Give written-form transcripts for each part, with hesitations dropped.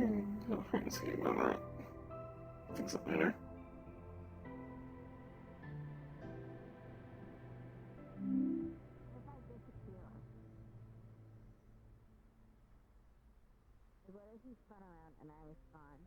I'll try and see about that. Fix it later. What if he spun around and I was gone?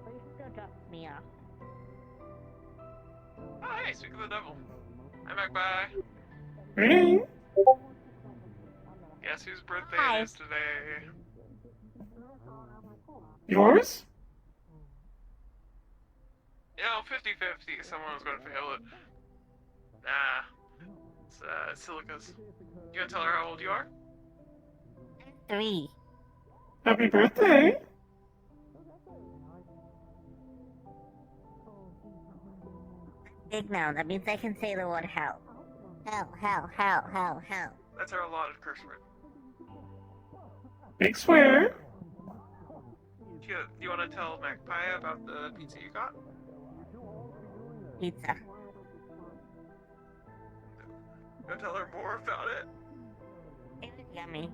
Or you can go drop me off. Oh, hey, speak of the devil. Hi, Magpie. Hey! Guess whose birthday Hi. it is today? Yours? You know, 50-50. Someone was going to fail it. Nah. It's Silica's. You gonna tell her how old you are? 3. Happy birthday! Big now. That means I can say the word hell. Hell. That's our allotted curse word. Big swear! Do you want to tell Magpie about the pizza you got? Pizza. Go tell her more about it. It was yummy.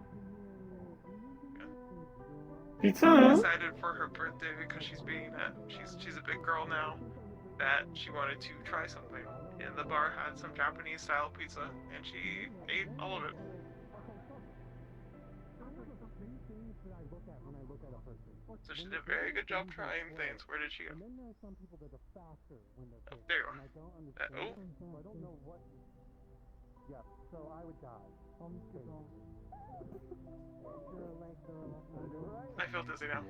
I'm Pizza! excited for her birthday because she's a big girl now. That she wanted to try something. And the bar had some Japanese style pizza, and she ate all of it. So she did a very good job trying things. Where did she go? Oh, there you are. Oh. I feel dizzy now.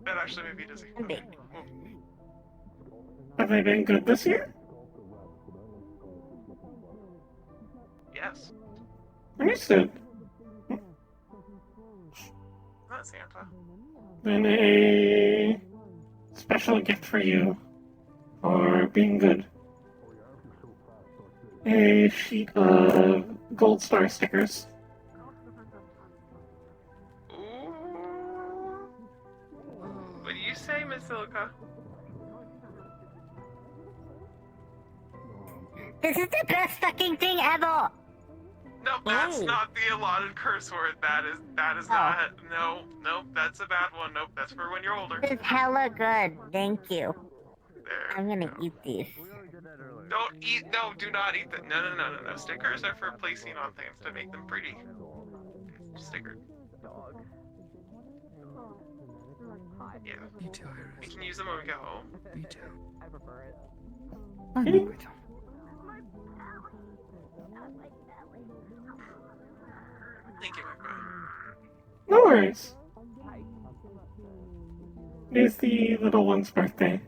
That actually made me dizzy. I'm big. Oh. Have they been good this year? Yes. Understood. Not Santa. Then a special gift for you for being good. A sheet of gold star stickers. Ooh. What do you say, Miss Silica? This is the best fucking thing ever! No, that's Oh. not the allotted curse word. That is not. No, nope, that's a bad one. Nope, that's for when you're older. This is hella good. Thank you. There. I'm gonna no. eat these. Don't eat. No, do not eat them. No. Stickers are for placing on things to make them pretty. Stickered. Yeah. Me too, We Iris. can use them when we get home. Me too. I prefer it. I know we don't. Thank you, Magpie. No worries. It is the little one's birthday.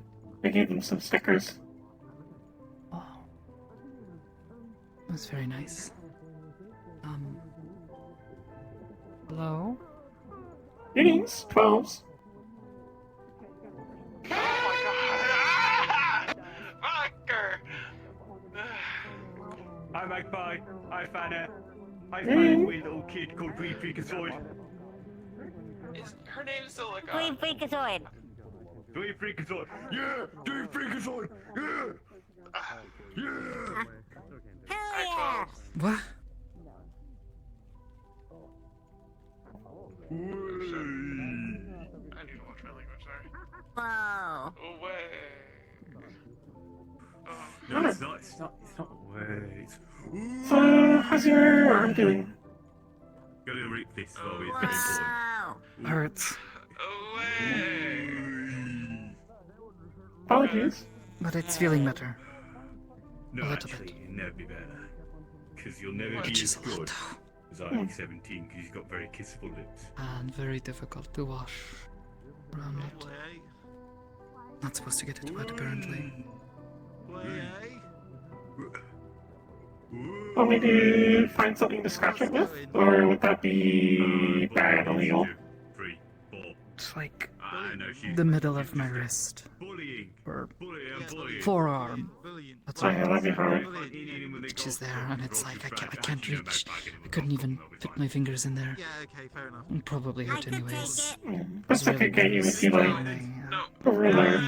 I gave them some stickers. Oh. That's very nice. Hello? Greetings, 12s. Oh my god! Fucker! Hi Magpie, hi Fanny. I Hey. found a wee little kid called Wee Freakazoid. Her name's Silica. Queen Freakazoid! Wee Freakazoid! Yeah! Wee Freakazoid! Yeah! Yeah! Hell Hi, yeah! 12s. What? I need to watch my language, sorry. Whoa. Away. Oh. No, it's not wait. So, how's your arm doing? Gotta read this though, it's very important. Wow. Hurts. Away. Apologies. But it's feeling better. No, A little actually, bit. you'll never be better. Because you'll never be Which as is a lot good though. as I 17 because you've got very kissable lips. And very difficult to wash. Around it. Not supposed to get it wet, apparently. Want me to find something to scratch it with? Or would that be bad illegal? 3, 4. It's like I know she's the middle of my wrist. bullying. Or Bullying. forearm. That's Oh yeah, right. that'd be hard. Which is there, and it's like I can't reach. I couldn't even fit my fingers in there. Yeah, okay, fair enough. It'd probably I hurt could anyways. take it. Best I could get you if you like No. a ruler.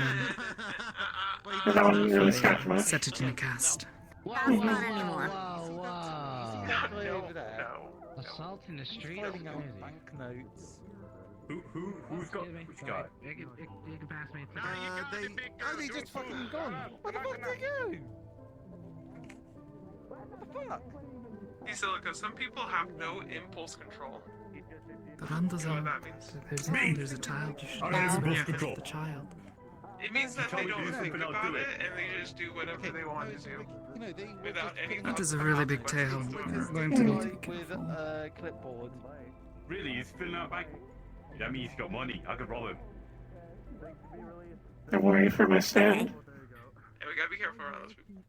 Wait, But that wouldn't really scratch much. Set it in a cast. Not anymore. Assault in the street. banknotes. Who's got which guy? You can pass me. They just fucking gone. Where the fuck did they go? What the fuck? Silica, some people have no impulse control. The run does You know what out. that means? There's a child. You should I not have support impulse control. the child. It means that Tell they me to don't do think something, I'll about do it, it. and they just do whatever they want to do. You know, they were Without just any putting That up is a really big tail. consequences. We're going to need to be with careful. a clipboard. Really? He's filling out bank. That means he's got money. I could rob him. I'm worried for my stand. And we gotta be careful around those people.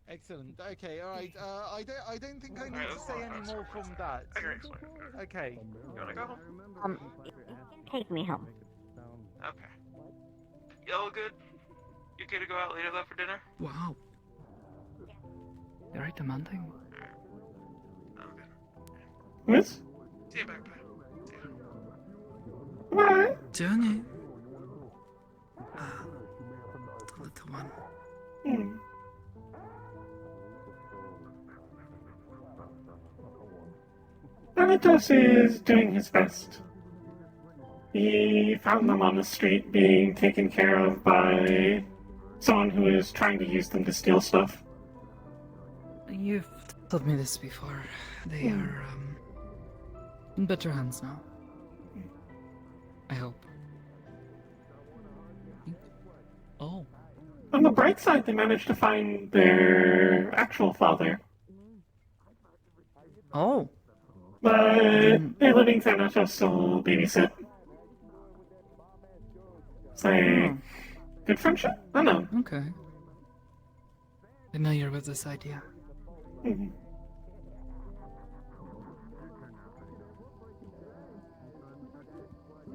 Excellent. Okay, all right. I don't think I need Alright, to let's say go. any That's more fine. from that. I can explain. Okay. You wanna go home? You can take me home. Okay. You all good? You okay to go out later though for dinner? Wow. You're right, demanding. I'm good. What? See you, Magpie. See you. What? Johnny. Little one. Hmm. Anatos is doing his best. He found them on the street being taken care of by someone who is trying to use them to steal stuff. You've told me this before. They are, in better hands now. I hope. Oh. On the bright side, they managed to find their actual father. Oh. But their living Thanatos still babysit. Say, good friendship? I don't know. Okay. Familiar with this idea. Mhm.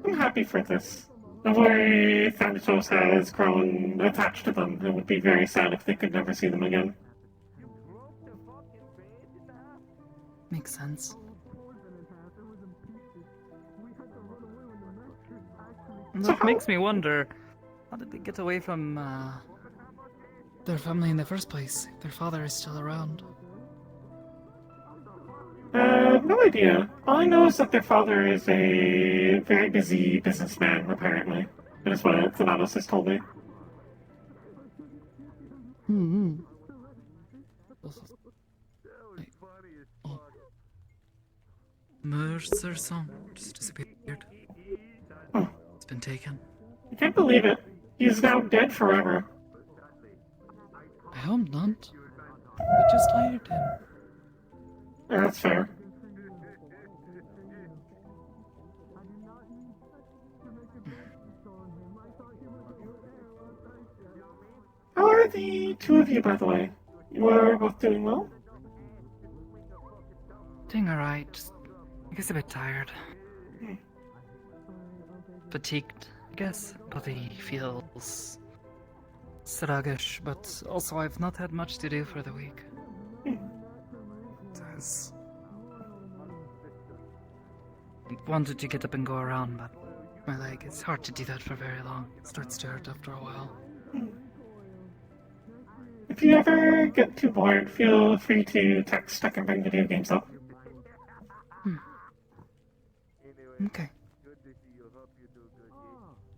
I'm happy for this. The way Thanatos has grown attached to them, it would be very sad if they could never see them again. Makes sense. That makes me wonder, how did they get away from, their family in the first place? Their father is still around. No idea. All I know is that their father is a very busy businessman, apparently. That is what Thanatos has told me. Hmm. Oh. Mercer song just disappeared. Oh, It's been taken. I can't believe it. He's now dead forever. I hope not. We just hired him. Yeah, that's fair. How are the two of you, by the way? You are both doing well? Doing alright. I guess a bit tired. Fatigued, I guess. Body feels sluggish, but also I've not had much to do for the week. There's... wanted to get up and go around, but my leg, it's hard to do that for very long. It starts to hurt after a while. If you ever get too bored, feel free to text. I can bring video games up. Okay.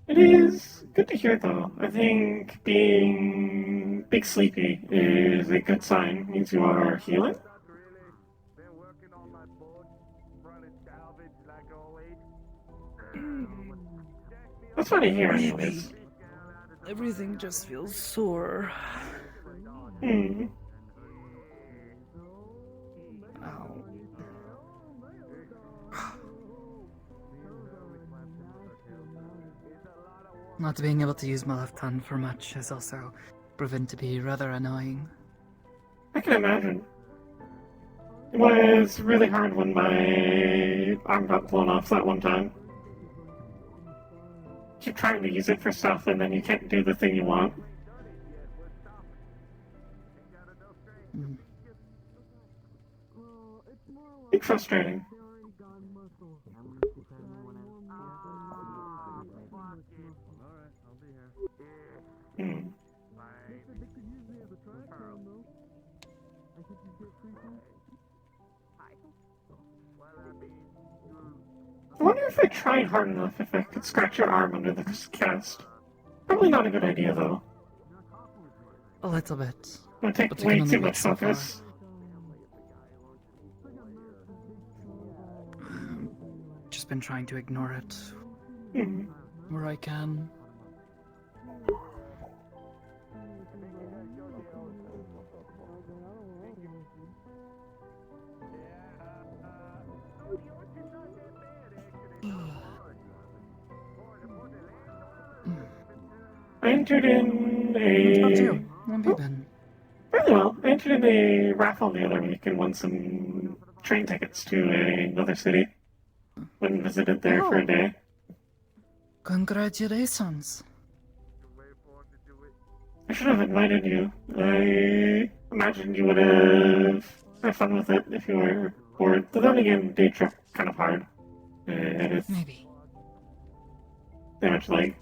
It is good to hear, though. I think being big sleepy is a good sign. It means you are healing. That's what I hear, anyways. Everything just feels sore. Hmm. Ow. Not being able to use my left hand for much has also proven to be rather annoying. I can imagine. It was really hard when my arm got blown off that one time. Keep trying to use it for stuff and then you can't do the thing you want. Mm. It's frustrating. Hmm. I wonder if I tried hard enough if I could scratch your arm under the cast. Probably not a good idea though. A little bit. It would take But you way can only too reach much so far. focus. Just been trying to ignore it Hmm. where I can. I entered in What about a... you? How have you been? Really well. I entered in a raffle the other week and won some train tickets to another city. Went and visited there for a day. Congratulations. I should have invited you. I imagined you would have had fun with it if you were bored. But then again, day trip kind of hard. It's Maybe. very much like.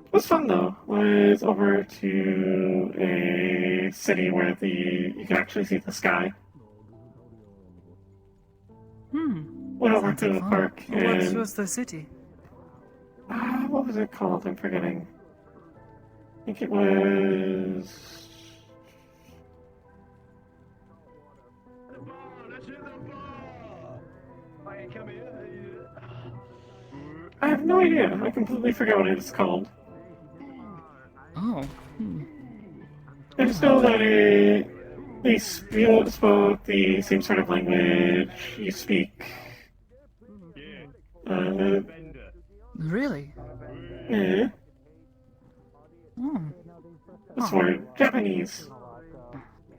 It was fun though. Was over to a city where you can actually see the sky. Went over Sounds to like the fun. park What and was the city? what was it called? I'm forgetting. I think it was. I have no idea. I completely forget what it's called. Oh. I just know that they spoke the same sort of language you speak. Really? Eh, Oh. it's for Japanese.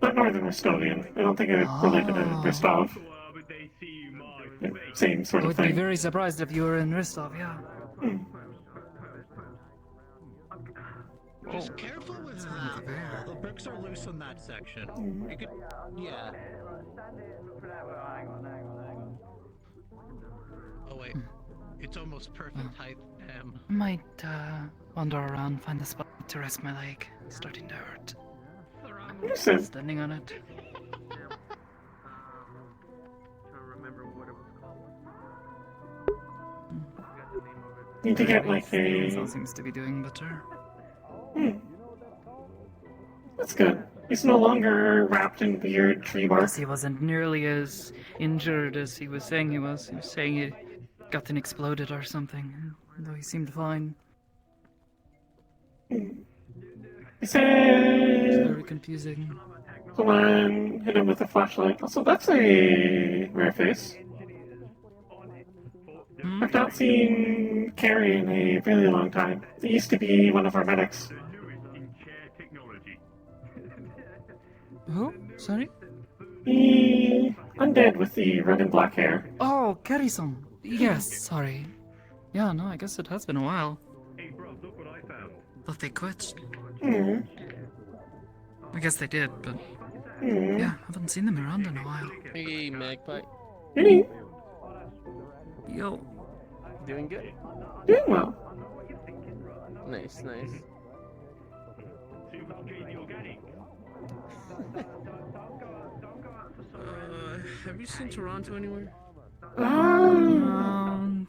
Not Northern Estonian. I don't think it related to Rostov. Same sort I of would be thing. very surprised if you were in Rostov, yeah. Just careful with that. The bricks are loose in that section. You could, yeah. Oh wait, it's almost perfect height, Em. I might wander around, find a spot to rest my leg. It's starting to hurt. Understood. Standing on it. Need to get like So a. seems to be doing better. That's good. He's no longer wrapped in weird tree bark. Guess he wasn't nearly as injured as he was saying he was. He was saying he got an exploded or something, though he seemed fine. He It's said very confusing. someone hit him with a flashlight. Also, that's a rare face. I've not seen Carrie in a really long time. He used to be one of our medics. Who? Sorry? The undead with the red and black hair. Oh, Carrison. Yes, sorry. Yeah, no, I guess it has been a while. Thought they quit. Hmm. I guess they did, but Hmm. yeah, haven't seen them around in a while. Hey, Magpie. Hey, Yo, Doing good? doing well. Nice, nice. Have you seen Toronto anywhere?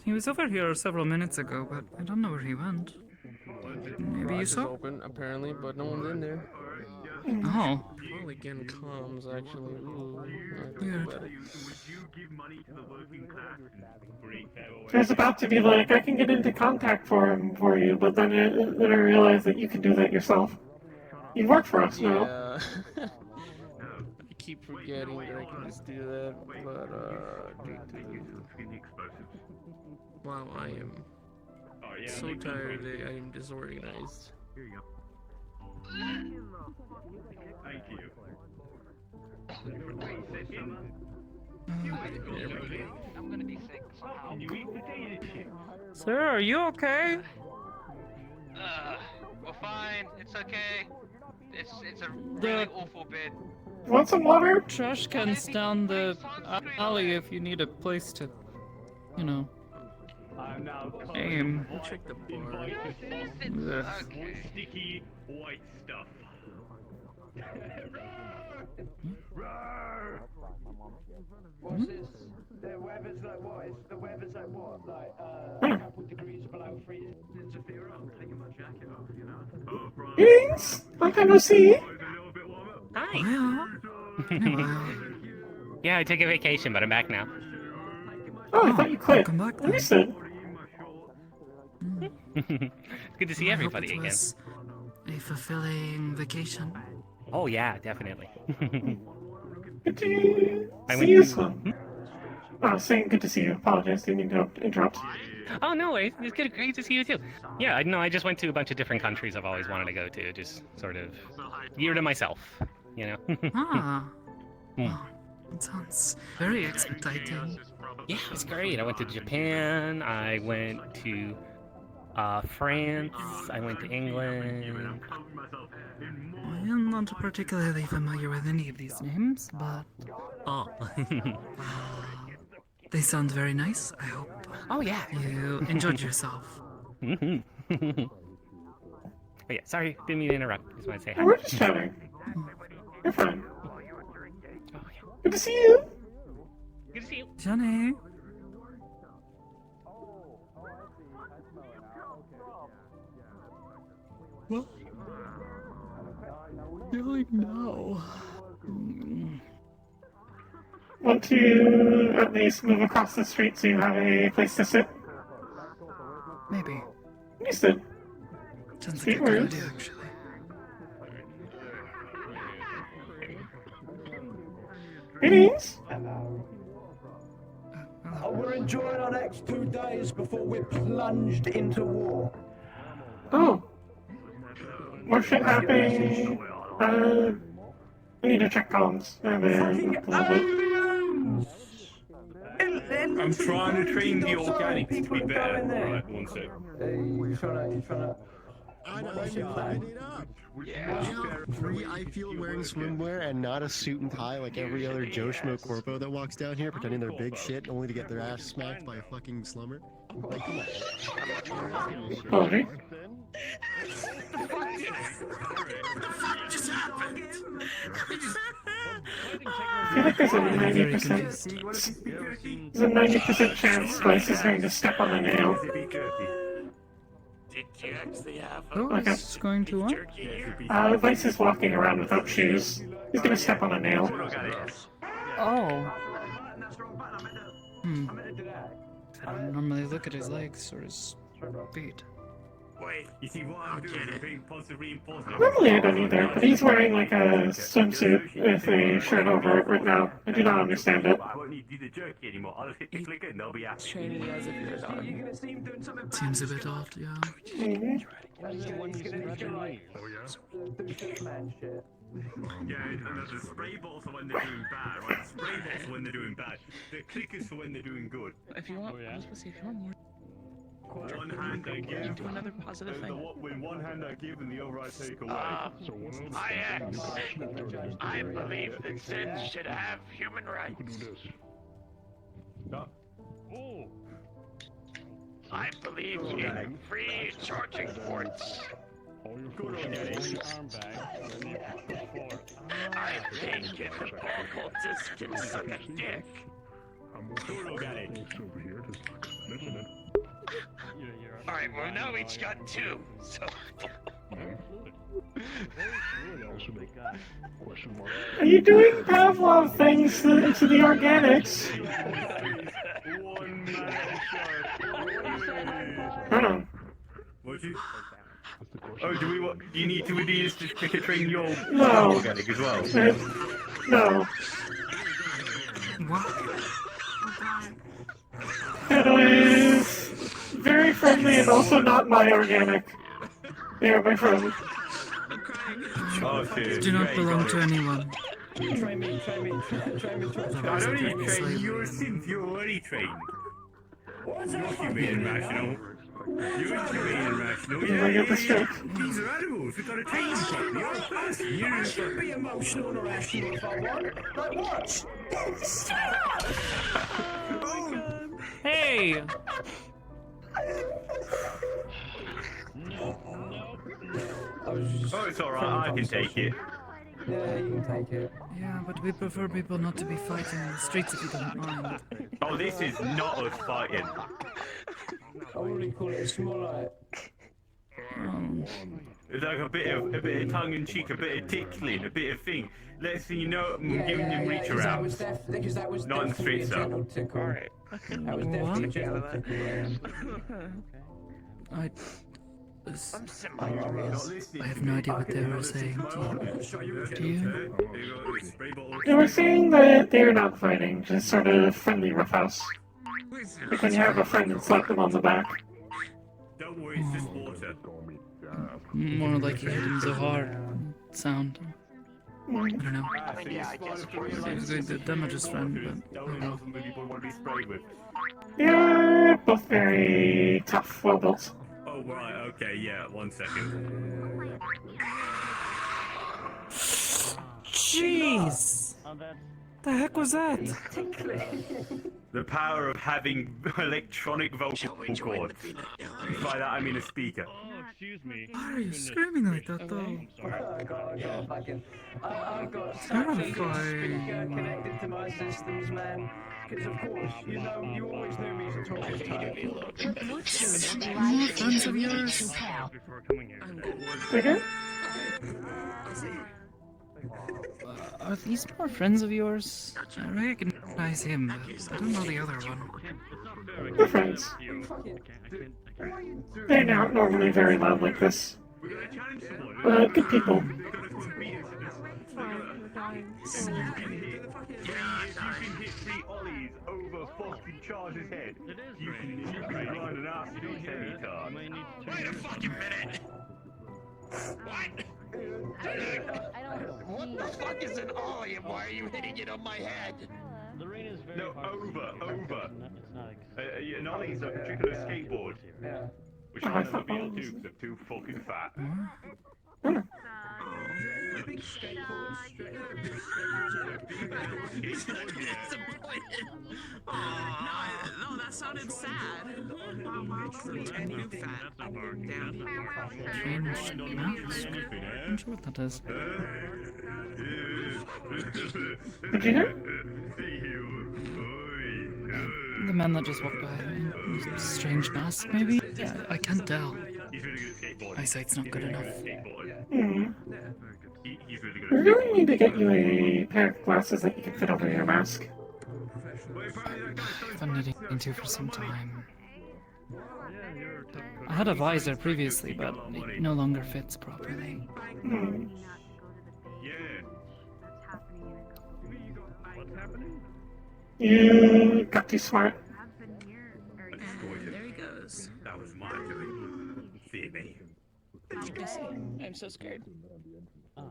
he was over here several minutes ago, but I don't know where he went. Maybe you Garage is saw? open, apparently, but no one's in there. Oh, Probably getting comms, actually. Ooh, I Weird. think about it. I was about to be like, I can get into contact for you, but then I realized that you can do that yourself. You work for us now. Yeah. I keep forgetting that I can just do that, but, wow, I am So tired today. I am disorganized. Here you go. Thank you. I'm gonna be sick somehow. Sir, are you okay? Well, fine. It's okay. It's a really awful bit. Want some water? Trash can's down the alley if you need a place to, you know, aim. Check the bar. Ugh. Okay. Sticky white stuff. What's this? The weather's like what? The weather's like what? Like a couple degrees below freezing. Interfere, I'm taking my jacket off, you know. Oh, right. Greetings! Long time no see! Oh, it's a little bit warmer. Hi. Yeah, I took a vacation, but I'm back now. Oh, I thought you quit. Welcome back then. Understood. It's good to see everybody again. A fulfilling vacation. Oh yeah, definitely. Good to I see went you to- as well. Oh, saying good to see you. Apologize, didn't mean to interrupt. Oh no worries, it's good, great to see you too. Yeah, I just went to a bunch of different countries I've always wanted to go to, just sort of year to myself, you know. Ah. Hmm. Oh, that sounds very exciting. Yeah, it's great. I went to Japan. I went to France. I went to England. I am not particularly familiar with any of these names, but Oh. they sound very nice. I hope Oh yeah. you enjoyed yourself. Oh yeah. Sorry, didn't mean to interrupt. Just want to say hi. We're just chatting. You're fine. Oh yeah. Good to see you. Good to see you. Johnny. What? Feeling now. Want to at least move across the street so you have a place to sit? Maybe. You sit. Sounds Sweet like a good words. idea, actually. Greetings. Oh, we're enjoying our next 2 days before we're plunged into war. Oh. More shit happening. I need to check comms. I haven't looked a little bit. I'm trying to train the organics to be better. Right, one sec. You're trying to... I know, I'm lining it up. Yeah. You know how free I feel wearing swimwear and not a suit and tie like every other Joe Schmo Corpo that walks down here pretending they're big shit only to get their ass smacked by a fucking slumber? Like, come on. Apologies. Just happened. I feel like there's a 90% chance Slice is going to step on a nail. Did you actually have Who Okay. is going to what? Vice is walking around without shoes. He's gonna step on a nail. Oh. I don't normally look at his legs or his feet. Wait, you see what I'm doing is being positive reinforcement. Normally I don't either, but he's wearing like a swimsuit with a shirt over it right now. I do not understand it. I won't need to do the jerky anymore. I'll just hit the clicker and they'll be happy. Training you as if you're a dog. Seems a bit odd, yeah. Mhm. Yeah, and the spray balls are when they're doing bad, right? The spray balls are when they're doing bad. The clickers are when they're doing good. If you want, I was gonna say, if you want more, One hand I give. do another positive thing. With one hand I give and the other I take away. I believe that Sin should have human rights. I believe in free charging ports. Good organic. I think in the vocal distance suck a dick. Good organic. Alright, well now we each got 2, so... Are you doing Pavlov things to the organics? One man I don't know. What you? Oh, do we what? Do you need to use to clicker train your No. organic as well? No. What? It is very friendly and also not my organic. They are my friend. Do not belong to anyone. Try me. I don't need to train you, you're a synth, you're already trained. You're humane and rational. You're humane and rational. Did I get this straight? These are animals, we've got to train them properly. You're a person, I should be emotional and irrational if I want. Like what? Hey! Oh, it's alright, I can take it. Yeah, you can take it. Yeah, but we prefer people not to be fighting in the streets if you don't mind. Oh, this is not us fighting. I wouldn't call it a small light. It's like a bit of tongue-in-cheek, a bit of tickling, a bit of thing. Let's see, you know, giving them reach around. Because that was Not in the streets, though. Alright. That was definitely a gentle tickle. I have no idea what they were saying. Do you? They were saying that they're not fighting, just sort of friendly roughhouse. Like when you have a friend and slap them on the back. Don't worry, it's just water. More like you hit him so hard. Sound. I don't know. The damage is friend, but. They're both very tough, well built. Oh, right, okay, yeah, 1 second. Jeez! The heck was that? The power of having electronic vocal cords. By that I mean a speaker. Excuse me. Why are you screaming like that, though? I've got Terrifying. connected to my systems, man. Because of course, you always knew me as a talking type. More friends of yours? Before coming here today. Again? Are these more friends of yours? I recognize him, but I don't know the other one. They're friends. They're not normally very loud like this. But good people. If you can hit 3 ollies over fucking Charge's head, you can run an absolute semi-tar. Wait a fucking minute! What? What the fuck is an ollie and why are you hitting it on my head? No, over. An ollie is a trick on a skateboard. Which I never be able to do because I'm too fucking fat. Big skateboard straight. No, that sounded sad. Strange mask? I'm not sure what that is. Did you hear? The man that just walked by. Strange mask, maybe? I can't tell. Eyesight's not good enough. We really need to get you a pair of glasses that you can fit over your mask. I've been needing to for some time. I had a visor previously, but it no longer fits properly. You got too smart. There he goes. That was my doing. Fear me. I'm so scared.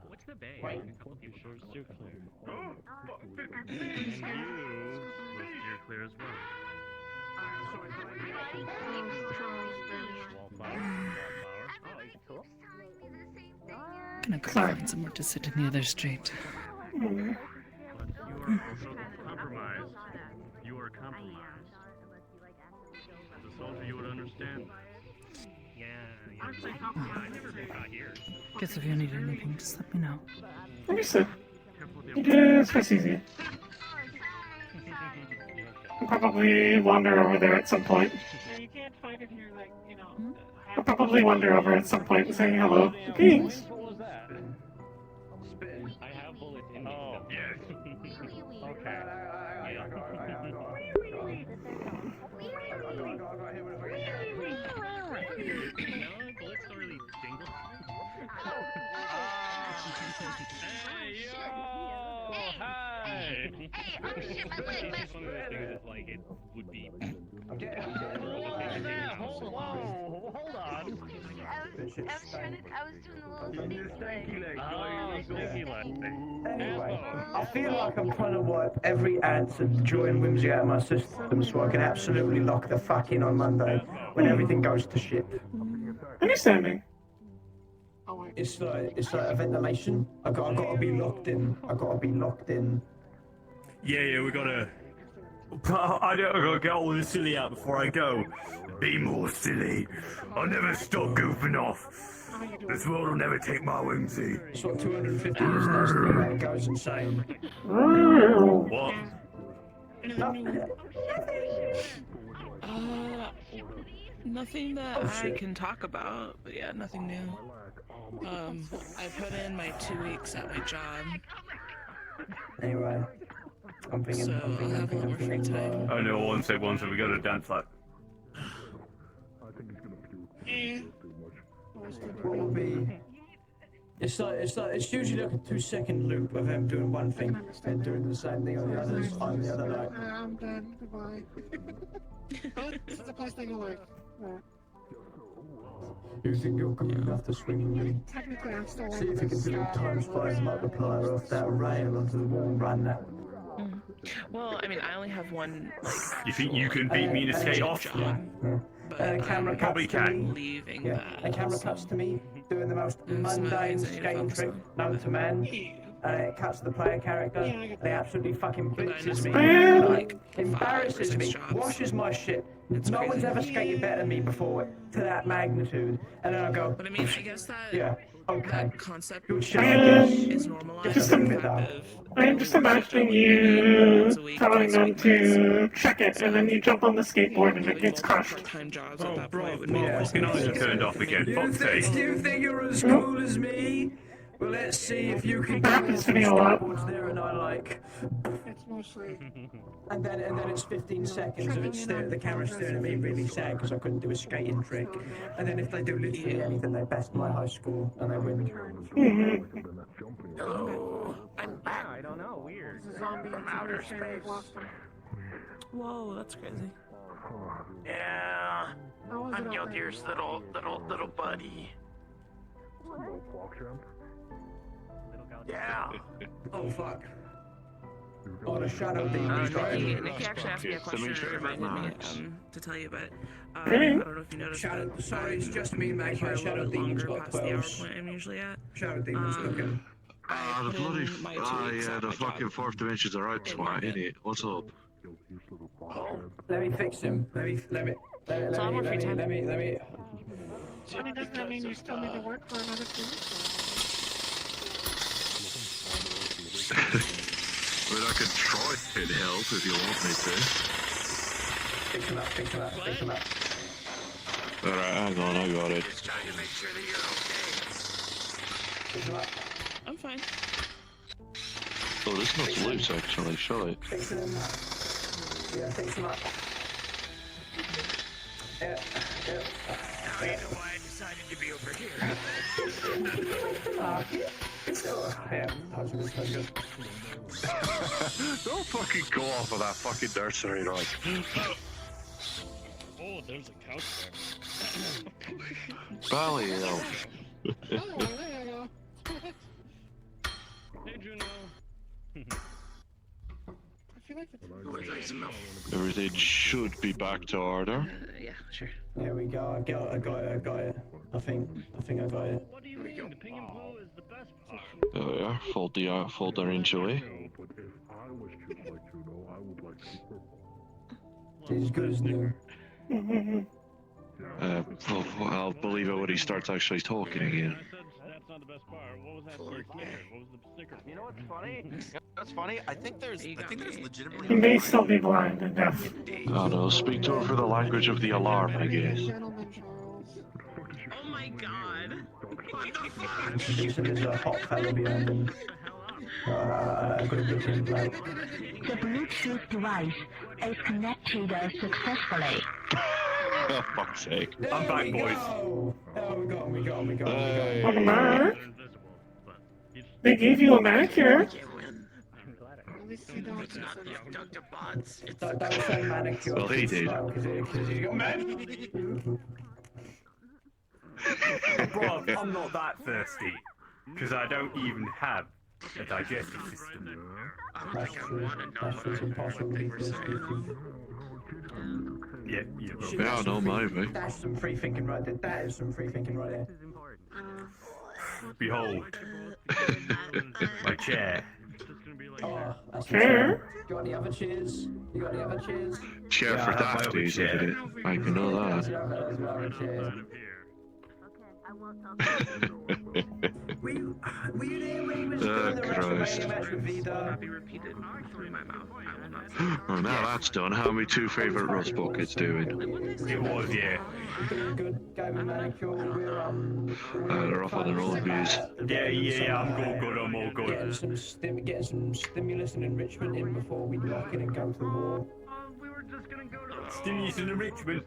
What's the bay? Wait. A couple people are steer clear. Oh, And you will steer clear as well. Wallflower. Gonna go find somewhere to sit in the other street. But you are also compromised. You are compromised. As a soldier, you would understand. Yeah, I never been caught here. Guess if you need anything, just let me know. Understood. Just press easy. I'll probably wander over there at some point. You can't fight if you're like, I'll probably wander over at some point and say hello. Greetings. What was that? I have bullets in me. Oh, yes. okay. No, bullets don't really tingle. Hey, yo! Hi! It's one of those things that, like, it would be... Hold on. shit stank. I was doing the little sneaky leg. Oh, sneaky leg. Anyway, I feel like I'm trying to wipe every ounce of joy and whimsy out of my system so I can absolutely lock the fuck in on Monday when everything goes to shit. Understanding. It's like a ventilation. I gotta be locked in. I gotta be locked in. Yeah, we gotta. I gotta get all the silly out before I go. Be more silly. I'll never stop goofing off. This world will never take my whimsy. It's like 250 years next to it goes insane. What? Nothing that I can talk about, but yeah, nothing new. I put in my 2 weeks at my job. Anyway, I'm thinking. I know, one sec, we gotta dance like. What will be? It's usually like a 2-second loop of him doing one thing and doing the same thing on the others on the other night. I'm done. Goodbye. This is the place they go like. You think you're good enough to swing with me? Technically, I'm still See if you can do a times 5 multiplier off that rail onto the wall and run that. Well, I mean, I only have one, like... You think you can beat me in a skate off? And the camera probably cuts to can. me. Leaving Yeah, that. the camera cuts to me doing the most mundane skating trick known to man. And it cuts to the player character, and he absolutely fucking blitzes me. Like, embarrasses me, washes my shit. No one's ever skated better than me before to that magnitude. And then I go, But I mean, I guess that... yeah, okay. That concept Good shit, I guess. is normalized. Just in the fact of... I'm just imagining you telling them to check it, and then you jump on the skateboard and it gets crushed. Oh, bro, my fucking eyes are turned off again. Fuck's sake. You think you're as cool as me? Well, let's see if you can That happens to me a lot. there and I like. It's mostly. And then it's 15 seconds of it the camera staring at me really sad because I couldn't do a skating trick. And then if they do literally anything, they best my high school and they win. Hello. I'm back. I don't know. Weird. From outer space. Whoa, that's crazy. Yeah. I'm Yeldir's little buddy. Yeah. Oh fuck. Oh, the shadow demon. Nikki actually asked me a question that reminded me to tell you about. I don't know if you noticed. Sorry, it's just me, Magpie. Shadow demon's got past the hour 12. point I'm usually at. Shadow demon's looking. The bloody yeah, the fucking fourth dimensions are out smart, innit? What's up? Let me fix him. Let me. Funny, doesn't that mean you still need to work for another 2 weeks? I mean, I could try and help if you want me to. Fix him up. Alright, hang on, I got it. Just trying to make sure that you're okay. Fix him up. I'm fine. Oh, this looks loose actually, surely. Fix him up. Yeah, fix him up. Yeah. Now you know why I decided to be over here. Yeah, how's it? Don't fucking go off of that fucking nursery, right? Oh, there's a couch there. Bally elf. Hey, Juno. Everything should be back to order. Yeah, sure. There we go. I got it. I think I got it. What do you mean? The ping and poo is the best part. There we are. Fold the inch away. It's as good as new. I'll believe it when he starts actually talking again. That's not the best part. What was that snicker? What was the snicker? You know what's funny? That's funny. I think there's legitimately. He may still be blind and deaf. I don't know, speak to her for the language of the alarm, I guess. Oh my god. What the fuck? There's a hot fellow behind him. I'm gonna get him like. The Bluetooth device is connected successfully. Oh, fuck's sake. I'm back, boys. Oh, we got him. What a Mac? They gave you a manicure. It's not the abductor bots. It's That was so manicure. Well, he did. Because he got Bro, I'm not that thirsty. Because I don't even have a digestive system. That's true. That's impossible. Yeah, Yeah, no, maybe. That's some free thinking right there. That is some free thinking right there. Behold, my chair. Oh, that's Chair? You got any other cheers? You got any other cheers? Chair Yeah, for I have my own dafties, chair. isn't it? I can know that. Were you there when he was Oh, doing the Christ. WrestleMania match with Vida? Oh, now that's done. How are my two favourite rust buckets doing? It was, yeah. Doing good. Gave him manicure. They're off on their own views. Yeah, I'm all good, I'm all good. Getting some stimulus and enrichment in before we lock in and go to the war. Stimulus and enrichment.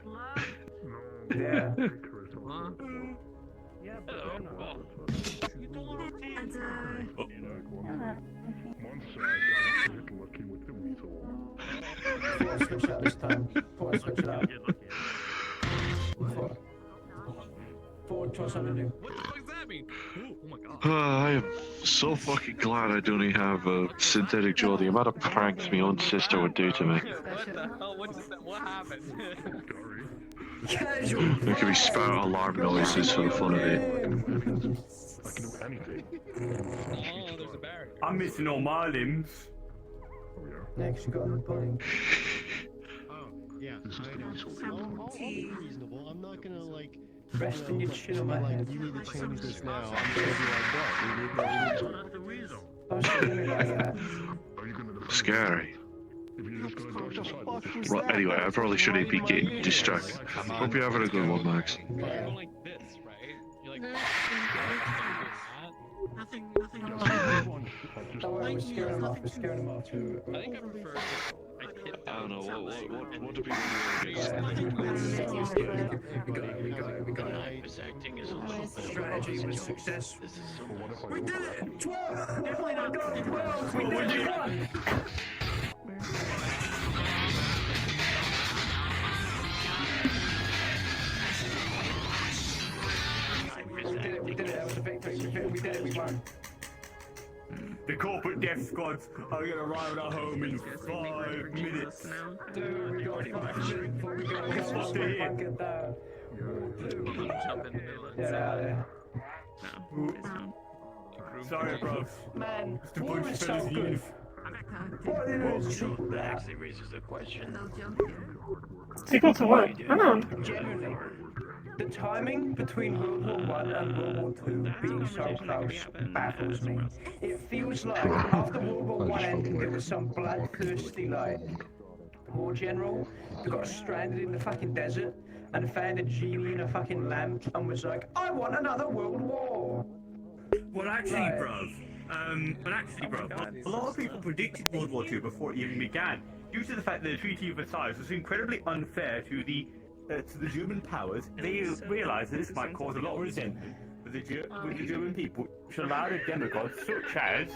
Yeah. Before I switch it up this time. Before I switch it up. Before I try something new. What the fuck does that mean? Oh my god. I am so fucking glad I don't even have a synthetic jaw. The amount of pranks my own sister would do to me. What the hell? What happened? Casual. They could be spout alarm noises for the fun of it. I can do anything. Oh, there's a barrier. I'm missing all my limbs. Next, you got the pudding. Oh, yeah. I'll be reasonable. I'm not gonna like. Rest in your chin on my like, head. you need to change this now. I'm gonna be like, what? I was feeling like that. Scary. Right, anyway, I probably shouldn't be getting distracted. Hope you're having a good one, Max. You're going like this, right? You're like, Nothing. Don't worry, we're scaring him off. We're scaring him off. I think I prefer I don't know, what do people We got it. Strategy was success. We did it! 12! Definitely not going 12! We did it! We did it, that was a victory. We did it, we won. The corporate death squads are gonna arrive at our home in 5 minutes. Dude, we got 5 minutes before we go fuck it down. Get out of there. Sorry, bro. Man, Just a war bunch is of so fellas good. here. What is it? That actually raises the question. Sequel to what? I don't know. Genuinely, the timing between World War I and World War II being so close baffles me. It feels like after World War I ended, there was some bloodthirsty like war general who got stranded in the fucking desert and found a genie in a fucking lamp and was like, I want another world war. Well, actually, bruv. A lot of people predicted World War II before it even began, due to the fact that the Treaty of Versailles was incredibly unfair to the German powers. They realized that this might cause a lot of resentment with the German people, which allowed the demagogues, such as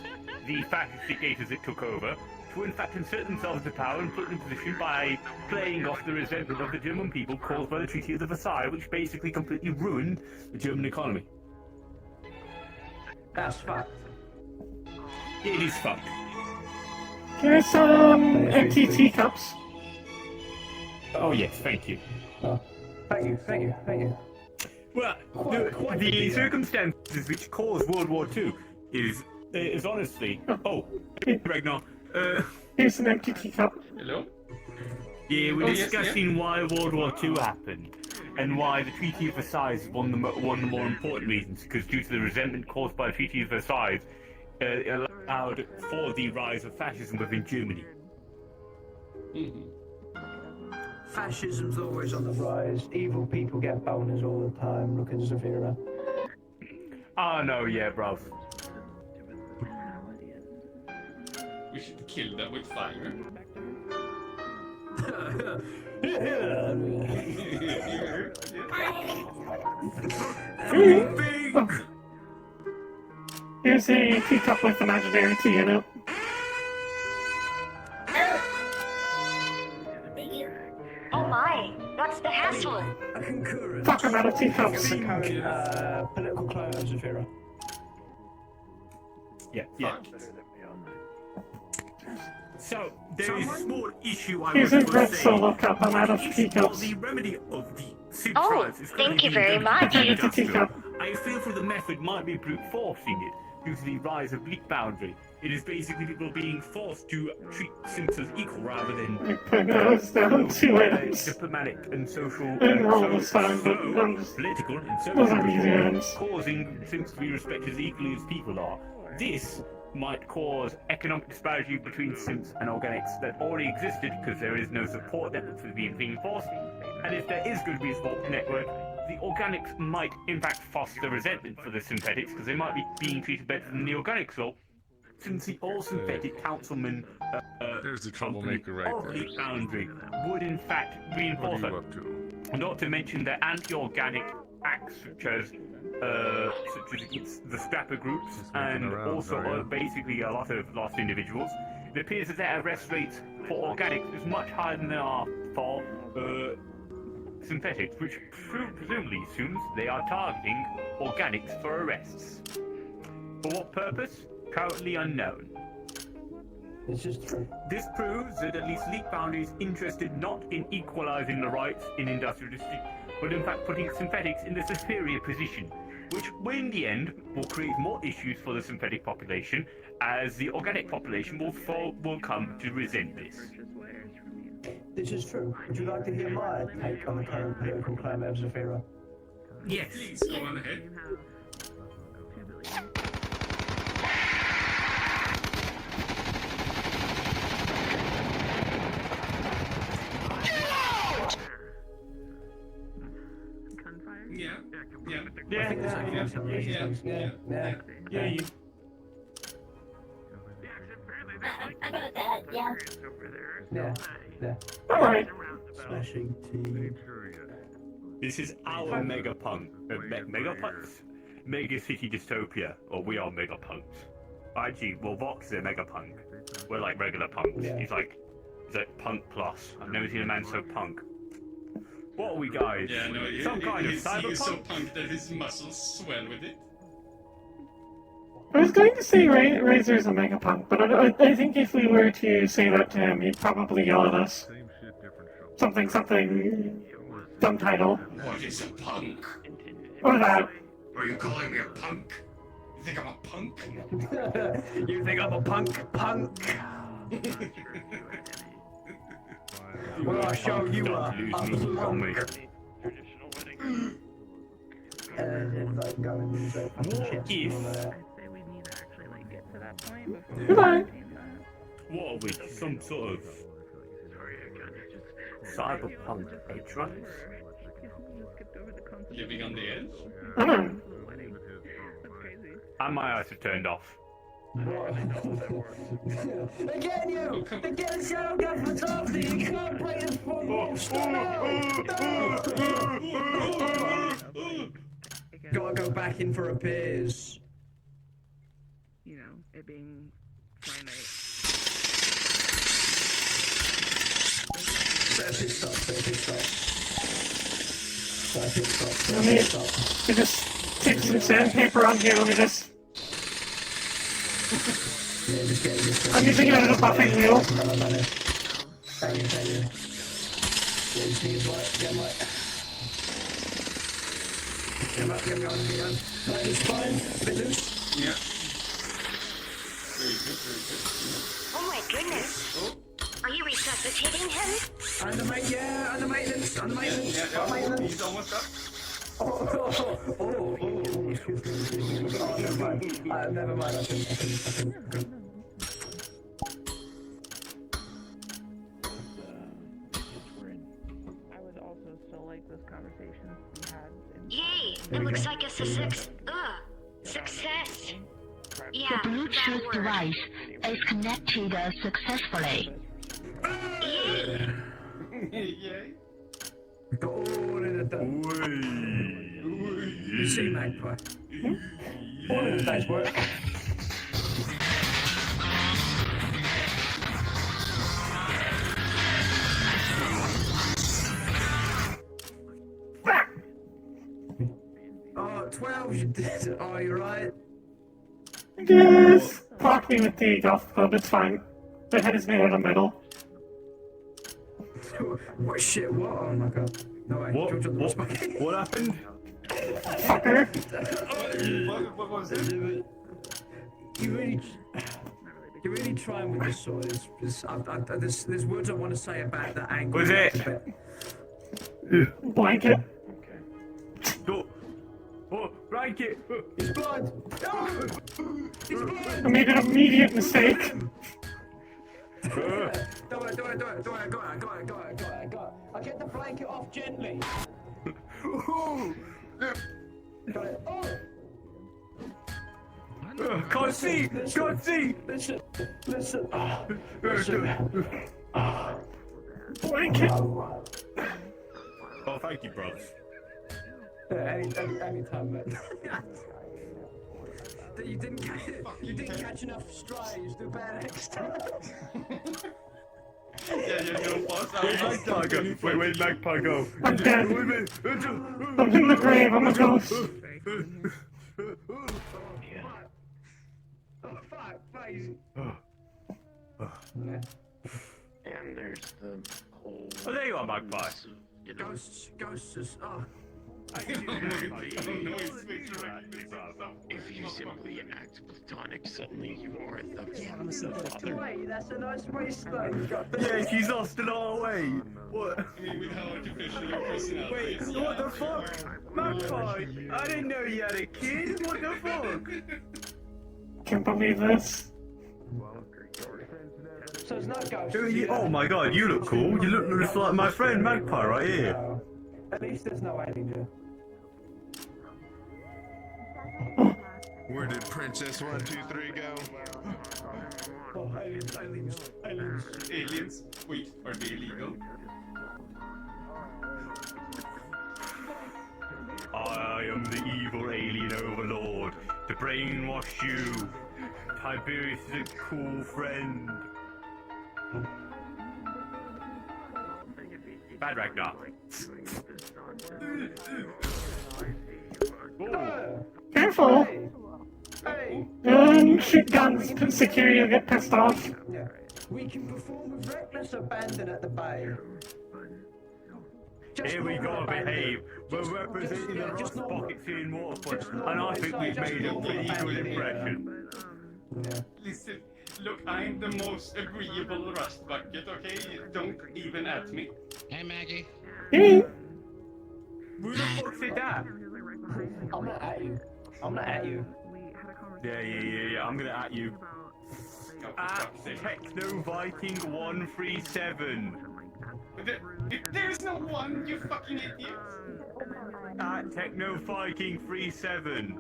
the fascist dictators that took over, to in fact insert themselves into power and put them in position by playing off the resentment of the German people caused by the Treaty of Versailles, which basically completely ruined the German economy. That's fucked. It is fucked. Here's some empty teacups. Oh yes, thank you. Oh, thank you. Well, the circumstances which caused World War II is honestly... Oh, Ragnar. Here's an empty teacup. Hello? Yeah, we're discussing why World War II happened, and why the Treaty of Versailles is one of the more important reasons, because due to the resentment caused by the Treaty of Versailles, it allowed for the rise of fascism within Germany. Fascism's always on the rise. Evil people get boners all the time. Look at Zafira. Oh no, yeah, bruv. We should kill them with fire. Here's a teacup with imaginary tea in it. Oh my, not What's the hassle? A concurrence. Fuck, I'm out of teacups. Political climate of Zafira. Yeah. So, there is a small issue I Here's was a going red to say. solo cup. I'm out of teacups. The remedy of the soup Oh, fries is thank you currently very being much. done It's a industrial. teacup. I feel for the method might be brute forcing it due to the rise of leak boundary. It is basically people being forced to treat simps as equal rather than put those down to ends. diplomatic and social And roll this time, but I'm just... political and Those social are easy ends. causing simps to be respected as equally as people are. This might cause economic disparity between simps and organics that already existed because there is no support network for being enforced. And if there is going to be a support network, the organics might in fact foster resentment for the synthetics because they might be being treated better than the organics will. Since the all-synthetic councilman there's the troublemaker right of there. the boundary would in fact What reinforce are you it. up to? Not to mention the anti-organic acts such as against the scrapper groups and around, also Daria. basically a lot of lost individuals. It appears that their arrest rates for organics is much higher than they are for synthetics, which presumably assumes they are targeting organics for arrests. For what purpose? Currently unknown. It's just true. This proves that at least Leak Boundary is interested not in equalizing the rights in industrial district, but in fact putting synthetics in the superior position, which in the end will create more issues for the synthetic population, as the organic population will come to resent this. This is true. Would you like to hear my take on the current political climate of Zafira? Yes. Please go on ahead. Yeah. Yeah. Alright. Smashing tea. This is our megapunk. Megapunks? Mega City Dystopia, or we are megapunks. IG, well, Vox is a megapunk. We're like regular punks. Yeah. He's like punk plus. I've never seen a man so punk. What are we, guys? Yeah, no, Some kind of he's so cyberpunk? punk that his muscles swell with it. I was going to say Razor's a megapunk, but I think if we were to say that to him, he'd probably yell at us. Something, dumb title. What is a punk? Or that. Are you calling me a punk? You think I'm a punk? You think I'm a punk? Punk! Well, I'll show you a punk. And then like go and do fucking shit and all of that. Goodbye. What are we? Some sort of cyberpunk edge runners? Living on the edge? I don't know. And my eyes are turned off. Again, you! Again, Shadow Gun for top, so you can't play this football! Gotta go back in for a piss. You know, it being finite. Let me just take some sandpaper on here. Let me just. I'm using it as a buffing wheel. Yeah. Oh my goodness. Are you resuscitating him? On the maintenance. Yeah, he's almost up. Never mind. I can. I would also still like this conversation we had. Yay! It looks like a success. Yeah, The Bluetooth that word. device is connected successfully. Yay! Yay. All in a day. You see, Magpie? All in a day's work. 12, you did. Oh, you're right. Yes! Block me with the golf club, it's fine. The head is made out of metal. What shit? What? Oh my god. No, wait. What happened? Fucker. What was it? You're really trying with this sword. There's words I want to say about that angle. Was it? Blanket. Oh, blanket! He's blind! He's blind! I made an immediate mistake. Don't worry, got it. I'll get the blanket off gently. Got it. Can't see! Listen. Blanket. Oh, thank you, bros. Anytime, mate. You didn't catch enough strays. Do better next time. Where'd Magpie go? I'm dead. I'm in the grave, I'm a ghost. Oh, fuck, face. And there's the whole. Oh, there you are, Magpie. Ghosts is. Oh. If you simply act platonic, suddenly you are the father. Wait, that's a nice waistline. Yeah, she's lost in our way. What? Wait, what the fuck? Magpie, I didn't know you had a kid. What the fuck? Can't believe this. So it's not ghosts. Oh my god, you look cool. You look just like my friend Magpie right here. At least there's no alien here. Where did Princess 123 go? Oh, aliens. Aliens? Wait, are they illegal? I am the evil alien overlord to brainwash you. Tiberius is a cool friend. Bad Ragnar. Careful. Hey. Don't shoot guns. Security will get pissed off. We can perform with reckless abandon at the bay. Here we gotta behave. We're representing the Rust Buckets here in Waterford, and I think we've made a pretty good impression. Listen, look, I'm the most agreeable Rust Bucket, okay? Don't even at me. Hey, Maggie. Hey. Who the fuck said that? I'm not at you. Yeah, I'm gonna at you. At Techno Viking 137. There's no one, you fucking idiot! At Techno Viking 37.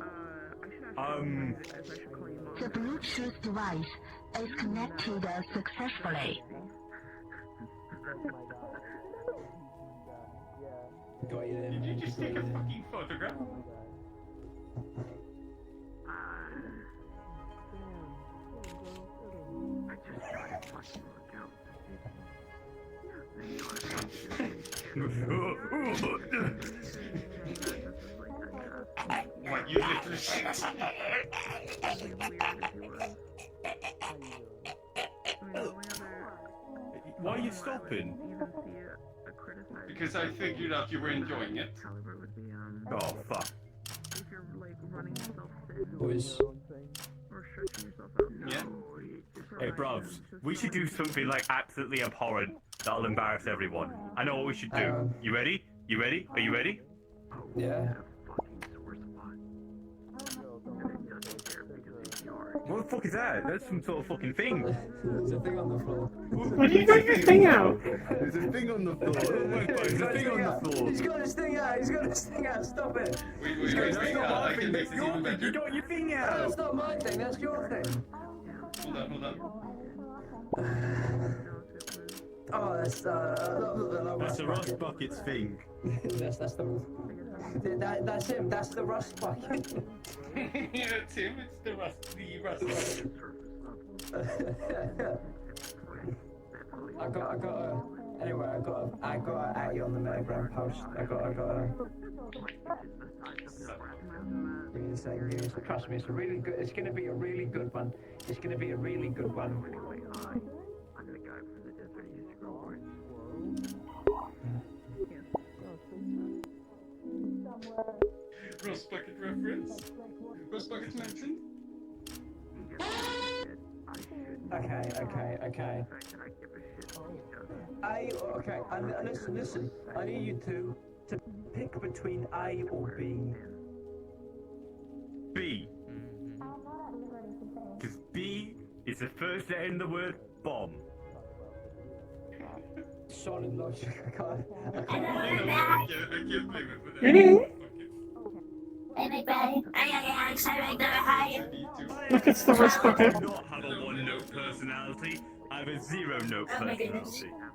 The Bluetooth device is connected successfully. Did you just take a fucking photograph? What, you little shit? Why are you stopping? Because I figured out you were enjoying it. Oh, fuck. Boys. Yeah? Hey, bros, we should do something like absolutely abhorrent that'll embarrass everyone. I know what we should do. You ready? Are you ready? Yeah. What the fuck is that? That's some sort of fucking thing. There's a thing on the floor. Why do you got your thing out? There's a thing on the floor. There's a thing on the floor. He's got his thing out. Stop it. Wait, That's I not can my make thing. this even That's your thing. better. You got your thing out. That's not my thing. That's your thing. Hold on. Oh, that's the Rust Bucket's thing. that's him. That's the Rust Bucket. Yeah, it's him. It's the Rust Bucket. Anyway, I got at you on the Metagram post. I got Really saying news. Trust me, it's a really good. It's going to be a really good one. It's going to be a really good one. Roast bucket reference. Roast bucket mentioned. Okay. Listen. I need you two to pick between A or B. B. Because B is the first letter in the word bomb. Solid logic. I can't blame it for that. Hey, Magpie. Alex, I never hide. Look, it's the roast bucket. I do not have a one-note personality. I have a zero-note Oh my goodness. personality.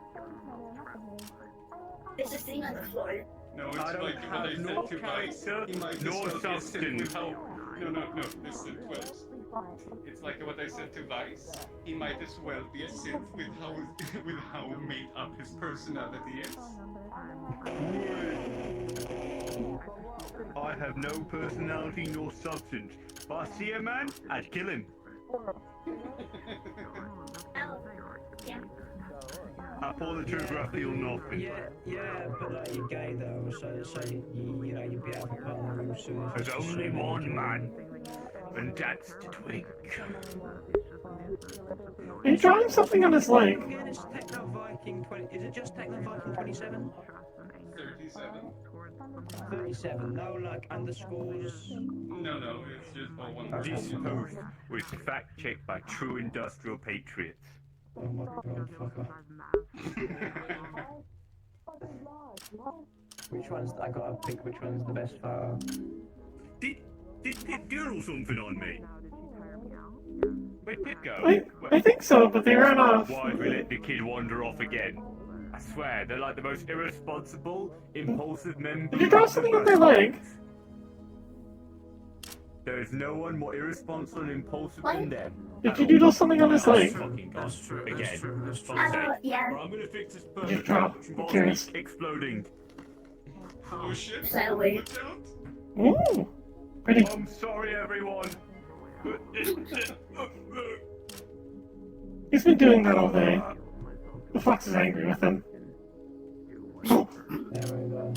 There's a thing on the floor. No, it's I don't like what I have said no to Vice. character, He might no as well be a synth substance. with how... No, listen, Twelves. It's like what I said to Vice. He might as well be a synth with how made up his personality is. I have no personality nor substance. If I see a man, I'd kill him. I pull the trigger, I feel nothing. Yeah, but like you're gay though, so you know you'd be able to put on the room soon. There's only one man, and that's the twink. Are you drawing something on his leg? Again, it's Techno Viking 20. Is it just Techno Viking 27? 37. 37. No, like underscores. No, it's just all one word. This post was fact-checked by true industrial patriots. Oh my god, fuck off. Which one's. I gotta pick which one's the best photo. Did it doodle something on me? Where'd Pip go? I think so, but they ran off. Why have we let the kid wander off again? I swear, they're like the most irresponsible, impulsive members. Did you draw something on their leg? There is no one more irresponsible and impulsive than them. Did you doodle something on his leg? That's true. Again. Yeah. I'm gonna fix this You draw. I'm curious. exploding. Oh shit. Sadly. Watch out. Ooh. Pretty. I'm sorry, everyone. He's been doing that all day. The fox is angry with him. There we go.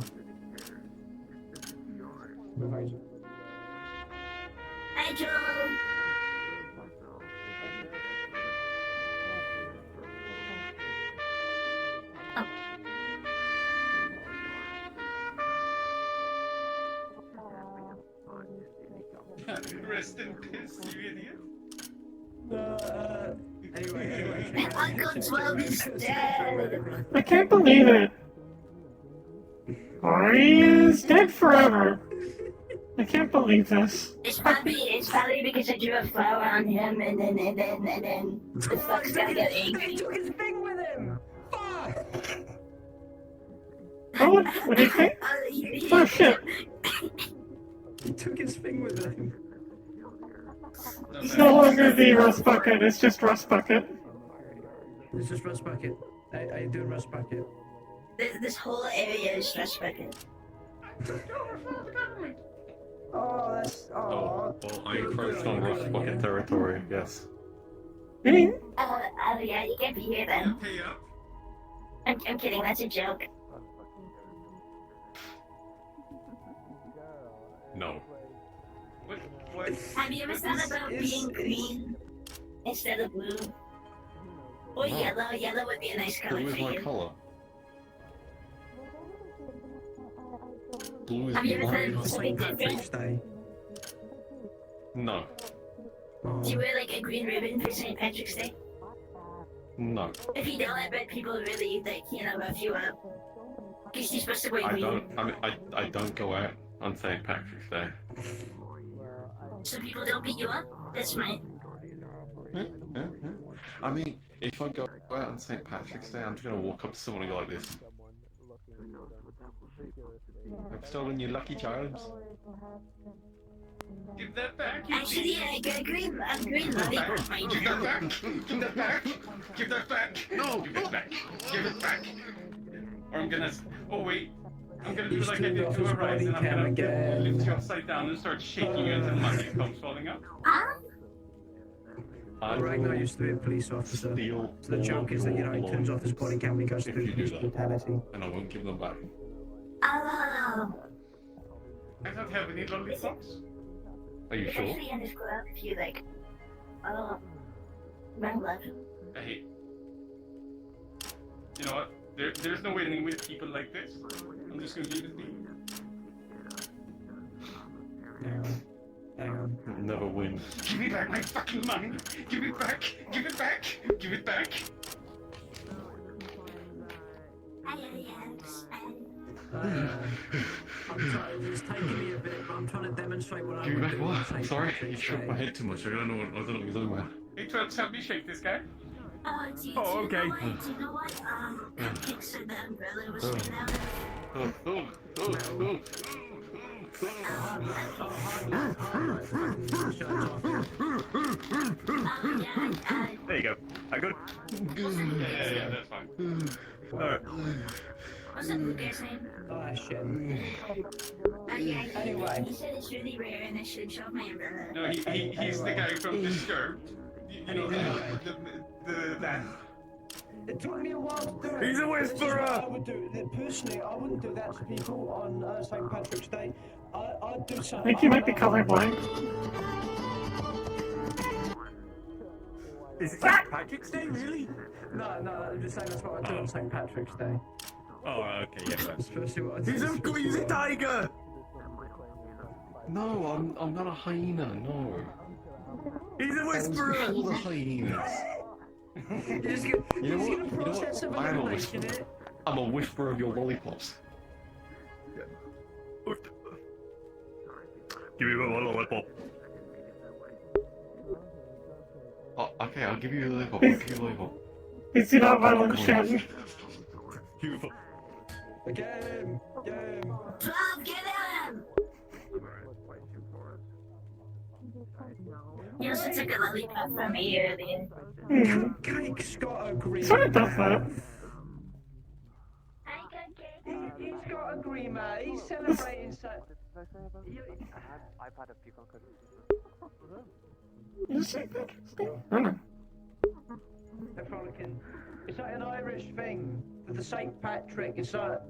Hi, Joe. Rest in peace, you idiot. Anyway. Uncle 12 is dead. I can't believe it. He is dead forever. I can't believe this. It's probably because I drew a flower on him and then the fuck's gonna get angry. He took his thing with him! Fuck! Oh, what did you say? Oh shit. He took his thing with him. It's no longer the Rust Bucket, it's just Rust Bucket. It's just Rust Bucket. I do Rust Bucket. This whole area is Rust Bucket. Oh, that's. Oh. Well, I encroached on Rust Bucket territory, yes. Really? Yeah, you can't be here then. Pay up. I'm kidding, that's a joke. No. What? Have you ever thought about being green instead of blue? Or yellow? Yellow would be a nice color Blue is for my you. color. Blue is Have you ever my thought of color. something different? Day. No. Do you wear like a green ribbon for St. Patrick's Day? No. If you don't, I bet people really like, rough you up. Because you're supposed to wear I green. don't. I mean, I don't go out on St. Patrick's Day. So people don't beat you up? That's right. Yeah. I mean, if I go out on St. Patrick's Day, I'm just gonna walk up to someone and go like this. I've stolen your Lucky Charms. Give that back. Actually, I got green lollipop right Give now. that back. Give that back. Give that back. No. Give it back. Give it back. Or I'm gonna. Oh wait. I'm gonna do He's like I turned did off to his a rise, body and I'm cam gonna again. lift you upside down and start shaking you until money comes falling out. Ragnar used to be a police officer. So the joke is that, you know, he turns off his body cam when he goes through police brutality. And I won't give them back. Oh. I don't have any lollipops. Are you It's sure? actually in this club if you like. Run left. I hate. You know what? There's no winning with people like this. I'm just gonna leave it be. Hang on. Never win. Give me back my fucking money! Give it back! Give it back! Give it back! I'm sorry, it's taking me a bit, but I'm trying to demonstrate what Give I'm me back doing. what? I'm sorry, you shook my head too much. I don't know what you're talking about. Hey, Twelves, help me shake this guy. Do you Oh, okay. know what? Do you know what? Cupcakes and the umbrella was made out of? There you go. I got. Yeah, that's fine. Alright. What's that new guy's name? Oh, shit. Yeah, Anyway. he said it's really rare and I should show my umbrella. No, he's the guy from Disturbed. You know, that. It took me a while to do it. He's a whisperer! I would do it. Personally, I wouldn't do that to people on St. Patrick's Day. I'd do something. I think you might be colorblind. Is it St. Patrick's Day, really? No, I'm just saying that's what I do on St. Patrick's Day. Oh, okay, yeah, that's Especially what I do. He's a tiger! No, I'm not a hyena, no. He's a whisperer! All the hyenas. You know what? I'm a whisperer. I'm a whisperer of your lollipops. Give me one lollipop. Oh, okay, I'll give you a lollipop. I'll give you a lollipop. Is he not violent shit? Beautiful. Get him! Get him! 12, get him! You also took a lollipop from me earlier. Cake's got a green. Sort of does that. He's got a green man. He's celebrating something. I've had a few cookies. You St. Patrick's Day? I don't know. They're frolicking. It's like an Irish thing. For the St. Patrick, it's a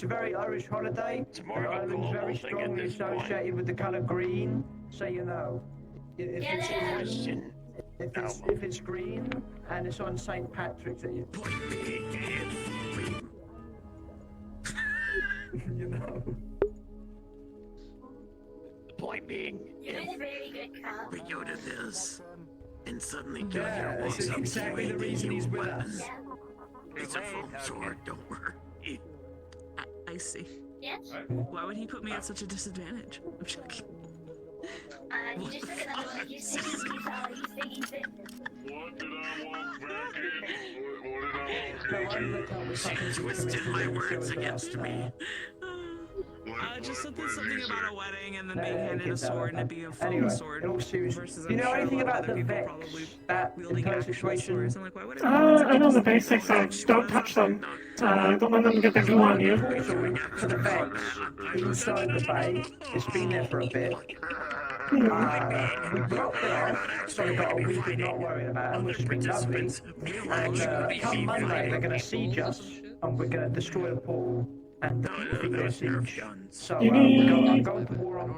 very Irish holiday. It's more of a Ireland's global very thing at strongly this point. associated with the colour green, so you know. If it's green and it's on St. Patrick's, then you you know. The point being, You're a very good cop. we go to this, and suddenly Yeah, Junior this walks is up exactly to you the with a reason new he's with weapon. us. It's a foam sword, don't worry. I see. Yes? Why would he put me at such a disadvantage? I'm joking. You just took another one. He's thinking fit. What did I walk back in? What did I walk into? She twisted my words against me. Just something about a wedding and then being handed a sword and it being a foam Anyway, sword in all seriousness, versus do you know anything about the people Vex? probably That wielding entire actual situation? swords. I'm like, why would I know the basics of don't touch them. Don't let them get their glue on you. For the Vex, inside the bay, it's been there for a bit. We blocked it off, so we got a week of not worrying about them, which has been lovely. And come Monday, they're going to siege us, and we're going to destroy the portal and defeat their siege. So I'm going to war on.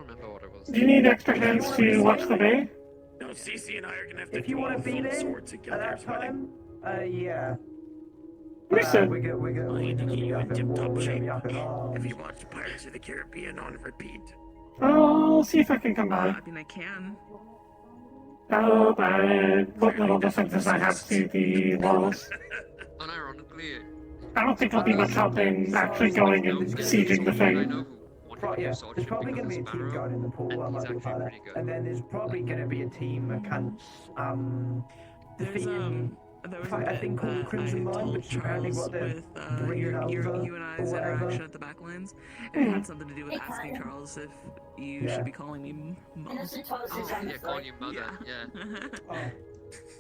Do you need extra hands to watch the bay? No, Cece and I are gonna have to If you want to be there swords at together. that time, yeah. Listen. We're going to be up in war, we're going to be up in If arms. you watch Pirates of the Caribbean on repeat. I'll see if I can come by. I mean, I can. Oh, but what little defenses I have to the walls. Unironically, I don't think I'll be much help in actually going and sieging the thing. Yeah, there's probably going to be a team going in the pool, I might be part of that. And then there's probably going to be a team of cunts, defeating a thing called Crimson Mine, which is apparently what they're bringing over, You and I's or whatever. interaction at the Backlines, and it had something to do with asking Charles if you should be calling me Mom. And also told us I'm yeah, calling you mother, yeah. Oh,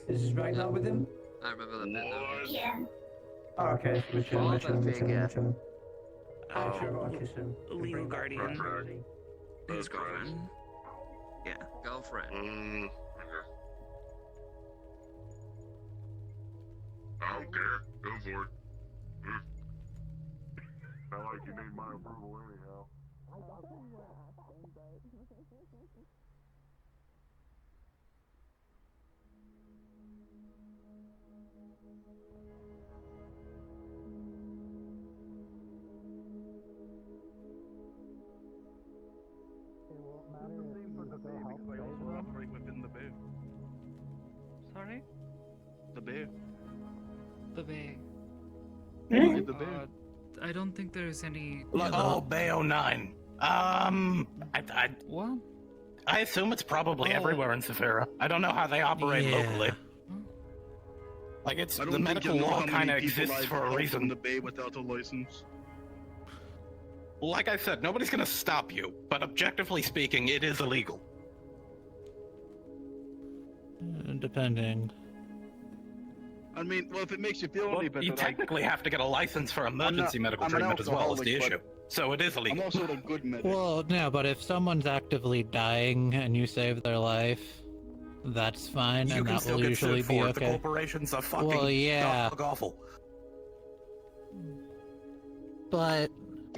is this Ragnar with him? I remember that bit now. Yeah. Oh, okay, which one? legal guardian. His girlfriend. Yeah. Girlfriend. I don't care. Go for it. Not like you need my approval anyhow. Sorry? The bear. The bay. The bear. I don't think there's any. Oh, Bay 09. What? I assume it's probably everywhere in Saphira. I don't know how they operate locally. Like, it's I don't the think medical you'll know law how many kind of people exists I've for a helped reason. in the bay without a license. Like I said, nobody's gonna stop you, but objectively speaking, it is illegal. Depending. I mean, well, if it makes you feel Well, any better, you technically have to get a license for emergency medical I'm an treatment as well as the alcoholic, issue. So it is illegal. I'm also a good medic. Well, no, but if someone's actively dying and you save their life, that's fine, You and can that still will get usually sued be for it. The okay. corporations are fucking Well, yeah, awful. but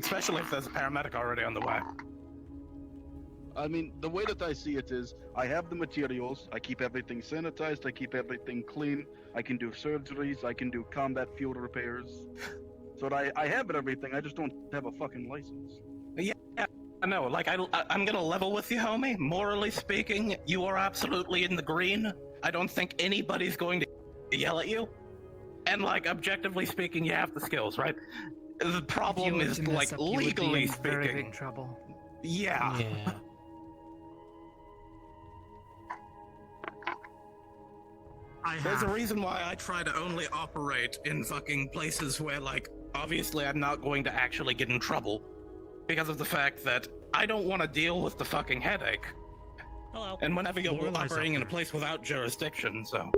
Especially if there's a paramedic already on the way. I mean, the way that I see it is, I have the materials, I keep everything sanitized, I keep everything clean, I can do surgeries, I can do combat field repairs. So I have everything, I just don't have a fucking license. Yeah, I know. Like, I'm gonna level with you, homie. Morally speaking, you are absolutely in the green. I don't think anybody's going to yell at you. And, like, objectively speaking, you have the skills, right? The problem is, like, legally speaking. Very big trouble. Yeah. Yeah. There's a reason why I try to only operate in fucking places where, like, obviously I'm not going to actually get in trouble. Because of the fact that I don't want to deal with the fucking headache. Hello. And whenever you're More lies operating out in a place without jurisdiction, so.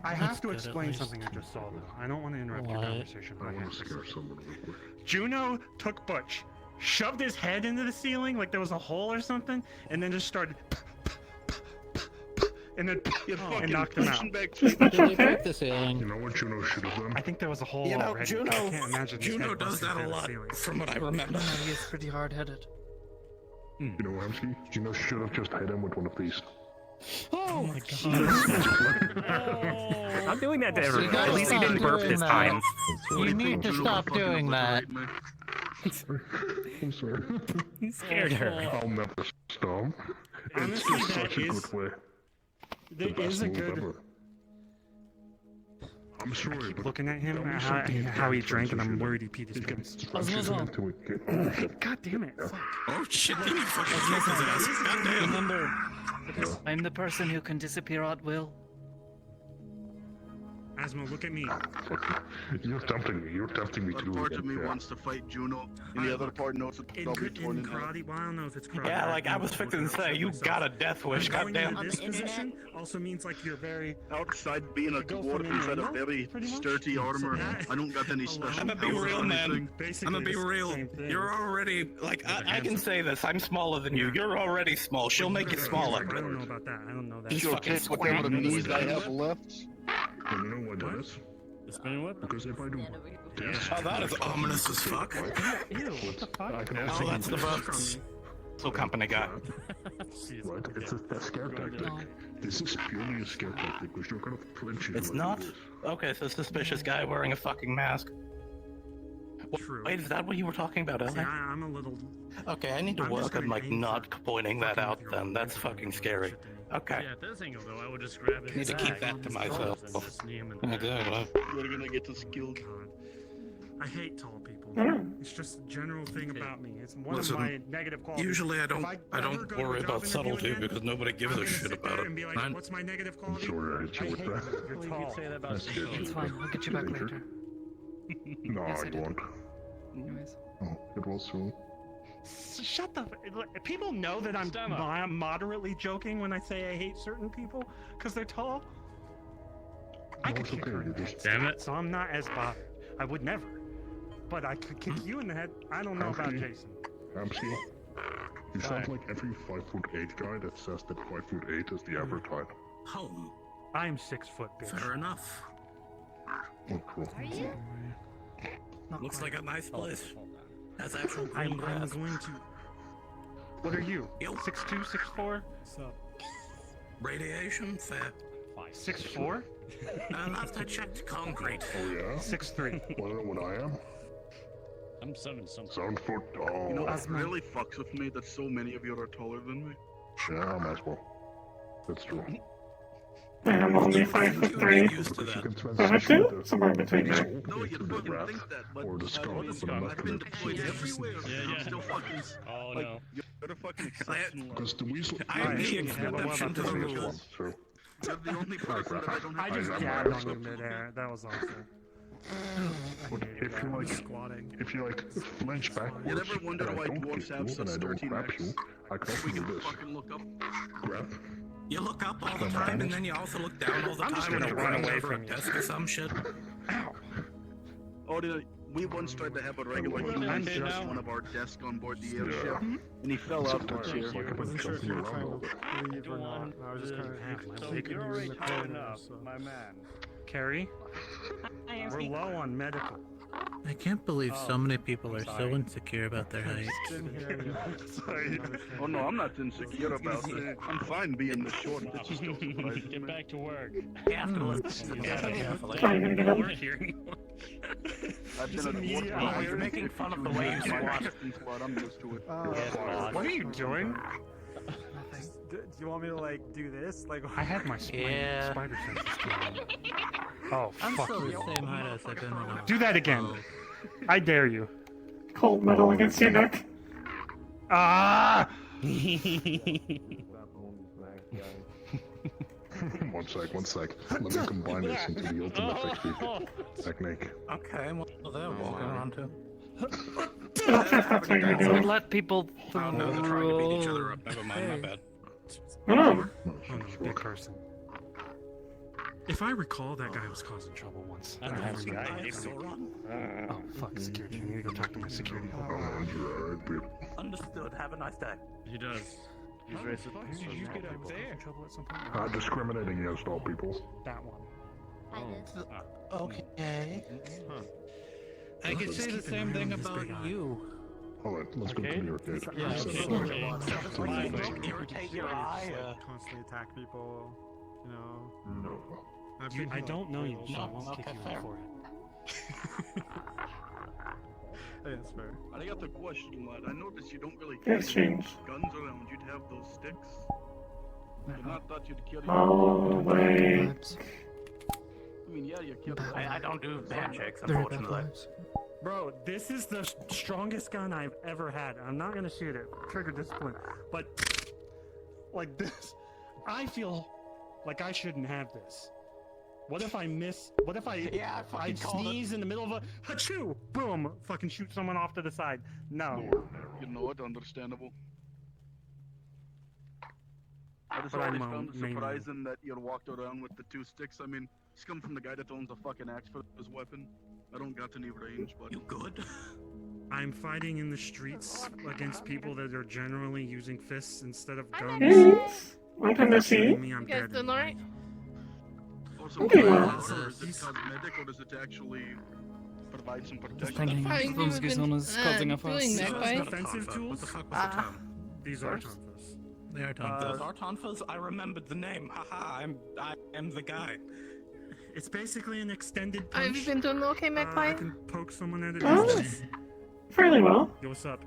I have That's to good, at explain least. something I just saw, though. I don't want to interrupt your What? conversation, but I I want have to to. scare someone real quick. Juno took Butch, shoved his head into the ceiling like there was a hole or something, and then just started and then and knocked him out. Did they break the ceiling? You know what Juno should have done? I think there was a hole You know, already. Juno, I can't imagine his Juno head does busting that a through the lot, ceiling. from what I remember. He is pretty hard-headed. You know, Ramsey, Juno should have just hit him with one of these. Oh my god. I'm doing that to everyone. At least he didn't burp this time. You need to stop doing that. I'm sorry. He scared her. I'll never stop. It's Honestly, just that such a is- good way. There The is best a move good. ever. I'm sorry, but Looking at him, tell me how something he about drank, and I'm transition. worried he peed his He pants. gets transition into it. God damn it! Fuck. Oh shit, you fucking kicked his ass. Goddamn. Remember, I'm the person who can disappear at will. Asmo, look at me. You're tempting me. You're tempting me to One do part it of me again. wants to fight Juno, and the other part knows that In, they'll be torn in in half. karate, well, I don't know if it's karate. Yeah, like I was fixing to say, you got a death wish, Going goddamn. into this position also means like you're very. Outside being a go dwarf from inside a innuendo, very pretty much? sturdy armor, that I don't got any special I'm gonna be powers or real, man. anything. Basically, I'm gonna be it's the real. same thing. You're already, like, I can handsome. say this, I'm smaller than you. You're already small. She'll make you smaller. I don't know about that. I don't know that. He's She'll fucking take whatever square. knees I have left. And you know why that is? Because if I do this, Oh, that is ominous as fuck. Ew, what the fuck? I can Oh, also that's the votes. So company guy. Right, it's a scare tactic. This is purely a scare tactic, because you're gonna flinch. It's not? Okay, so suspicious guy wearing a fucking mask. True. Wait, is that what you were talking about See, earlier? I'm a little. Okay, I need to I'm just work on, gonna like, aim not for pointing that out fucking then. That's fucking scary. Okay. Yeah, at this angle though, I would just grab it. Need to keep that to myself. Exactly. You're gonna get the skill. God. I hate tall people. It's just a general thing about me. It's one Listen, of my negative qualities. Usually I If don't ever go to a worry job about interview subtlety again, because nobody gives I'm a gonna shit sit about there it. and be like, what's my negative I'm quality? sorry I hit you with hate that. you. You're tall. That's good. It's fine. I'll get you back later. No, Yes, I I did. won't. Anyways. Oh, it was soon. Shut the. People know that I'm moderately joking when I say I hate certain people because they're tall. I No, could it's kick okay, her in you the just- head, so I'm not as bothered. I would never. but I could kick you in the head. I don't know about Jason. Amsky, you sound like every 5'8" guy that says that 5'8" is the average height. Home. I'm 6 foot, bitch. Fair enough. Oh, cool. Are you? Looks like a nice place. Has actual green I'm grass. going to. What are you? 6'2", 6'4"? Radiation, fair. 6'4"? Last I checked, concrete. Oh yeah? 6'3". What I am? I'm 7 something. 7 foot tall. You know, it really fucks with me that so many of you are taller than me. Yeah, I might as well. That's true. I'm only 5'3". 5'2"? Somewhere between there. No, you'd fucking think that, but or the skull, but I'm not I've been gonna. deployed everywhere. I'm still fucking. Oh like, no. You're a fucking exception. Because the weasel. I am the exception to the rule. True. You're the only person that I don't have. I just gabbed on you midair. That was awesome. But if you like flinch backwards, You never wonder and I why don't dwarves kick have you such and I don't dirty grab necks? you, I can also We do can this. fucking look up. Grab. You look up all the time, and then you also look down all the I'm just time when gonna you're run running away over a from you. desk or some shit. Oh, we once tried to have a regular human just one of our desks on board the airship, and he fell out the chair. I wasn't sure if you were trying to leave or not. I was just kind of so you're already tall enough, my man. Carrie, we're low on medical. I can't believe so many people are so insecure about their height. Sorry. Oh no, I'm not insecure about it. I'm fine being the short. It's just don't surprise me. Get back to work. You have to listen to the data carefully. Trying to get up. Work here anymore. I've been at work Oh, you're making fun of the way you squat. but I'm used to it. What are you doing? Do you want me to like do this? Like I had my Yeah. spider senses going. Oh I'm fuck still you. the same height as I've been when I was. Do that again. I dare you. Cold metal against your neck. Ah! One sec. Let me combine this into the ultimate technique. Okay, well, they're walking around too. That's what you're doing. Let people Oh no, they're trying to beat each other up. Never mind, my bad. Oh. Oh no, big person. If I recall, that guy was causing trouble once. I have some I'm so wrong. Oh fuck, security. I need to go talk to my security. Understood. Have a nice day. He does. He's racist. How did you get up there? Trouble at some point? Discriminating against all people. That one. Okay. I could say the same thing about you. Alright, let's go to the arcade. Irritate your eye. Constantly attack people. You know. No. I don't know you, so I No, won't kick okay, you in the fair. forehead. That's fair. I got the question, lad. I noticed you don't really It's carry changed. guns around. You'd have those sticks. You'd not thought you'd carry. Oh, wait. I mean, yeah, you carry. I don't do handshakes, unfortunately. Bro, this is the strongest gun I've ever had. I'm not gonna shoot it. Trigger discipline. But, like this, I feel like I shouldn't have this. What if I miss? What if I I sneeze in the middle of a achoo? Boom! Fucking shoot someone off to the side. No. You know what? Understandable. I just But I'm always found it mainly- surprising that you walked around with the two sticks. I mean, it's come from the guy that owns a fucking axe for his weapon. I don't got any range, but you good? I'm fighting in the streets against people that are generally using fists instead of guns. Yes. Welcome to see. Me, I'm You guys dead. doing alright? Also, Okay, is well. it cosmetic or does it actually provide some protection? thinking How you those been, someone's causing a fuss. doing, Magpie? Offensive tools? What the fuck was the term? These are First? tonfas. They are Those tonfas. are tonfas? I remembered the name. Haha, I am the guy. It's basically an extended punch. Have you been doing okay, I Magpie? can poke someone at a Oh, distance. fairly well. Yo, what's up?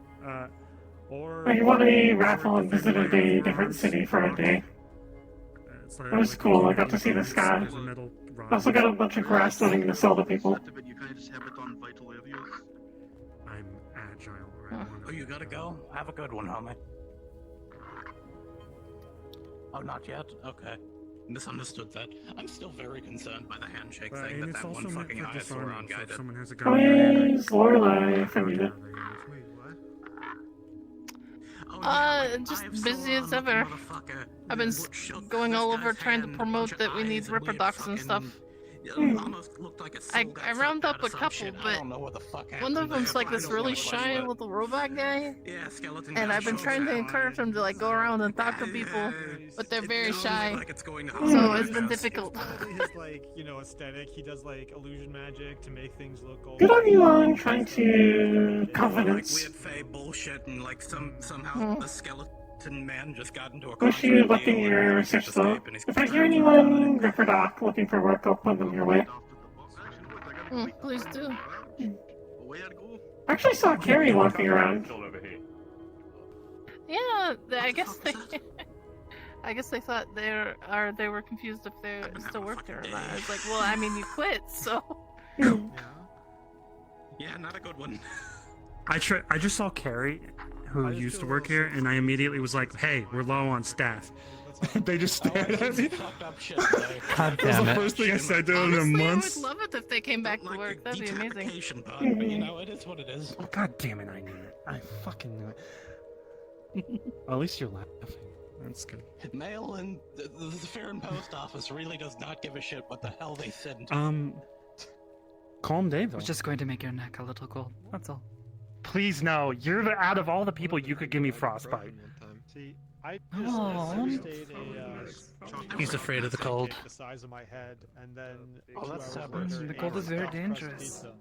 Or Well, you won a raffle and visited a different city for a day. it's like- That was cool. I got to see the sky. There's a metal rod. I also got a bunch of grass that I'm going to sell to people. You kind of just have it on vital areas. I'm agile. Right? Oh, you gotta go? Have a good one, homie. Oh, not yet? Okay. Misunderstood that. I'm still very concerned by the handshake But, thing and that it's that also one meant fucking for eye swore on disarming, so guy if did. someone has a gun in their hand, Please, Lorelei, if I need it. Just busy as ever. I've been going all over trying to promote that we need Ripper Docs and stuff. almost looked like a I round up a couple, but one of them's like this really shy little robot guy. Yeah, skeleton. And I've been trying to encourage them to like go around and talk to people, but they're very shy. So it's been difficult. His like, you know, aesthetic. He does like illusion magic to make things look old. Good on you on trying to confidence. Like weird fey bullshit and like somehow the skeleton man just got into a Wish you luck in your research though. If I hear anyone Ripperdoc looking for work, I'll put them your way. Please do. I actually saw Carrie walking around. Yeah, I guess they thought they were confused if they still worked there or not. I was like, well, I mean, you quit, so. Yeah, not a good one. I just saw Carrie, who used to work here, and I immediately was like, "Hey, we're low on staff." They just stared at me. God That was damn the it. first thing I said to them in Honestly, I months. would love it if they came back to work. That'd be amazing. But, you know, it is what it is. Oh, God damn it, I knew it. I fucking knew it. Well, at least you're laughing. That's good. Mail and the Farron post office really does not give a shit what the hell they send. Calm Dave, though. It's just going to make your neck a little cold. That's all. Please, no. You're out of all the people, you could give me frostbite. See, I Oh. stayed a He's afraid of the cold. the size of my head, and then that's 2 hours separate. later, The ate cold is a very stuffed crust dangerous. pizza.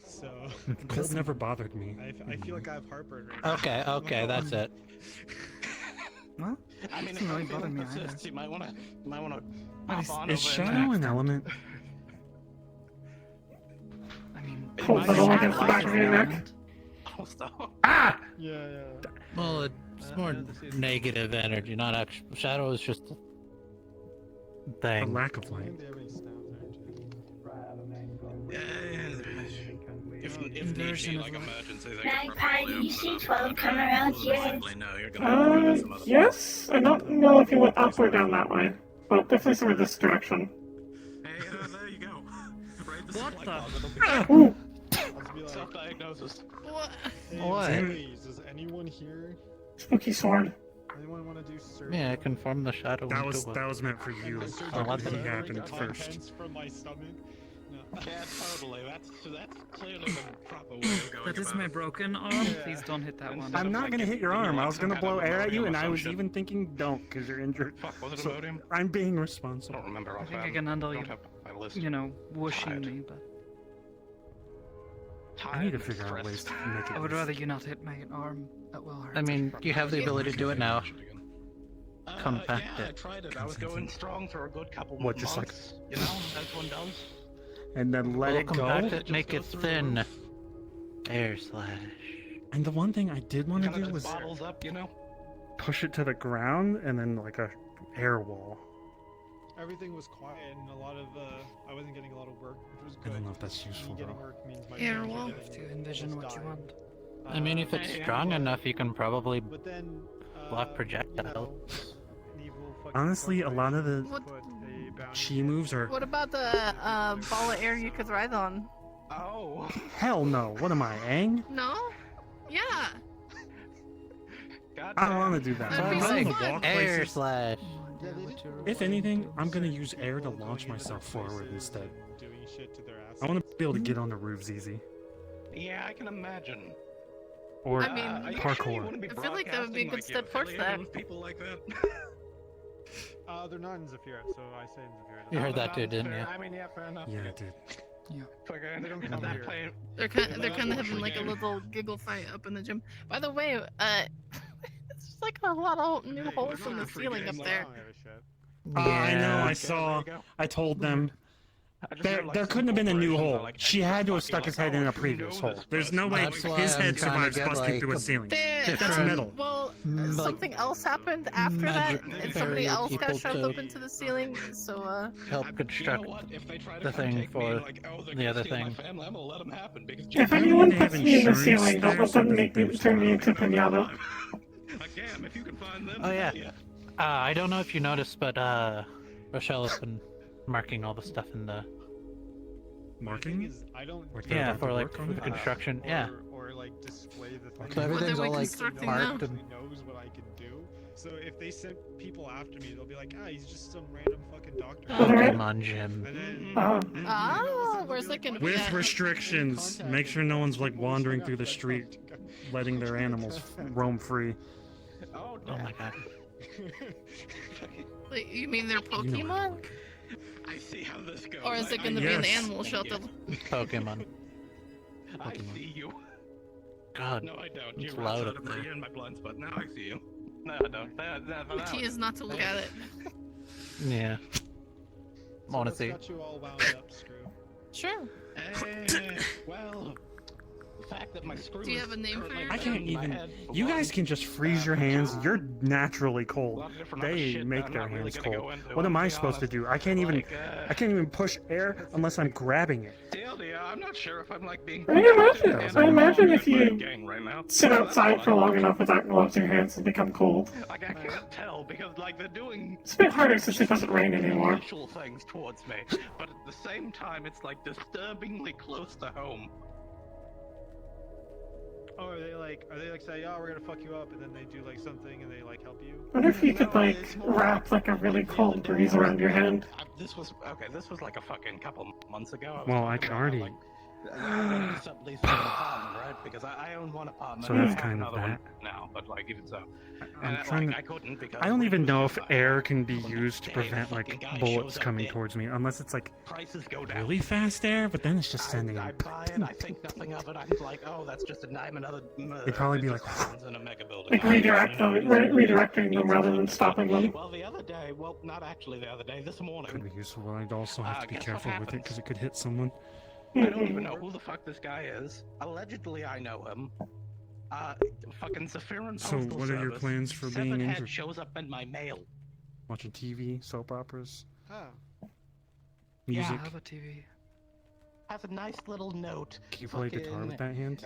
So Cold never bothered me. I feel like I have heartburn right now. Okay, that's it. Well, I mean, doesn't if really the bother feeling me persists, you might wanna Is, hop on is over and Shadow an element? I mean, Cold little like it's back of your neck. Ah! Yeah. Well, it's more negative energy, not actual. Shadow is just a A thing. lack of light. If need be, like emergencies, Magpie, do you see 12 come around here? Yes? I don't know if you went up or down that way, but definitely somewhere this direction. there you go. What Ooh. Self-diagnosis. What? What? Is anyone here? Spooky sword. Anyone want to do surgery? Yeah, I can form the shadow That into was meant for you. Oh, what the- He happened first. From my stomach? No. Yeah, totally. That's clearly the proper way of going that is about my it. broken arm. Please don't hit that one. I'm not gonna hit your arm. I was gonna blow air at you, and I was even thinking don't, because you're injured. Fuck, was it So, about him? I'm being I responsible. don't remember I think I offhand. can handle Don't you. have my list. You know, whooshing Tired. me, but I need to figure out ways to make it. I would rather you not hit my arm. That will hurt. I mean, you have the ability to do it now. Compact yeah, I it. tried it. I was going strong for a good couple What, just like- months. You know, as one does. And then let Well, it go. compact it, make it thin. Air slash. And the one thing I did want to Kinda do just was bottles up, you know. push it to the ground and then like a air wall. Everything was quiet and a lot of I wasn't getting a lot of work, which was I good. don't know if that's useful Me getting though. work means my Air friends are wall? getting To envision what you dying. want. I mean, if it's strong enough, you can probably But then, block you projectile. know, an evil fucking Honestly, a lot of the What? put a bounty chi moves are What about the ball of air you could ride on? Oh. hell no. What am I, Aang? No? Yeah. I don't want to do that. That'd be I'm so gonna fun. walk Air places. slash. If anything, I'm gonna use air to launch myself forward instead. doing shit to their ass. I want to be able to get on the roofs easy. Yeah, I can imagine. Or I mean, Are you sure you parkour. wouldn't be I feel like that would be a broadcasting, good like, step towards affiliated that. with people like that? They're not in Zafira, so I say in Zafira. You heard They're that not too, didn't fair. you? I mean, yeah, fair enough. Yeah, dude. Fucker, They don't at come that here. point, They're kind of having like a little giggle fight up in the gym. By the way, it's just like a lot of new holes in the ceiling up there. I know. Yeah. I saw. there you go. I told them. There couldn't have been a new hole. She had to have stuck his head in a previous hole. There's no way That's why his I'm head trying to survives get, busting like, through a ceiling. There, That's metal. well, Like, something else happened after that, magic and somebody barrier else got people shoved to- up into the ceiling. So help You know construct what? If they try to the thing take me, for like, oh, they're the gonna other steal my thing. family, I'm gonna let them happen because If Maybe anyone they puts have me in the insurance ceiling, don't there, let so them it make doesn't me turn me into pinata. Like, damn, if you can find them. Oh yeah. yeah. I don't know if you noticed, but Rochelle has been marking all the stuff in the Marking? I don't. Or they're yeah about for to like work on for the it? construction. Yeah. Or like display the thing. So everything's all like constructing marked now? and knows what I can do. So if they send people after me, they'll be like, ah, he's just some random fucking doctor. Pokemon Gym. And then, Oh, where's that gonna be With at? restrictions, make sure no one's like wandering through the street, letting their animals roam free. Oh my god. Wait, you mean they're Pokemon? I see how this goes. Or is it gonna be an animal shelter? Pokemon. I see you. God, No, I don't. it's You're loud outside up of there. you're in my blind spot. Now I see you. No, I don't. The key is not to look at it. Yeah. I wanna see. got you all wound up, Screw. Sure. Well, the fact that my screw Do you have a name for your I can't in my even. head, for You one. guys can just freeze your hands. You're naturally A cold. lot of different other They shit make that I'm their not really hands gonna go cold. into, What am I'll I be supposed to honest. do? I can't even. Like, I can't even push air unless I'm grabbing it. Delia, I'm not sure if I'm like being. I imagine if you gang right now. sit outside for long enough without gloves, your hands will become cold. Like I can't tell because like they're doing. It's a bit harder since it doesn't rain anymore. Special things towards me, but at the same time, it's like disturbingly close to home. Oh, are they like say, oh, we're gonna fuck you up, and then they do like something and they like help you? I wonder if you could like wrap like a really cold breeze around your hand. This was okay. This was like a fucking couple months ago. Well, I can already. Sublease an apartment, right? Because I own one apartment. So and I that's have kind of another one that. now, but like even so, I'm and, trying like, to. I couldn't because I don't even it was know just if air can be used to day prevent fucking like guy bullets shows up coming dead. towards me, unless it's like prices go down. really fast air. But then it's just sending. I buy it. I think nothing of it. I'm like, oh, that's just a dime. Another. They'd probably be like. In a mega building. Like redirecting them rather than stopping them. Well, the other day, well, not actually the other day. This morning. Could be useful. I'd also have to be guess careful what with it because it could hit someone. I don't even know who the fuck this guy is. Allegedly, I know him. Fucking Zephyrin So, Postal what are your Service. plans for being Severed head injured? shows up in my mail. Watching TV, soap operas, Oh. music. Yeah. Have a TV. Has a nice little note. Can you play guitar with that hand?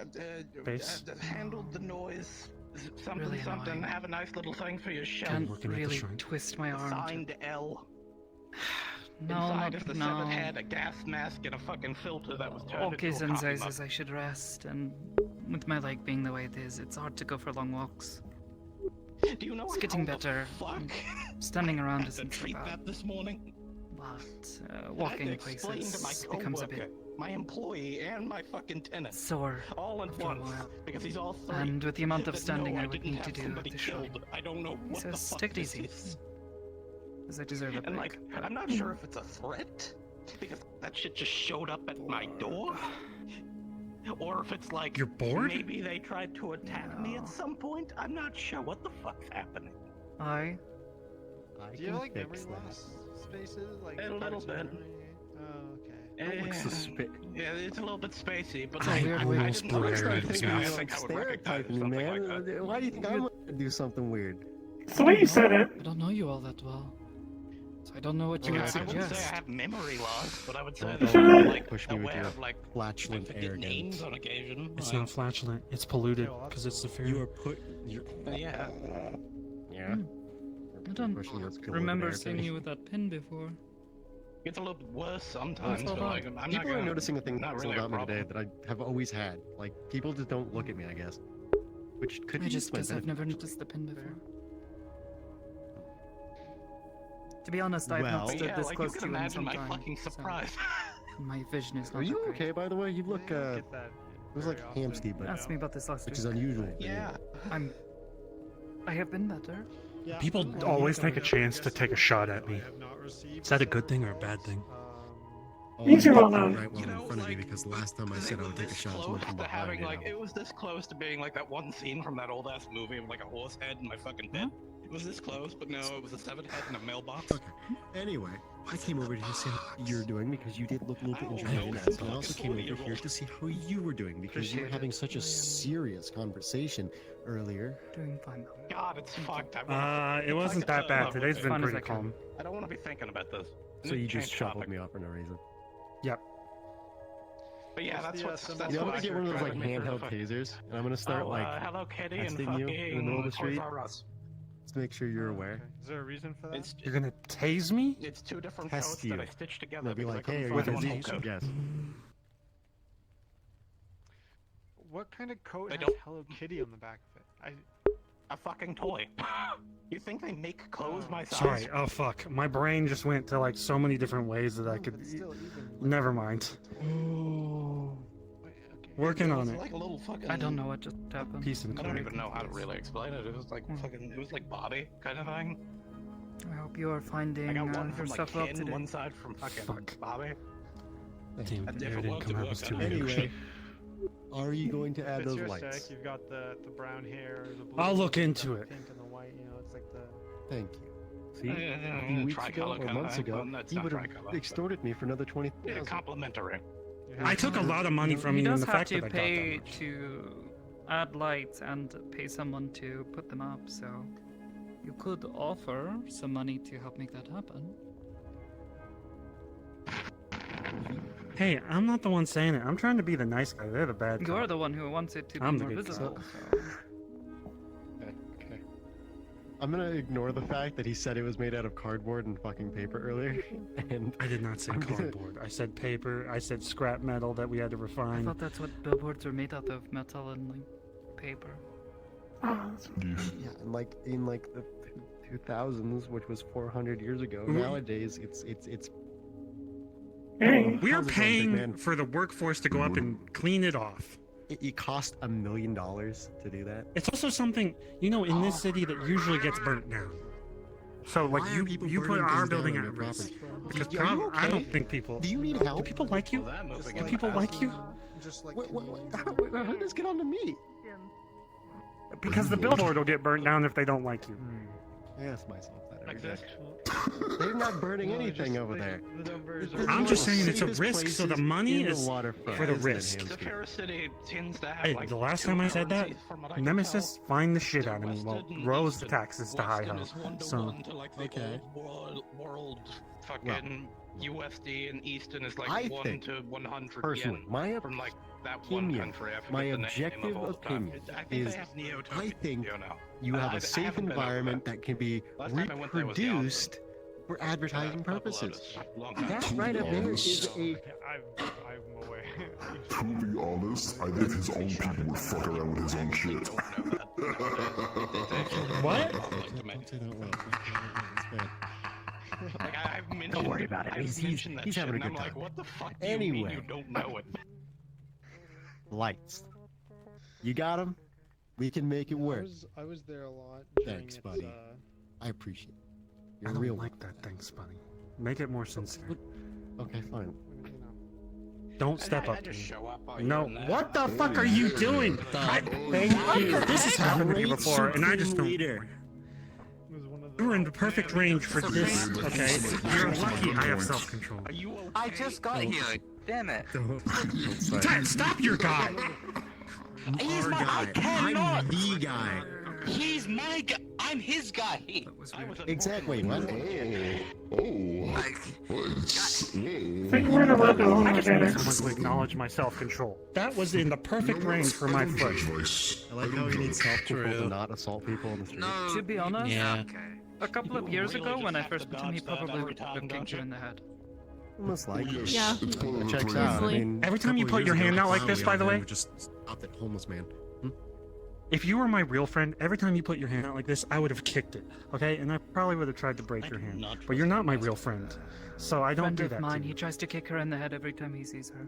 Bass? Handled the noise. Something, Really something. annoying. Have a nice little thing for your shelf. Can't Looking at the really shrine. twist my arm. Signed L. No, Inside of the no. severed head, a gas mask and a fucking filter that was turned Okay, into a coffee Sensei mug. says I should rest, and with my leg being the way it is, it's hard to go for long walks. Do you know It's getting how the better. fuck Standing around I had to isn't so treat bad, that this morning? but I had to walking explain to my places becomes a coworker, bit my employee, and my fucking tenant sore all at after a once while. because he's all three. And with the amount of that standing no, I would didn't need have to do somebody at the shrine. killed. I don't know He what the says, fuck take it this easy. is. As I deserve a And break. like, I'm not sure if it's a threat because that shit just showed up at my door. Or if it's like You're bored? maybe they tried to attack me at some point. I'm not sure what the fuck's happening. I Do you have like memory loss spaces? Like A little parts of bit. memory? Oh, okay. Yeah, it's a little bit spacey, but I like, I almost didn't blew I air think in I his think I mouth. would recognize Stereotyping me, something man. like that. Why do you think I'm gonna do something weird? It's the way you said it. I don't know you all that well, so I don't know what you Yeah, would I wouldn't say suggest. I have memory loss, but I would say Well, that don't I'm like push me with aware your of like flatulent forget arrogance. names on occasion. It's like, not flatulent. It's polluted because it's the fear. You are put. You're, yeah. yeah. I don't Pushing your polluted remember air seeing to me. you with that pin before. It's a little bit worse sometimes. That's But all like, right. I'm People not are gonna, noticing the things not really a about me today problem. that I have always had. Like, people just don't look at me, I guess. Which could I be just my guess I've benefit. never noticed the pin before. To be honest, I've Well- not stood Yeah, this like, close you to can you in imagine some my time. fucking so surprise. my vision is not Are you that great. okay, by the way? You look, it was like hamsty, but Asked me about this last which week. is unusual. for you. Yeah. I have been better. Yeah, People I'm always sorry, take a I chance guess to take a shot at I me. have not received Is that a good silver thing or a balls. bad thing? Oh, These are you all put known. it right while You know, in front of me like, because last time I They said I were would take a this shot, close someone from to behind having me. like it was this close to being like that one scene from that old ass movie of like a horse head in my fucking bed. It was this close, but no, it was a severed head in a mailbox. Okay. Anyway, I came over here to see how you're doing because you did look a little bit I injured. know. And I also came over here to see how you were doing because you were Appreciate having it. such a serious conversation earlier. Doing fine. God, it's fucked. I It wasn't that bad. Today's been Fun as pretty I can. calm. I don't want to be thinking about this. So you Change just shuffled topic. me off for no reason. Yep. But yeah, that's what's symbol that's You know, I'm what gonna get one of those like driving me through the handheld fuck- tasers, and I'm gonna start like Hello Kitty and testing you in the middle of the fucking street. Toys R Us. just to make sure you're aware. Okay. Is there a reason for that? It's You're gonna tase me? it's two different Test coats you. that I stitched And together. I'll be because I like, couldn't hey, are you find With one a whole busy? coat. Yes. What kind of coat They has don't- Hello Kitty on the back of it? a fucking toy. You think they make clothes my size? Sorry. Oh fuck. My brain just went to like so many different ways that I could. Never mind. Working on it. Like a little fucking. I don't know what just happened. Peace and I don't even know how to really explain it. It was like fucking. It was like Bobby kind of thing. I hope you are finding I got one your from stuff like up Ken, today. one side from fucking Bobby. Damn, A the air different didn't one come to out work was too on. late. Anyway, are you going to add If it's those your lights? aesthetic, you've got the brown hair, the blue. I'll look the into it. Pink and the white. You know, it's like the. Thank you. See, a few weeks ago or months ago, he would have extorted me for another 20,000. Yeah, complimentary. I took a lot of money from He you in does the have fact to that I got pay that much. to add lights and pay someone to put them up, so you could offer some money to help make that happen. Hey, I'm not the one saying it. I'm trying to be the nice guy. They're the bad You're cop. the one who wants it to be I'm the more good visible. cop. So. Okay. I'm gonna ignore the fact that he said it was made out of cardboard and fucking paper earlier. And I did not say cardboard. I said paper. I said scrap metal that we had to I refine. thought that's what billboards were made out of, metal and like paper. Ah, yeah, and like in like the 2000s, which was 400 years ago. Mhm. Nowadays, it's. Hey, we're How's it going, big paying man? for the workforce to go up and clean it off. It cost $1 million to do that. It's also something, you know, in this city that usually gets burnt down. So, like, Why are you people put burning our things building down at on your risk. property? Because Are you I okay? don't think people... Do you need help? Do people like you? Do people like you? Just like. How did this get on to me? Because the billboard will get burnt down if they don't like you. I ask myself that every Like day. this. They're not burning anything over there. I'm just saying it's a risk, so the money is for the risk. The Fair City tends to have Hey, like the last time I said that, currencies, from what I can Nemesis fined the shit out of me. Well, Western and rose the Eastern. taxes to high Western ho. is 1 to So, 1 to like the Okay. old world fucking USD, and Eastern is like I 1 think, to 100 personally, yen my from like that one opinion, country. I forget my the name objective of all the time. opinion I think is they have I Neo-Tokyo think now. you have I a safe haven't been over environment there. that can be Last time I went there was the reproduced for advertising purposes. Long time That ago. right up there is a I'm aware. To be honest, I think his own people would fuck around with his own shit. what? Don't say that word. It's bad. Like, I've mentioned, Don't worry about it. I've He's mentioned that having a shit, and good I'm like, time. what the fuck do you mean Anyway. you don't know it? Lights. You got them? We can make it work. I was there a lot. Thanks, during its, buddy. I appreciate it. You're I a don't real like that thing, Spunny. Make it more sincere. Okay, fine. Don't step I up to just me. show up while No, you're in there. what the fuck are you doing? Thank you. This has happened to me before, and I just don't. Leader. You were in the perfect range for this, okay? You're lucky I have self-control. Are you okay? I just got here. Damn it. Stop your guy! He's my. I I'm cannot. the guy. He's my guy. I'm his guy. Exactly. What? Think we're in a world alone I just need together. someone to acknowledge my self-control. That was in the perfect range for my foot. I like how he needs self-control to not assault people on the street. To be honest, Yeah. a couple of years really ago just when I have first to met him, he dodge that probably every would time, have don't kicked you you? in the head. Almost like it. Yeah. It checks out. I mean, Every time you put your hand out like this, by the way, just stop that homeless man. if you were my real friend, every time you put your hand out like this, I would have kicked it, okay? And I probably would have tried to break your hand. But you're not my real friend, so I don't Friend do of that mine, to he you. tries to kick her in the head every time he sees her.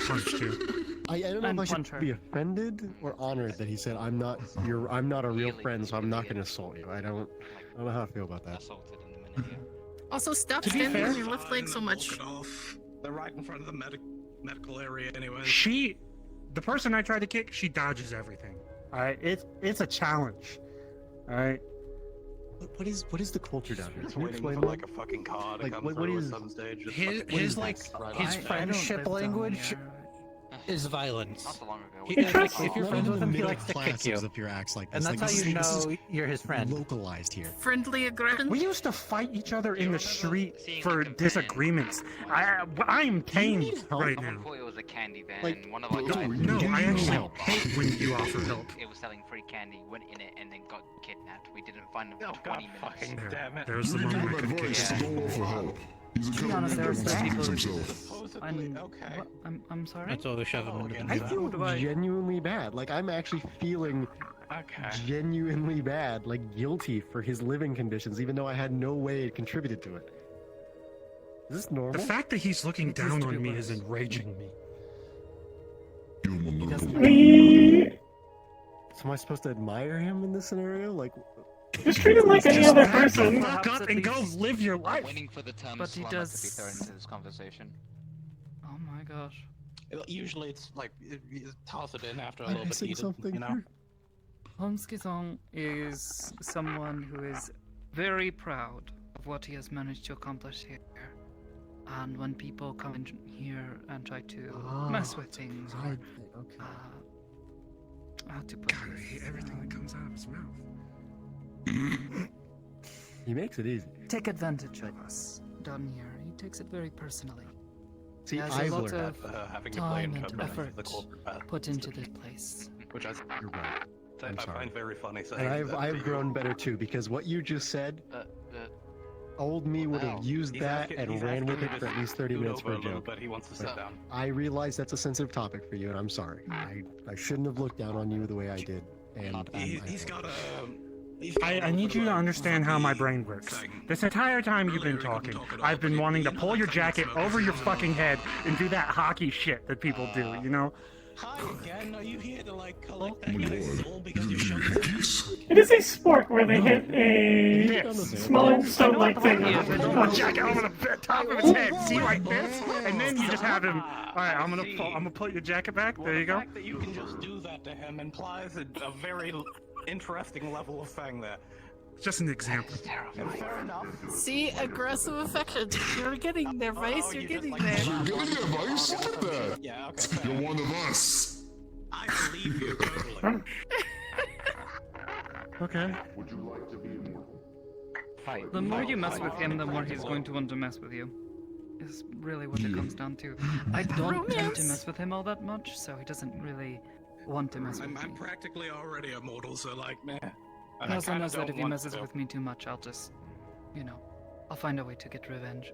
Punch you. I don't know And if I punch should her. be offended or honored that he said I'm not a real friend, so I'm not going to assault you. I don't know how I feel about that. Also, stop To be standing fair- on your left leg so much. They're right in front of the medical area anyway. The person I try to kick, she dodges everything. Alright, it's a challenge. Alright? What is the culture down here? Just Can you waiting explain for that? like a fucking car to Like, come what through is- at some stage. Just His, fucking- his like right his on. friendship language is violence. Not so long ago. He- He like, trusts- if you're Not friends even with the him, he middle likes to class kick you, is up your acts like this. and that's Like, how you this is know you're his friend. localized here. Friendly aggression. We used to fight each other in the street for disagreements. I'm tamed right Someone now. thought it was a candy van. Like, One of our no, guys. No, I you actually help? hate when you offer help. It was selling free candy. Went in it and then got kidnapped. We didn't find him Oh, for God 20 minutes. fucking damn it. There's the moment I could have Advice, kicked. don't offer help. He's a To be honest, there are coward some who people defends who himself. Supposedly, I'm, okay. what? I'm sorry? That's all we shove him into the I mouth. feel do I- genuinely bad. Like I'm actually feeling genuinely bad, like guilty for his living conditions, even though I had no way it contributed to it. Is this normal? The fact that he's looking down on me is enraging me. So am I supposed to admire him in this scenario? Like, just treat him like any other person. Fuck up and go live your life. Waiting for the term But he slumber does- to be thrown into this conversation. Oh my gosh. Usually it's like you toss it in after a Am I little bit missing heated, something you know. here? Homski-san is someone who is very proud of what he has managed to accomplish here. And when people come in here and try to mess with things, or, okay. how to put God, I hate everything that comes out of his mouth. He makes it easy. take advantage of us down here. He takes it very personally. See, He has I've a lot learned of having to play time in and cover effort the corporate path. put into this place. Which I, You're right. I I'm sorry. find very funny. And saying I've that to I've you. grown better too, because what you just said, old me would have used He's that asking- and he's ran with asking it me for to at least 30 scoot minutes for a over a little joke. bit, he wants to sit down. I realize that's a sensitive topic for you, and I'm sorry. I shouldn't have looked down on you the way I did. And He's got a. I need you to understand how my brain works. This entire time you've been talking, I've been wanting to pull your jacket over your fucking head and do that hockey shit that people do, you know? Hi again. Are you here to like collect that guy's soul because you showed It is a sport where they hit a small stone-like thing. Pull my jacket over the top of his head, see, like this, and then you just have him. All right, I'm gonna put your jacket back. There you go. The fact that you can just do that to him implies a very interesting level of fang there. Just an example. And fair enough. See, aggressive affection. You're getting there, Vice. You're getting there. You're getting there, Vice. Look at that. Yeah, okay. You're one of us. I believe you totally. Okay. Would you like to be immortal? The more you mess with him, the more he's going to want to mess with you. Is really what it comes down to. I don't tend to mess with him all that much, so he doesn't really want to mess with me. I'm practically already immortal, so like, meh. He also knows that if he messes with me too much, I'll just, I'll find a way to get revenge.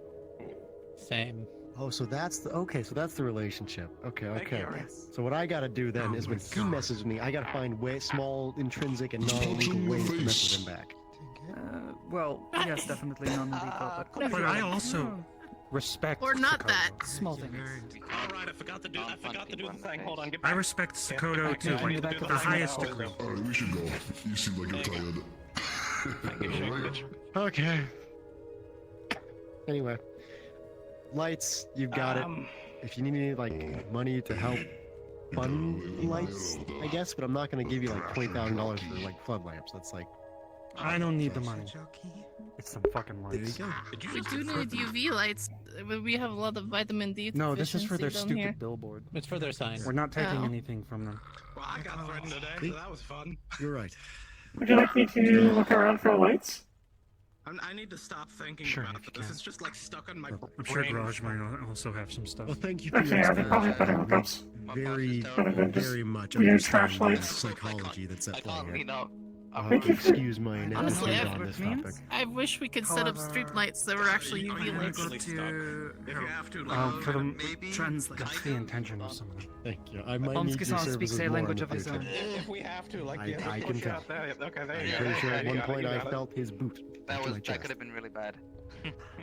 Same. Oh, so that's the so that's the relationship. Okay. Yes. So what I gotta do then is when he messes with me, I gotta find small, intrinsic, and non-illegal ways to mess with him back. Well, yes, definitely non-lethal, But I also respect. Or not Sakoto. that. small things. Alright, I forgot to do the thing. Hold on, get I back. respect Sakoto Yeah, to I need to like do the the highest thing. degree. Alright, we should go. You seem like you're tired. Okay. Anyway, lights, you've got it. If you need any like money to help fund the lights, I guess, but I'm not gonna give you like $20,000 for like flood lamps. That's like. I don't need the money. It's some fucking lights. We do need UV lights. We have a lot of vitamin D. No, this is for their deficiency down stupid here. billboard. It's for their sign. We're not taking Oh. anything from them. Well, I got threatened today, so that was fun. You're right. Would you like me to look around for lights? I need to stop thinking Sure, about if you this. can. It's just like stuck in my I'm sure brain. Garage might also have some stuff. Well, thank you for Actually, your yeah, they probably have better explanation. hookups. Very, Other than just very much weird understand trash the lights. psychology that's at play here. Thank you for- Excuse my Honestly, ineptitude on this topic. I wish we could set up street lights that were actually UV lights. If you have to, For them, Translate. that's the intention of some of them. Thank you. I might need your Homski-san speaks services a more language in of the his future. own. If we have to, like, I can tell. Okay, there I'm you go. pretty sure at You one got it, point you I got it. felt his boot. That into my could chest. have been really bad.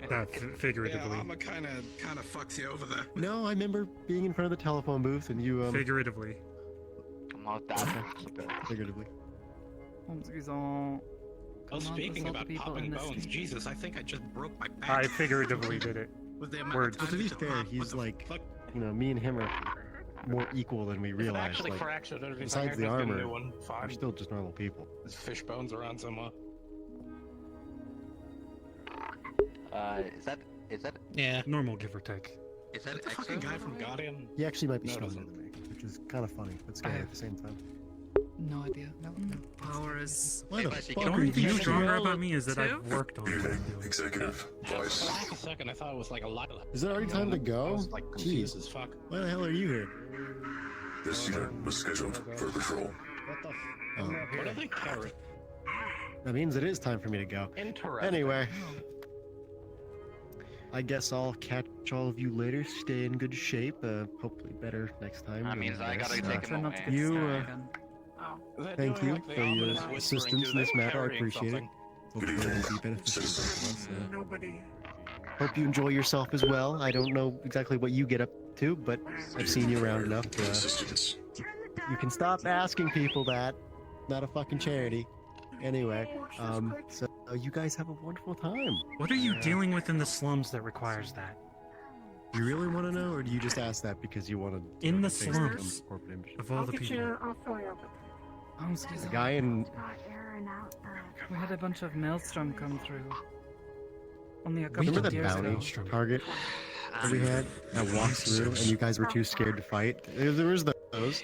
That figuratively. Yeah, Alma kind of fucks you over there. No, I remember being in front of the telephone booth and you Figuratively. I'm not that. figuratively. Homski-san. Oh, Come on, speaking assault the about people popping in this bones, street. Jesus, I think I just broke my back. I figuratively did it. With the amount Words. of But to be time fair, pop, he's what the like, fuck? me and him are more equal than we If it realize. actually Like, fractured or anything, besides I the just get a armor, new one. we're Fine. still just normal people. There's fish bones around somewhere. Is that Yeah. Normal, give or take. is that The fucking guy from Guardian? He actually might be No, it stronger isn't. than me, which is kind of funny, but scary at the same time. No idea. No. Power is. Why the Hey, fuck The are only you thing doing stronger that? about me is that Two? I've worked on it. Executive, Vice. For like a second, I thought it was like a lot. Is it already time to I go? was like confused Jeez. as fuck. Why the hell are you here? This unit was scheduled for patrol. Oh, What do they carry? that means it is time for me to go. Interesting. Anyway, I guess I'll catch all of you later. Stay in good shape. Hopefully better next time. That than means I this. gotta take Try him not to away. get You, stabbed again. Thank you for your assistance in this matter. I appreciate it. Hopefully it will be beneficial to us. Nobody. Hope you enjoy yourself as well. I don't know exactly what you get up to, but I've seen you around enough to... You can stop asking people that. Not a fucking charity. Anyway, so you guys have a wonderful time. What are you dealing with in the slums that requires that? You really want to know, or do you just ask that because you want to... In the slums of all the people. The guy in... We had a bunch of maelstrom come through. Only a couple Remember of the years bounty ago. target that we had that walks through, and you guys were too scared to fight? There was those.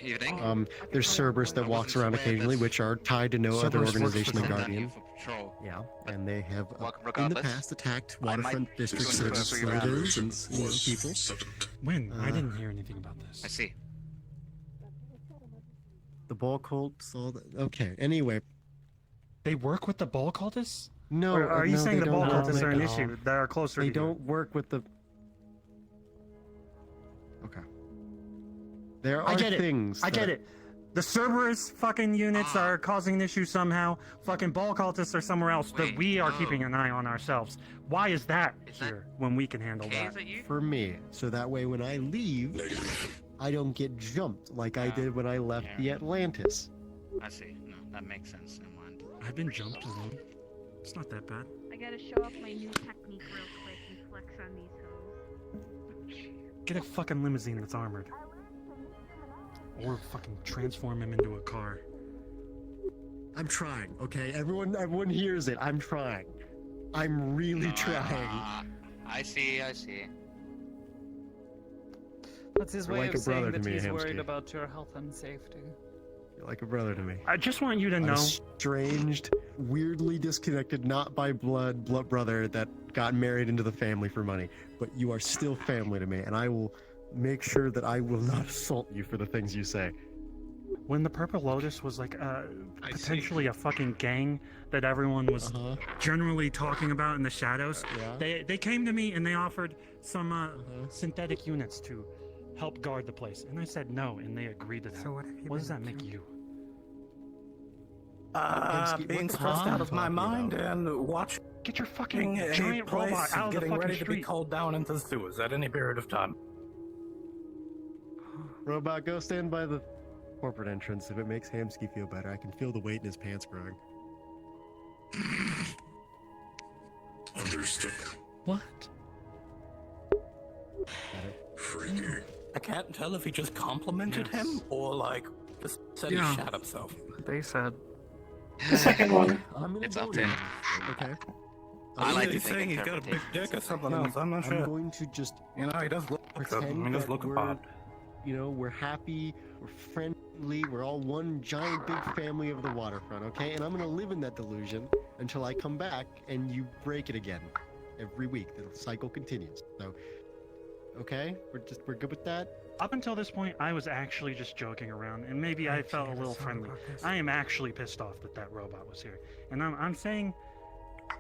There's Cerberus that walks around occasionally, which are tied to no other organization than Guardian. Yeah, and they have in the past attacked waterfront districts of civilians and people. When? I didn't hear anything about this. I see. The ball cults, all that. Okay, anyway. They work with the ball cultists? No, Or are you no, saying they the ball don't. cultists are an No. issue that are closer They to don't work with the... Okay. There are I get things it. I get it. The Cerberus fucking units are causing an issue somehow. Fucking ball cultists are somewhere else that we are keeping an eye on ourselves. Why is that here when we can handle that? For me, so that way when I leave, I don't get jumped like I did when I left the Atlantis. I see. No, that makes sense. Never mind. I've been jumped a little. It's not that bad. I gotta show off my new technique real quick and flex on these hoes. Get a fucking limousine that's armored. Or fucking transform him into a car. I'm trying, okay? Everyone hears it. I'm trying. I'm really trying. I see. I see. That's his You're way like of a brother saying to that me, he's worried Hamsky. about your health and safety. You're like a brother to me. I just want you to know. Estranged, weirdly disconnected, not by blood brother that got married into the family for money, but you are still family to me, and I will make sure that I will not assault you for the things you say. When the Purple Lotus was like potentially a fucking gang that everyone was generally talking about in the shadows, they came to me and they offered some synthetic units to help guard the place, and I said no, and they agreed to that. So what does that make you? Being stressed out of my mind and watching. Get your fucking a giant place robot out of the getting fucking ready to be street. called down into the sewers at any period of time. Robot, go stand by the corporate entrance. If it makes Hamsky feel better, I can feel the weight in his pants growing. Understood. What? I can't tell if he just complimented him or like just said Yeah. he shat himself. They said. The second one. It's up to him. Okay. I like to He's think saying he's got a big dick or something else. I'm not I'm sure. going to just You know, he does look good. pretend He does that look we're, odd. you know, we're happy, we're friendly, we're all one giant big family of the waterfront, okay? And I'm gonna live in that delusion until I come back and you break it again. Every week, the cycle continues. So, okay? We're good with that? Up until this point, I was actually just joking around, and maybe I felt a little friendly. I am actually pissed off that that robot was here, and I'm saying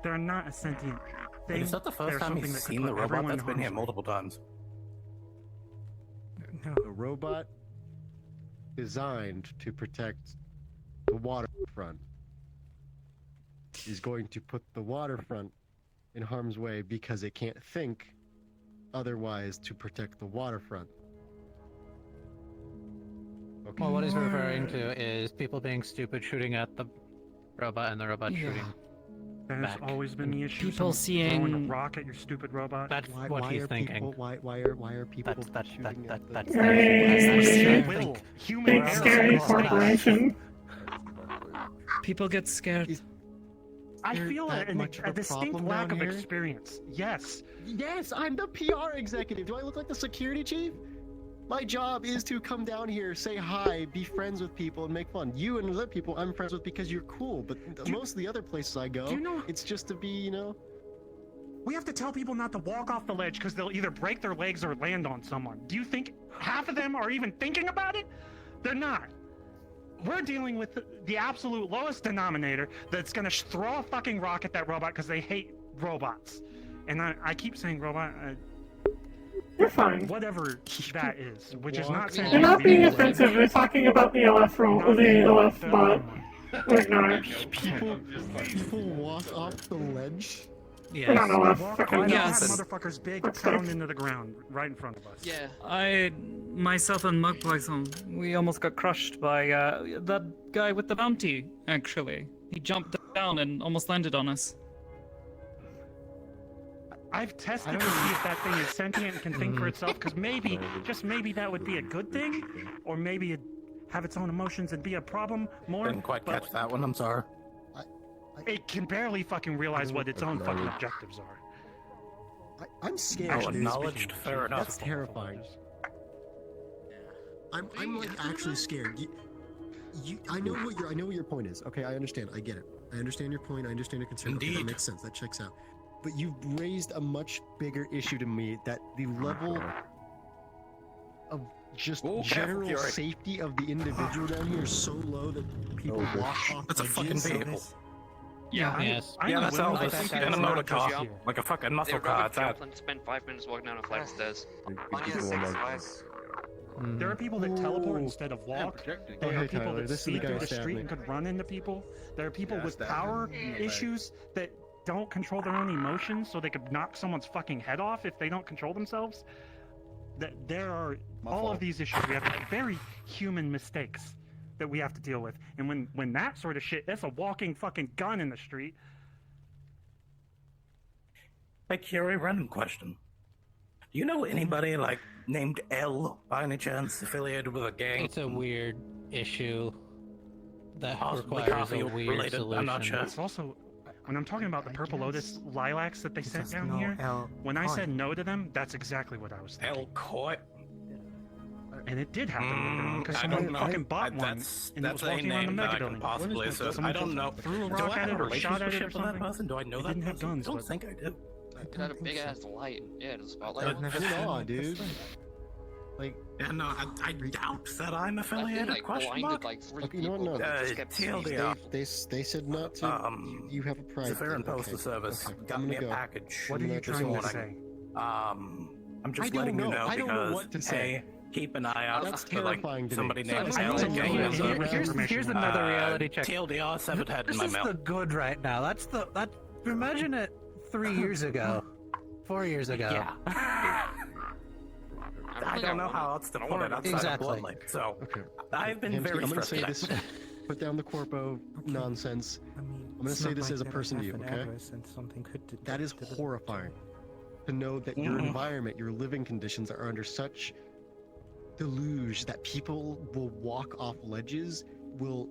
they're not a sentient thing. Is that the first They're time something he's that could seen put the robot everyone that's in been here harm's way. multiple times? A robot designed to protect the waterfront is going to put the waterfront in harm's way because it can't think otherwise to protect the waterfront. Okay. Well, what he's referring to is people being stupid shooting at the robot and the robot Yeah. shooting That has back. always been the issue. People Someone throwing seeing- a rock at your stupid robot. That's Why, what why he's are thinking. people? Why are people shooting at the? That's Hey, Human big error. scary corporation. People get scared. I There feel that a much of a distinct problem lack down of here? experience. Yes. Yes, I'm the PR executive. Do I look like the security chief? My job is to come down here, say hi, be friends with people, and make fun. You and other people I'm friends with because you're cool, but most of the other places I go, do you know- it's just to be, you know... We have to tell people not to walk off the ledge because they'll either break their legs or land on someone. Do you think half of them are even thinking about it? They're not. We're dealing with the absolute lowest denominator that's gonna throw a fucking rock at that robot because they hate robots. And I keep saying robot. You're fine. Whatever that is, which is not saying They're not being offensive. They're talking about the LF role, the LF bot. Ignore it. People walk off the ledge. Yes. Not LF. Walk Fucking right yes. off that motherfucker's big pound into the ground right in front of us. Yeah. Myself and Magpie, we almost got crushed by that guy with the bounty, actually. He jumped down and almost landed on us. I've tested to see if that thing is sentient and can think for itself, because maybe, just maybe that would be a good thing, or maybe it'd have its own emotions and be a problem more. Didn't quite catch that one, I'm sorry. It can barely fucking realize what its own fucking objectives are. I'm scared. Actually, acknowledged, fair enough. That's terrifying. I'm like actually scared. I know what your point is. Okay, I understand. I get it. I understand your point. I understand your concern. Okay, that makes sense. That checks out. But you've raised a much bigger issue to me, that the level of just general safety of the individual down here is so low that people walk off. That's a fucking vehicle. Yeah, yes. Yeah, that's Elvis in a motor car. Like a fucking muscle car, it's that. Spent 5 minutes walking down a flight of stairs. There are people that teleport instead of walk. There are people that see through the street and could run into people. There are people with power issues that don't control their own emotions, so they could knock someone's fucking head off if they don't control themselves. There are all of these issues. We have very human mistakes that we have to deal with. And when that sort of shit, that's a walking fucking gun in the street. Hey, Curie, random question. Do you know anybody, like, named L, by any chance, affiliated with a gang? It's a weird issue that Possibly requires a coffee weird related, solution. I'm not sure. It's also, when I'm talking about the Purple Lotus lilacs that they sent down here, when I said no to them, that's exactly what I was thinking. L Coy. And it did happen because someone fucking bought one and it was walking around the mega building. Possibly, so I don't know. Threw a Do rock I at have it a or shot at it or relationship with that something. person? Do I know They that didn't have person? guns, I don't but- think I do. It had a big ass light. Yeah, the spotlight. Aw, dude. Like, yeah, no, I doubt that I'm affiliated. like, Question blinded, mark? like, 3 okay, you know what? people. No. Just kept TLDR. They said not to. You have a private. Severe and thing, Postal okay. Service Okay, got I'm me a gonna go. package. What are you this trying to morning. say? I'm just I don't letting you know. know I don't know because, what to say. hey, keep an eye out That's for, like, terrifying to me. somebody So named I L. don't know Gang. what Here's another reality check. TLDR, severed head in This my is mail. the good right now. That. Imagine it 3 years ago, 4 years ago. Yeah. I don't know how else to put it outside of bluntly. So, I've been very I'm gonna stressed say this. Put down the corpo nonsense. I'm gonna say this as a person to you, okay? That is horrifying. To know that your environment, your living conditions are under such deluge that people will walk off ledges, will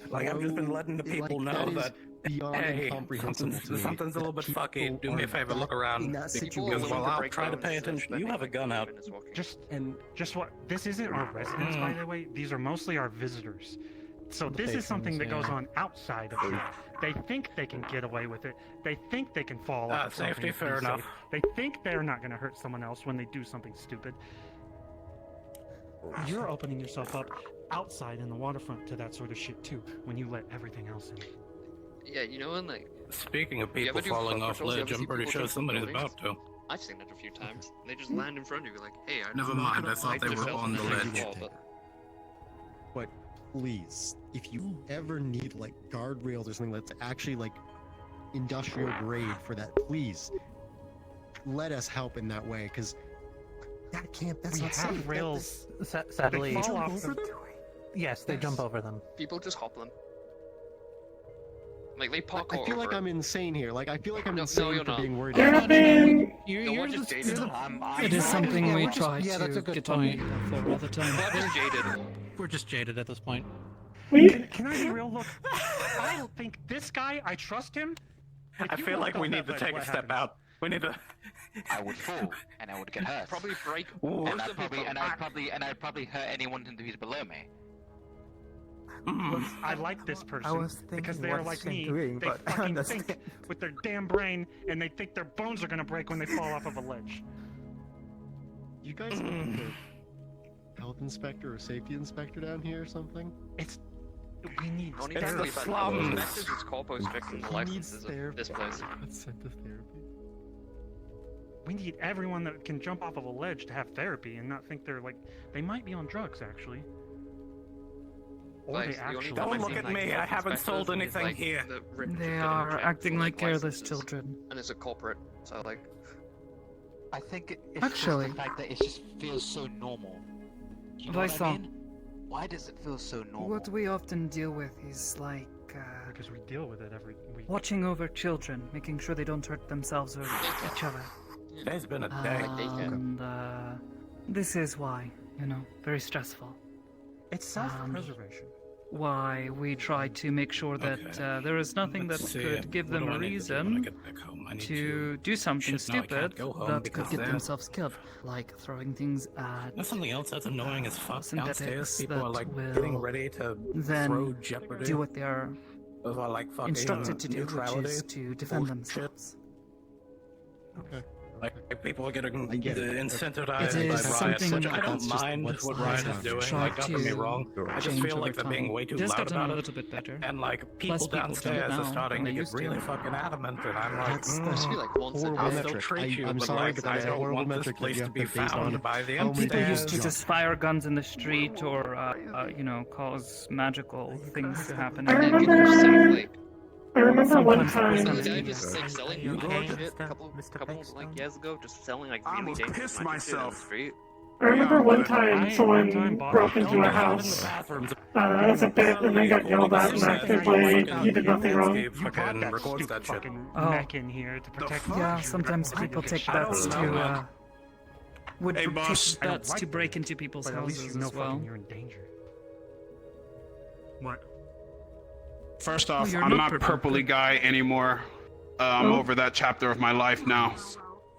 Like, I've just been letting the people know that, beyond hey, incomprehensible to me. something's a little bit fucky. Do me a favor, look around. in that Because situation. while I'll try to pay attention, you have a gun out. Just what? This isn't our residents, by the way. These are mostly our visitors. So this is something that goes on outside of here. They think they can get away with it. They think they can fall off. Safety, fair enough. They think they're not going to hurt someone else when they do something stupid. You're opening yourself up outside in the waterfront to that sort of shit too, when you let everything else in. Yeah, you know when, like... Speaking of you people ever do falling foot off patrols? You ledge, ever I'm see pretty people sure jump from somebody's buildings? about to. I've seen it a few times. They just land in front of you like, hey, I Never mind, I thought they were on the ledge. But please, if you ever need like guardrails or something that's actually like industrial grade for that, please let us help in that way, because that can't. That's We not have safe. rails. Sadly, They fall off the- yes, they jump over them. People just hop them. Like, they park I feel like I'm insane here. Like I feel like I'm No, insane you're for not. being worried. There have been. You're just jaded. It is something we we're just- try yeah, that's a to good get point. on for all the time. We're just jaded. We're just jaded at this point. Can I be real? Look, I don't think this guy. I trust him. I feel like we need to take a step out. We need to. I would fall and I would get hurt. Probably break. Ooh. And I'd probably hurt anyone who's below me. I like this person was thinking because they are what like Shin me. doing, They but I fucking understand. think with their damn brain, and they think their bones are gonna break when they fall off of a ledge. You guys need a health inspector or safety inspector down here or something? We need Don't even therapy. worry about it. Inspectors, it's corpos fixing the He needs licenses of therapy. this place. Let's send to therapy. we need everyone that can jump off of a ledge to have therapy and not think they're like they might be on drugs actually. Or they actually. Don't look at me. I haven't sold anything here. They are acting like careless children. And it's a corporate, so like. I think it's Actually, just the fact that it just feels so normal. You know what I mean? Why does it feel so normal? What we often deal with is like because we deal with it every week. Watching over children, making sure they don't hurt themselves or each other. There's been a day. And this is why, you know, very stressful. It's self-preservation. Why we try to make sure that there is nothing that could give them a reason to do something stupid that could get themselves killed, like throwing things at. That's something else that's annoying as fuck downstairs. Synthetics People are like that getting will ready to then throw jeopardy. do what they are Over like fucking instructed to do, which neutrality. is to defend themselves. Okay. Like people are getting incentivized It by is riots, something which I that don't mind what Riot is doing. Like, don't get me wrong. I just feel like they're being way too Just loud gotten about a it. little bit better. And like people Less people do it downstairs now are starting than to they get used to. really fucking adamant, and I'm like, Especially like once a I'll day. still treat you, I'm but sorry, like but that I is a don't horrible want this metric that place you to have be to base found on by the how many People used to days. just fire guns in the street or, you know, cause magical things to happen. I and remember. I remember one Sometimes time. it's The guy not just like selling really shit a couple like years ago, just selling like really dangerous magic shit on the street. I remember one time someone broke into a house as a bit and they got yelled at and acted like he did nothing wrong. fucking records that shit. Mech in here to protect. Yeah, sometimes people take bets to, would Hey, boss. take bets to break into people's But at least houses you know as well. fucking you're in danger. What? First off, you're I'm not not purpley guy anymore. I'm over that chapter of my life now.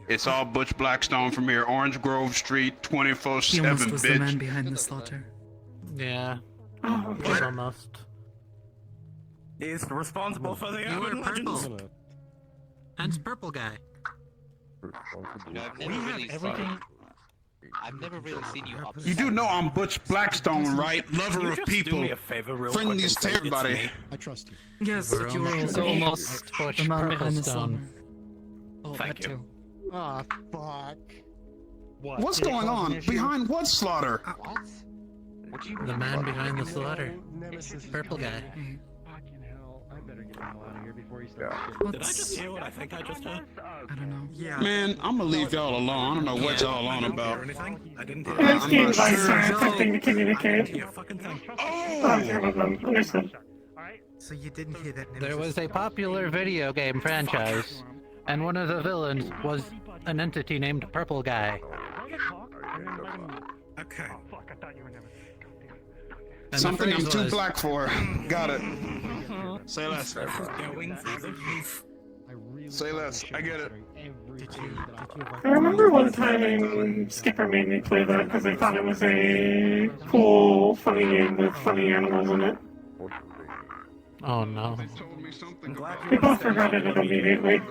It's all Butch Blackstone from here, Orange Grove Street, He almost 24/7, was the man bitch. behind the slaughter. Yeah. Oh, Just almost. He's responsible for the You were urban purple. legends. Hence purple guy. You know, I've We never have really everything. I've never really seen you up. You do know I'm Butch Blackstone, right? Lover of Do people, me a favor real friendlies quick to and say it's everybody. me. I trust you. Yes, but you were also almost the man behind the slaughter. Oh, Thank that you. too. Ah, fuck. What's going on? Behind what slaughter? What? What do you The man behind the slaughter. Nemesis. Purple guy. Fucking hell. I better get the hell out of here before he starts shit. Did I just hear what I think I just heard? I don't know. Yeah. Man, I'm gonna leave y'all alone. I don't know what y'all on Or about. anything? I didn't hear It's I'm the not advice sure. are attempting to communicate. hear a fucking thing. I'm here with them. Understood. So you didn't hear that There was a popular video game franchise, and one of the villains was an entity named Purple Guy. Okay. And Something the I'm phrase too was, black for. Got it. Say less. Going through the roof. Say less. I get it. I remember one time Skipper made me play that because I thought it was a cool, funny game with funny animals in it. Oh no. I'm glad We both regretted it immediately.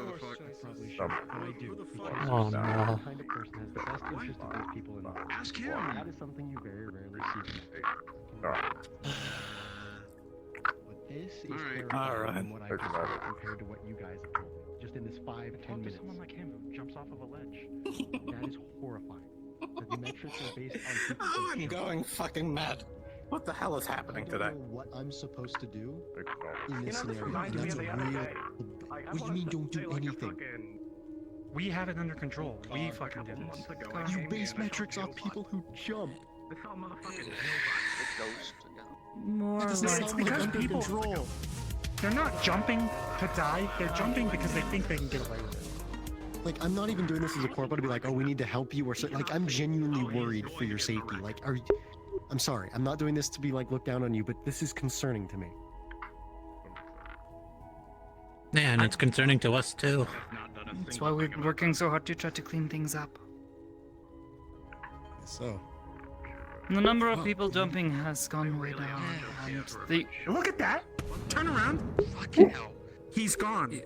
Oh no. Kind of person has the best interest of those people in mind. Ask him. That is something you very rarely see. But this is Alright. from what I just heard compared to what you guys have told me. Just in this 5-10 minutes. Someone like him who jumps off of a ledge. That is horrifying. The metrics are based on people Oh, who I'm going fucking mad. What the hell is happening I today? don't know what I'm supposed to do in this You know, this scenario. reminded me That's of a the other real. day. What do you mean don't do anything? We have it under control. We fucking did this. You base metrics off people who jump. More That does not like sound like under people- control. They're not jumping to die. They're jumping because they think they can get away with it. Like, I'm not even doing this as a corpo to be like, oh, we need to help you or so. Like, I'm genuinely worried for your safety. Like, are you... I'm sorry. I'm not doing this to be like look down on you, but this is concerning to me. Yeah, and it's concerning to us too. That's why we're working so hard to try to clean things up. So. The number of people jumping has gone way down, and the Look at that! Turn around! Fucking hell. He's gone.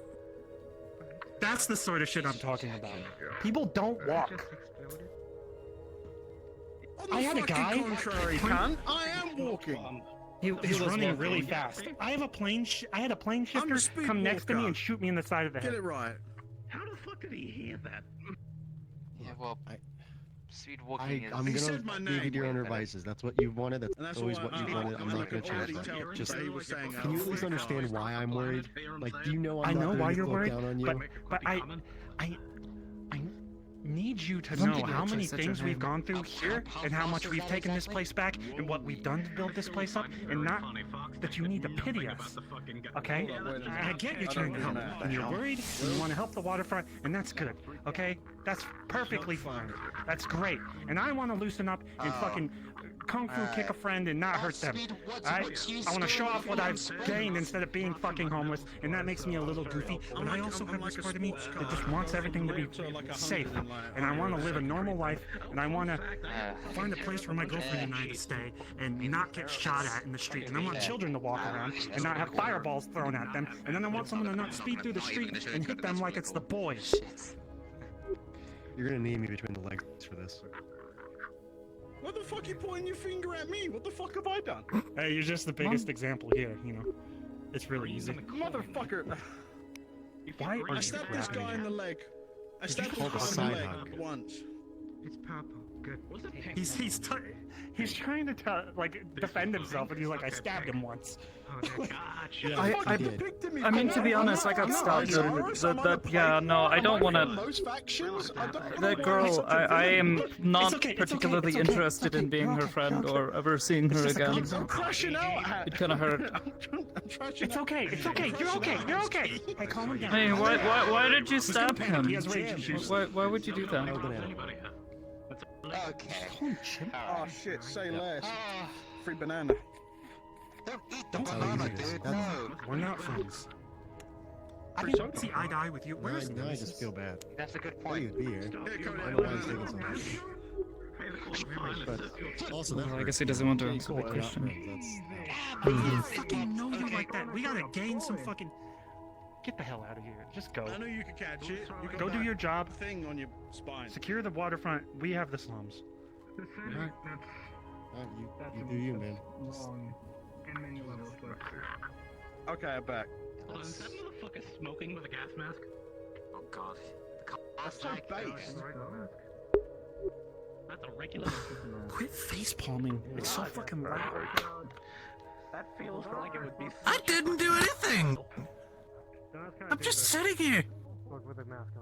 That's the sort of shit I'm talking about. People don't walk. I had a guy. I am walking. He's running really fast. I have a plane. I had a plane shifter come next to me and shoot me in the side of the head. Get it right. How the fuck did he hear that? Yeah, well, I- speed walking is. I'm gonna give you your own advices. That's what you've wanted. That's always what you've wanted. I'm not gonna change that. Just can you at least understand why I'm worried? Like, do you know I'm I know not why going to you're look worried, down on you? but I need you to Some know people how actually many said your things we've name. gone through here and how much we've taken this place back and what we've done to build this place up, and not that you need to pity us. Okay? I get you're trying to help, and you're worried, and you want to help the waterfront, and that's good. Okay? That's perfectly fine. That's great. And I want to loosen up and fucking kung fu kick a friend and not hurt them. Alright? I want to show off what I've gained instead of being fucking homeless, and that makes me a little goofy. But I also have this part of me that just wants everything to be safe. And I want to live a normal life, and I want to find a place for my girlfriend and I to stay and not get shot at in the street. And I want children to walk around and not have fireballs thrown at them. And then I want someone to not speed through the street and hit them like it's the boys. You're gonna need me between the legs for this. What the fuck you pointing your finger at me? What the fuck have I done? Hey, you're just the biggest example here, you know. It's really easy. Motherfucker. Why are I you stabbed this grabbing guy him? in the leg. I stabbed this call it a guy in side the leg hug? once. It's purple. Good. He's trying to defend himself, and he's like, I stabbed him once. I mean, to be honest, I got stabbed. I don't want to. That girl, I am not particularly interested in being her friend or ever seeing her again. I'm crashing out. It kind of hurt. It's okay. It's okay. You're okay. You're okay. Hey, calm him down. Hey, why did you stab him? He has rage issues. Why would you do that? Okay. Oh shit, say less. Free banana. Don't eat the banana, dude. No. We're not friends. I didn't see eye to eye with you. Where is Now I just feel bad. That's a good I point. knew you'd be here. I know why he's thinking something. But also, that I guess he doesn't want to answer the We're not question. friends. I didn't fucking know you like that. We gotta gain some fucking. Get the hell out of here. Just go. I know you can catch it. You got Go do that your job. thing on your spine. Secure the waterfront. We have the slums. Alright. You do you, man. Okay, I'm back. Hold on, is that motherfucker smoking with a gas mask? Oh god. That's so based. That's a regular. Quit face palming. It's so fucking loud. That feels like it would be. I didn't do anything! I'm just sitting here!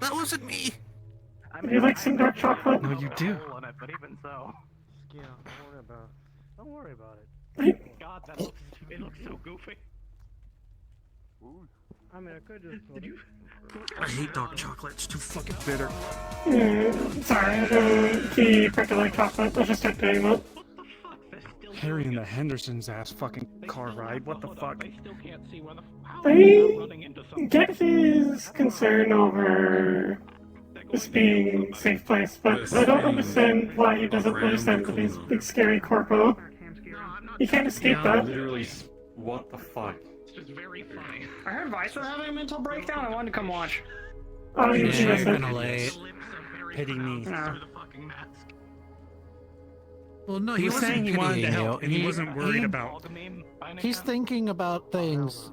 That wasn't me! You like some dark chocolate? No, you do. But even so. Yeah, don't worry about it. God, it looks so goofy. I mean, I could just. Did you? I hate dark chocolate. It's too fucking bitter. Sorry, the percolate chocolate. I just had to name it. Harry and the Hendersons ass fucking car ride. What the fuck? I get his concern over this being a safe place, but I don't understand why he doesn't understand that he's a big scary corpo. You can't escape that. Literally, what the fuck? It's just very funny. I heard Vice was having a mental breakdown. I wanted to come watch. Oh, you Yeah, missed you're it. kinda late. Pity me. No. Well, no, He was wasn't saying he wanted to pitying you. help, and he wasn't worried about. He's thinking about things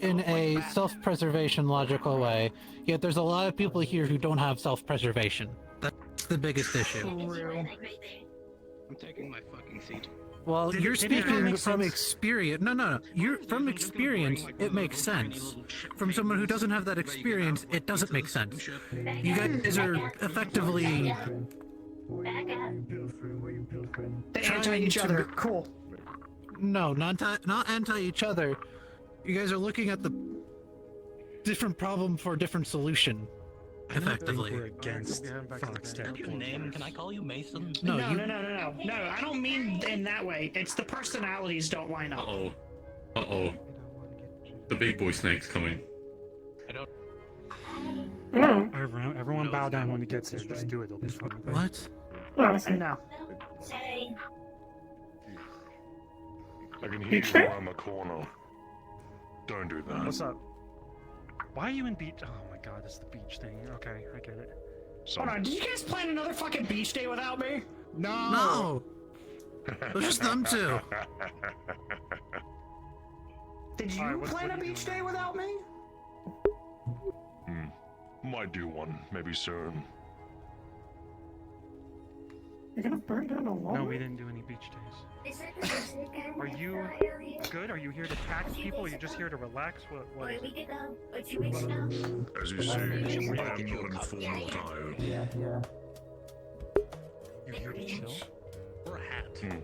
in a self-preservation logical way, yet there's a lot of people here who don't have self-preservation. That's the biggest issue. I'm taking my fucking seat. Well, Did you're it not speaking make from sense? experience. No. You're from experience. It makes sense. From someone who doesn't have that experience, it doesn't make sense. You guys are effectively They anti each other. Cool. no, not anti each other. You guys are looking at the different problem for a different solution. Effectively. We're against Foxtail. Your name? Can I call you Mason? No, No, you- no. I don't mean in that way. It's the personalities don't line up. Uh-oh. The big boy snake's coming. I don't. No. Everyone bow down when he gets here. Just do it. It'll be fun. What? No. Sorry. I can hear Beach you day? around the corner. Don't do that. What's up? Why are you in beach? Oh my god, it's the beach thing. Okay, I get it. Hold on, did you guys plan another fucking beach day without me? No! It was just them two. Did you Alright, plan a what are you beach doing day without me? Might do one, maybe soon. You're gonna burn down a wall? No, we didn't do any beach days. Are you good? Are you here to tax people? Or are you just here to relax? What is it? As you see, I am not informal attire. Yeah. You're here to chill? Or a hat.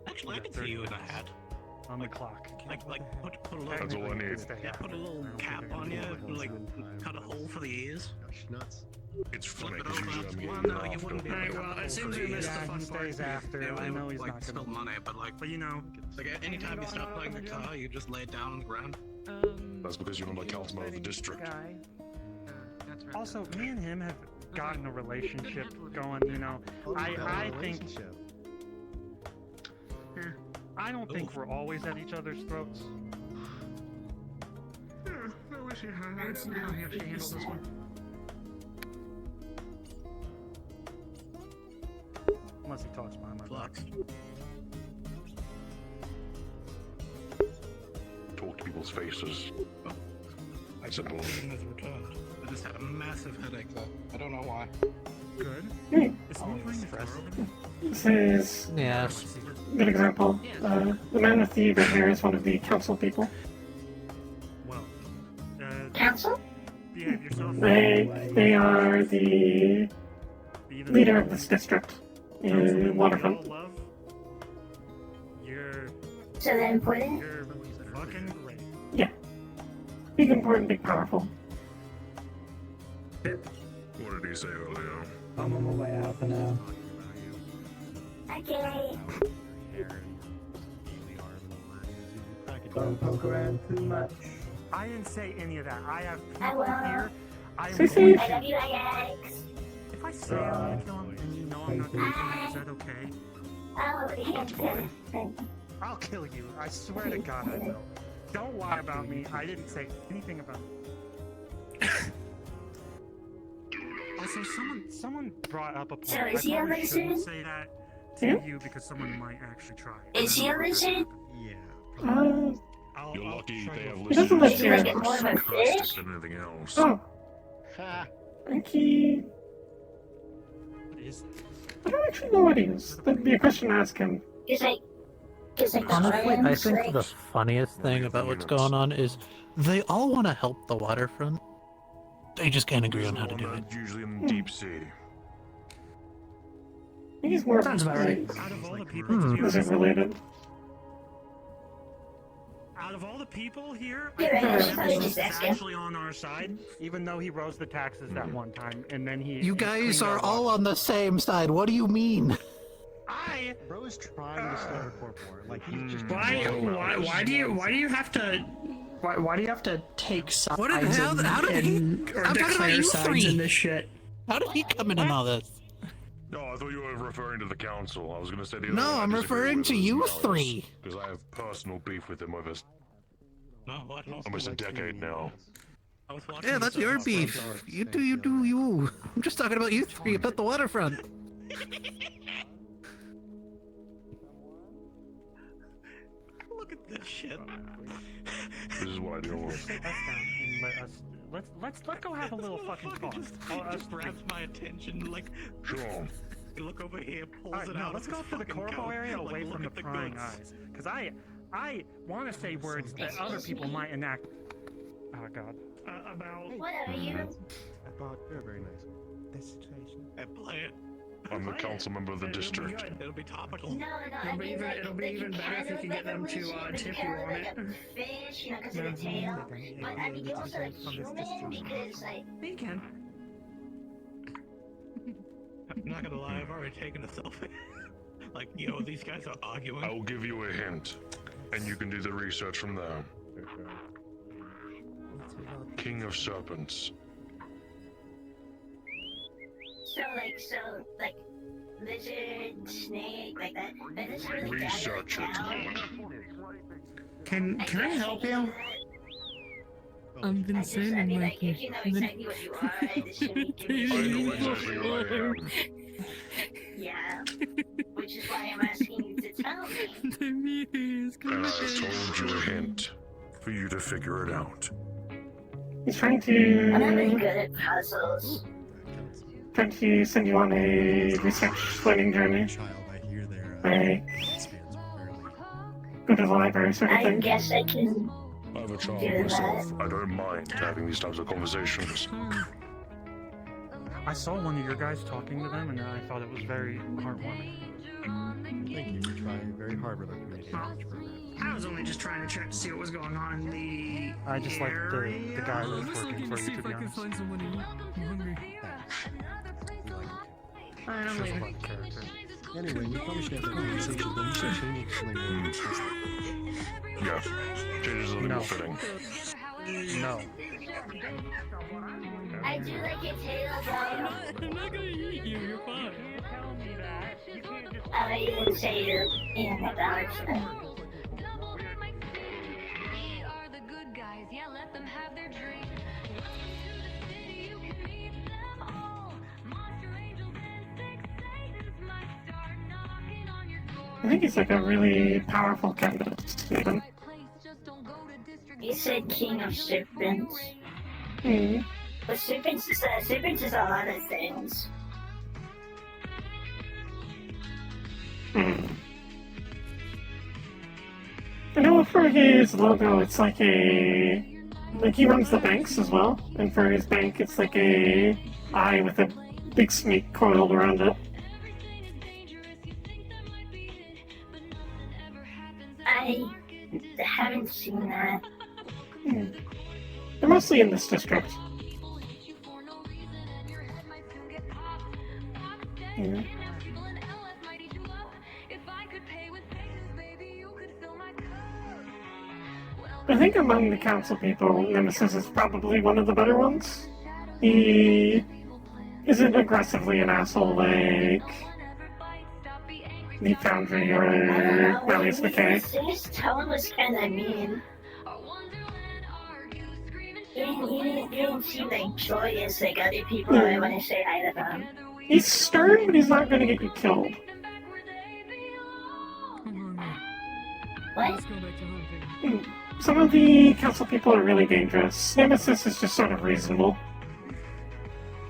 Actually, I can see you in a hat. On the clock. Like put a little. That's all I need. Yeah, put a little cap on you, like cut a hole for the ears. Nuts. It's funny because usually I'm Well, getting no, you wouldn't be. Alright, well, it seems we missed the fun he part. stays after. Yeah, I know he's like, not spill gonna. money, but you know. like anytime you stop playing the car, you just lay it down on the ground. That's because you're not the councilman of the district. Also, me and him have gotten a relationship going. You know, I think. I don't think we're always at each other's throats. I wish you had. I don't know how you have to handle this one. Unless he talks behind my back. Talk to people's faces. I Simple. I just had a massive headache though. I don't know why. Good. Is someone playing the car over there? This is Yes. a good example. The man with the red hair is one of the council people. Well, Council? behave yourself. They are the leader of this district in Waterfront. You're So they're important? You're fucking great. Yeah. Big, important, big, powerful. What did he say earlier? I'm on my way out for now. Okay. Don't poke around too much. I didn't say any of that. I have I people will. here. I am Say, going say. I love you, Alex. If I say I'm gonna kill him and you know I'm not gonna kill him, is that okay? Oh, I'll kill you. I swear to God I will. Don't lie about me. I didn't say anything about it. Also, someone brought up a point. So is he a I probably lizard? shouldn't say that to you because someone might actually try. Is he a lizard? Uh, You're lucky they have He doesn't live listeners here. who Like are more of a sarcastic fish? than anything else. oh. Frankie. I don't actually know what he is. That'd be a question to ask him. Honestly, I think the funniest thing about what's going on is they all want to help the waterfront. They just can't agree on how to do it. Usually in the deep sea. He's more Sounds about right. Out of all the people lizard related. Out of all the people here, Yeah, I right. think I Lessen was is just asking. actually on our side, even though he rose the taxes that one time, and then he. You he guys cleaned are our all on the same side. What do you mean? Bro is trying to start a corp war. Like he's just. Why do you have to? Why do you have to take sides? What did- how did he- or I'm talking about declare you sides three. in this shit? How did he come in on all this? No, I thought you were referring to the council. I was going to say the other No, one I I'm disagree referring with to is you Malleus, three. Because I have personal beef with him over No, what? almost a decade now. I was watching Yeah, that's this your on beef. You do you. I'm just talking about you three about the waterfront. Look at this shit. This is what I deal with. Let's go have a little fucking talk. Just grabs my attention, like. Sure. Look over here, pulls Alright, it no, out. let's of go his to the fucking corporal coat, area like, away look from the at prying guts. eyes. Because I want to say words that other people might enact. Oh god. About. What are you? You're very nice. This situation. And play it. I'm the council member of the district. It'll be topical. No, It'll be even, it'll be even better if you can get them to tip you on it. Fish, you know, because of the tail. But I mean, you're also like human because like. You can. I'm not gonna lie, I've already taken a selfie. Like, yo, these guys are arguing. I will give you a hint, and you can do the research from there. King of Serpents. So like lizard, snake, like that. That doesn't really Research it. Can I help you? I've been saying like if you know exactly what you are, this shouldn't be I know exactly who I am. Yeah. Which is why I'm asking you to tell me. And I have told you a hint for you to figure it out. He's trying I'm not really to. good at puzzles. trying to send you on a research learning journey. Like, go to the library sort of I thing. guess I can. I have a child do myself. that. I don't mind having these types of conversations. I saw one of your guys talking to them, and I thought it was very heartwarming. Thank you for trying very hard with our community. I was only just trying to check to see what was going on in the. I just like the guy that was working for you, to be honest. Alright, I'm leaving. Like character. Anyway, we probably should have that conversation, but you should change it to Yeah, changes are No. fitting. No. I do like your tail though. I'm not gonna eat you, you're fine. You didn't say you in the balance. I think he's like a really powerful candidate, Stephen. You said king of serpents. Hmm. But serpents is a lot of things. Hmm. I know for his logo, it's like like he runs the banks as well, and for his bank, it's like a eye with a big snake coiled around it. I haven't seen that. Hmm. They're mostly in this district. Yeah. I think among the council people, Nemesis is probably one of the better ones. He isn't aggressively an asshole like the Foundry or Malleus McKay. His tone was kind of mean. He didn't seem like joyous like other people when I say hi to them. He's stern, but he's not going to get you killed. What? Some of the council people are really dangerous. Nemesis is just sort of reasonable.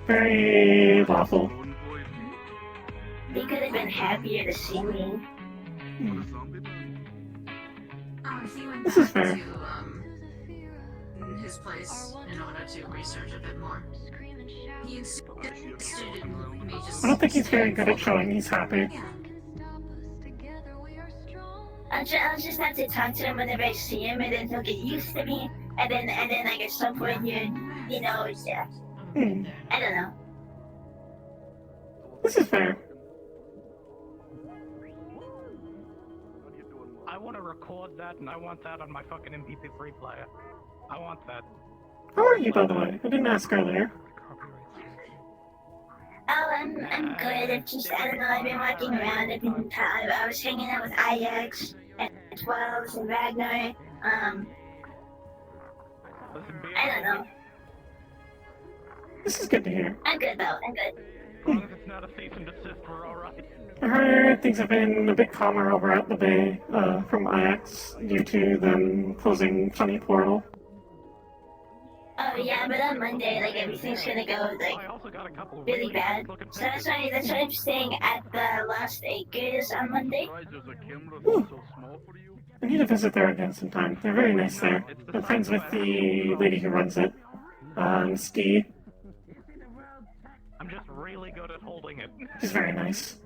Very lawful. He could have been happier to see me. This is fair. His place in order to research a bit more. He insisted in me just. I don't think he's very good at showing he's happy. I'll just have to talk to him whenever I see him, and then he'll get used to me, and then like at some point yeah. I don't know. This is fair. I want to record that, and I want that on my fucking MP3 player. I want that. How are you, by the way? I didn't ask earlier. Oh, I'm good. I've just, I don't know, I've been walking around, I was hanging out with IX, and 12s, and Ragnar, I don't know. This is good to hear. I'm good though, I'm good. As long as it's not a cease and desist, we're alright. I heard things have been a bit calmer over at the Bay from IX due to them closing Sunny Portal. Oh yeah, but on Monday, like everything's gonna go like really bad. So that's why I'm staying at the Lost Acres on Monday. Ooh. I need to visit there again sometime. They're very nice there. I'm friends with the lady who runs it, Steve. I'm just really good at holding it. She's very nice.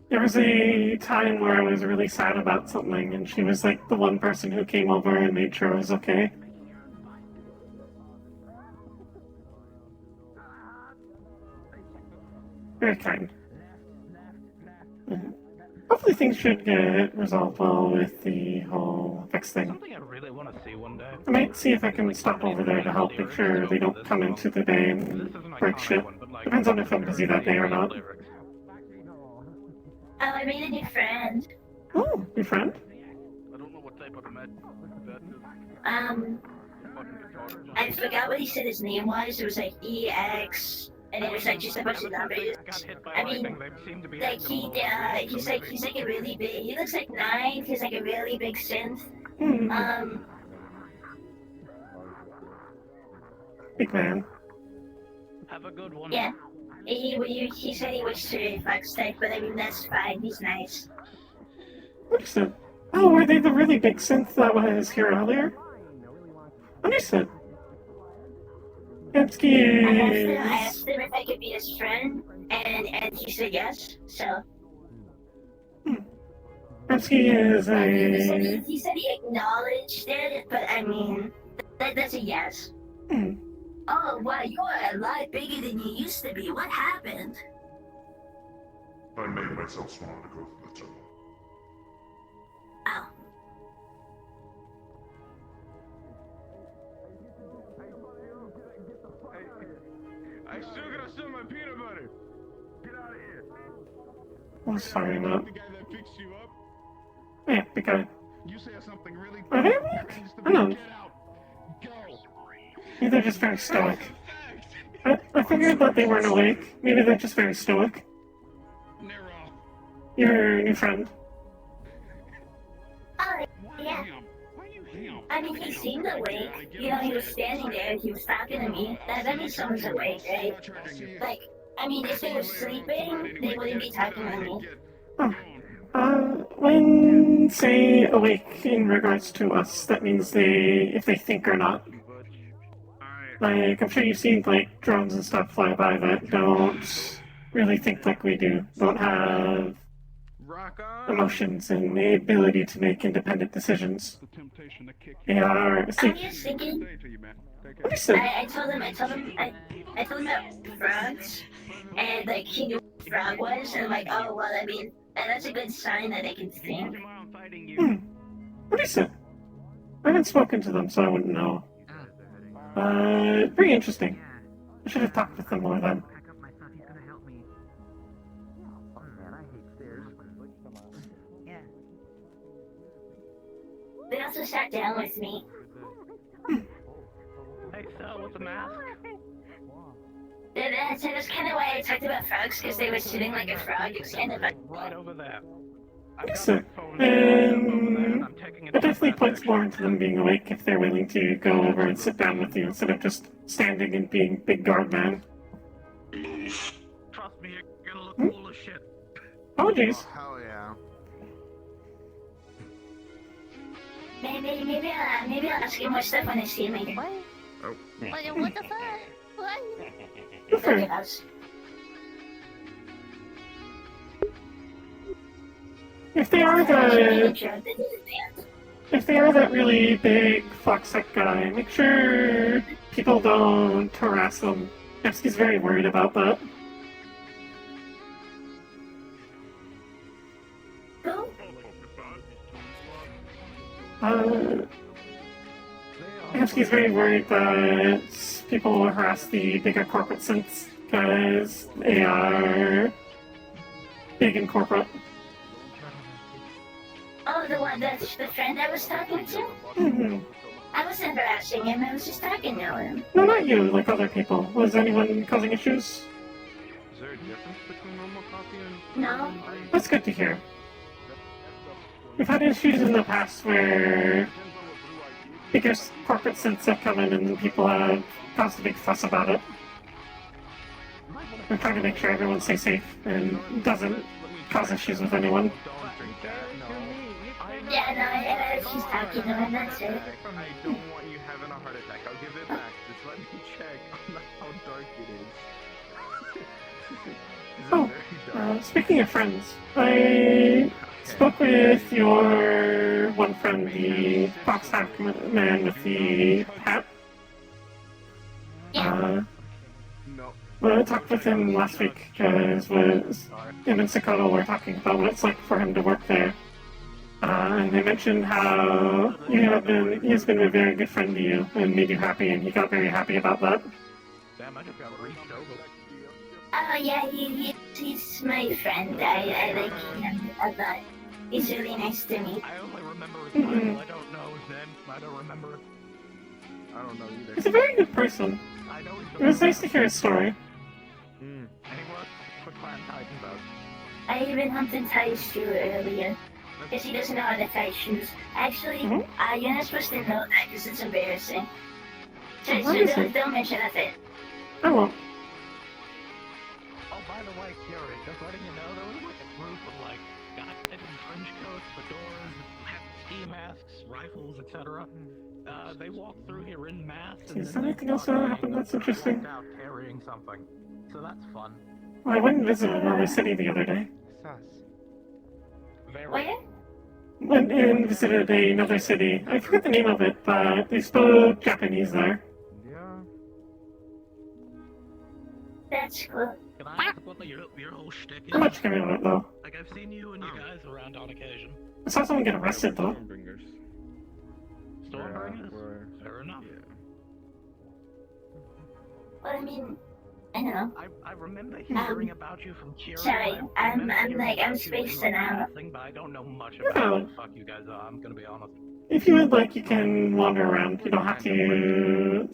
There was a time where I was really sad about something, and she was like the one person who came over and made sure I was okay. Very kind. Hopefully things should get resolved well with the whole fix thing. Something I really want to see one day. I might see if I can stop over there to help make sure they don't come into the bay and break shit. Depends on if I'm busy that day or not. Oh, I made a new friend. Oh, your friend? I don't know what type of med that is. I forgot what he said his name was. It was like EX, and it was like just a bunch of numbers. I mean, like he's like a really big. He looks like 9. He's like a really big synth. big man. Have a good one. Yeah. He said he was to fuck stick, but I mean, that's fine. He's nice. Understood. Oh, were they the really big synth that was here earlier? Understood. Emsky I is... asked him if I could be his friend, and he said yes, so... Emsky is I mean, a... he said he acknowledged it, but I mean, that's a yes. Oh, wow, you are a lot bigger than you used to be. What happened? I made myself small to go through the tunnel. Oh. I still gotta sell my peanut butter. Get out of here. I'm sorry, Matt. The guy that fixed you up. Yeah, the guy. You said something really. Are they awake? I don't know. Maybe they're just very stoic. I figured that they weren't awake. Maybe they're just very stoic. Your new friend. Oh, yeah. I mean, he seemed awake. You know, he was standing there, he was talking to me. That means someone's awake, right? Like, I mean, if they were sleeping, they wouldn't be talking to me. When say awake in regards to us, that means if they think or not. Like, I'm sure you've seen, like, drones and stuff fly by that don't really think like we do. Don't have emotions and the ability to make independent decisions. They are asleep. I was thinking... Understood. I told him about frogs, and, like, he knew what a frog was, and I'm like, oh, well, I mean, that's a good sign that they can think. Understood. I haven't spoken to them, so I wouldn't know. Pretty interesting. I should have talked with them more then. They also sat down with me. Hey, Sal, with the mask? That's kind of why I talked about frogs, because they were sitting like a frog. It was kind of like... Right over there. So, it definitely points more into them being awake if they're willing to go over and sit down with you instead of just standing and being big guard man. Trust me, you're gonna look cool as shit. Oh, jeez. Hell yeah. Maybe I'll ask you more stuff when I see him again. Oh. What the fuck? What? Okay. If they are that really big fox-like guy, make sure people don't harass them. Nevsky's very worried about that. Nevsky's very worried that people will harass the bigger corporate synths because they are big and corporate. Oh, that's the friend I was talking to? Mm-hmm. I wasn't harassing him, I was just talking to him. No, not you, like other people. Was anyone causing issues? Is there a difference between normal coffee and... No. That's good to hear. We've had issues in the past where bigger corporate synths have come in and people have caused a big fuss about it. We're trying to make sure everyone stays safe and doesn't cause issues with anyone. Yeah, no, I was just talking to him, that's it. I don't want you having a heart attack. I'll give it back. Just let me check on how dark it is. Speaking of friends, I spoke with your one friend, the fox hack man with the hat. I talked with him last week because him and Sakota were talking about what it's like for him to work there. And they mentioned how he's been a very good friend to you and made you happy, and he got very happy about that. Damn, I just got reached over. Oh yeah, he's my friend. I like him a lot. He's really nice to me. I only remember his title. I don't know his name. I don't remember it. I don't know either. He's a very good person. I know he's It was nice to hear his story. And he works for Clan Titans out. I even helped him tie his shoe earlier. Because he doesn't know how to tie shoes. Actually, you're not supposed to know that because it's embarrassing. Don't mention it. I won't. Oh, by the way, Curie, just letting you know, there was like a group of like guys in trench coats, fedoras, ski masks, rifles, etc. They walked through here in mass. Is there anything else that happened that's interesting? Walked out carrying something, so that's fun. Well, I went and visited another city the other day. Where? Went and visited another city. I forget the name of it, but they spoke Japanese there. That's cool. Can I ask what your whole shtick is? How much can I of it, though? Like, I've seen you and you guys around on occasion. I saw someone get arrested, though. Stormbringers? Fair enough. Well, I mean, I don't know. I remember hearing about you from Kira. Sorry, I'm spaced out. But I don't know much about what the fuck you guys are, I'm gonna be honest. If you would like, you can wander around. You don't have to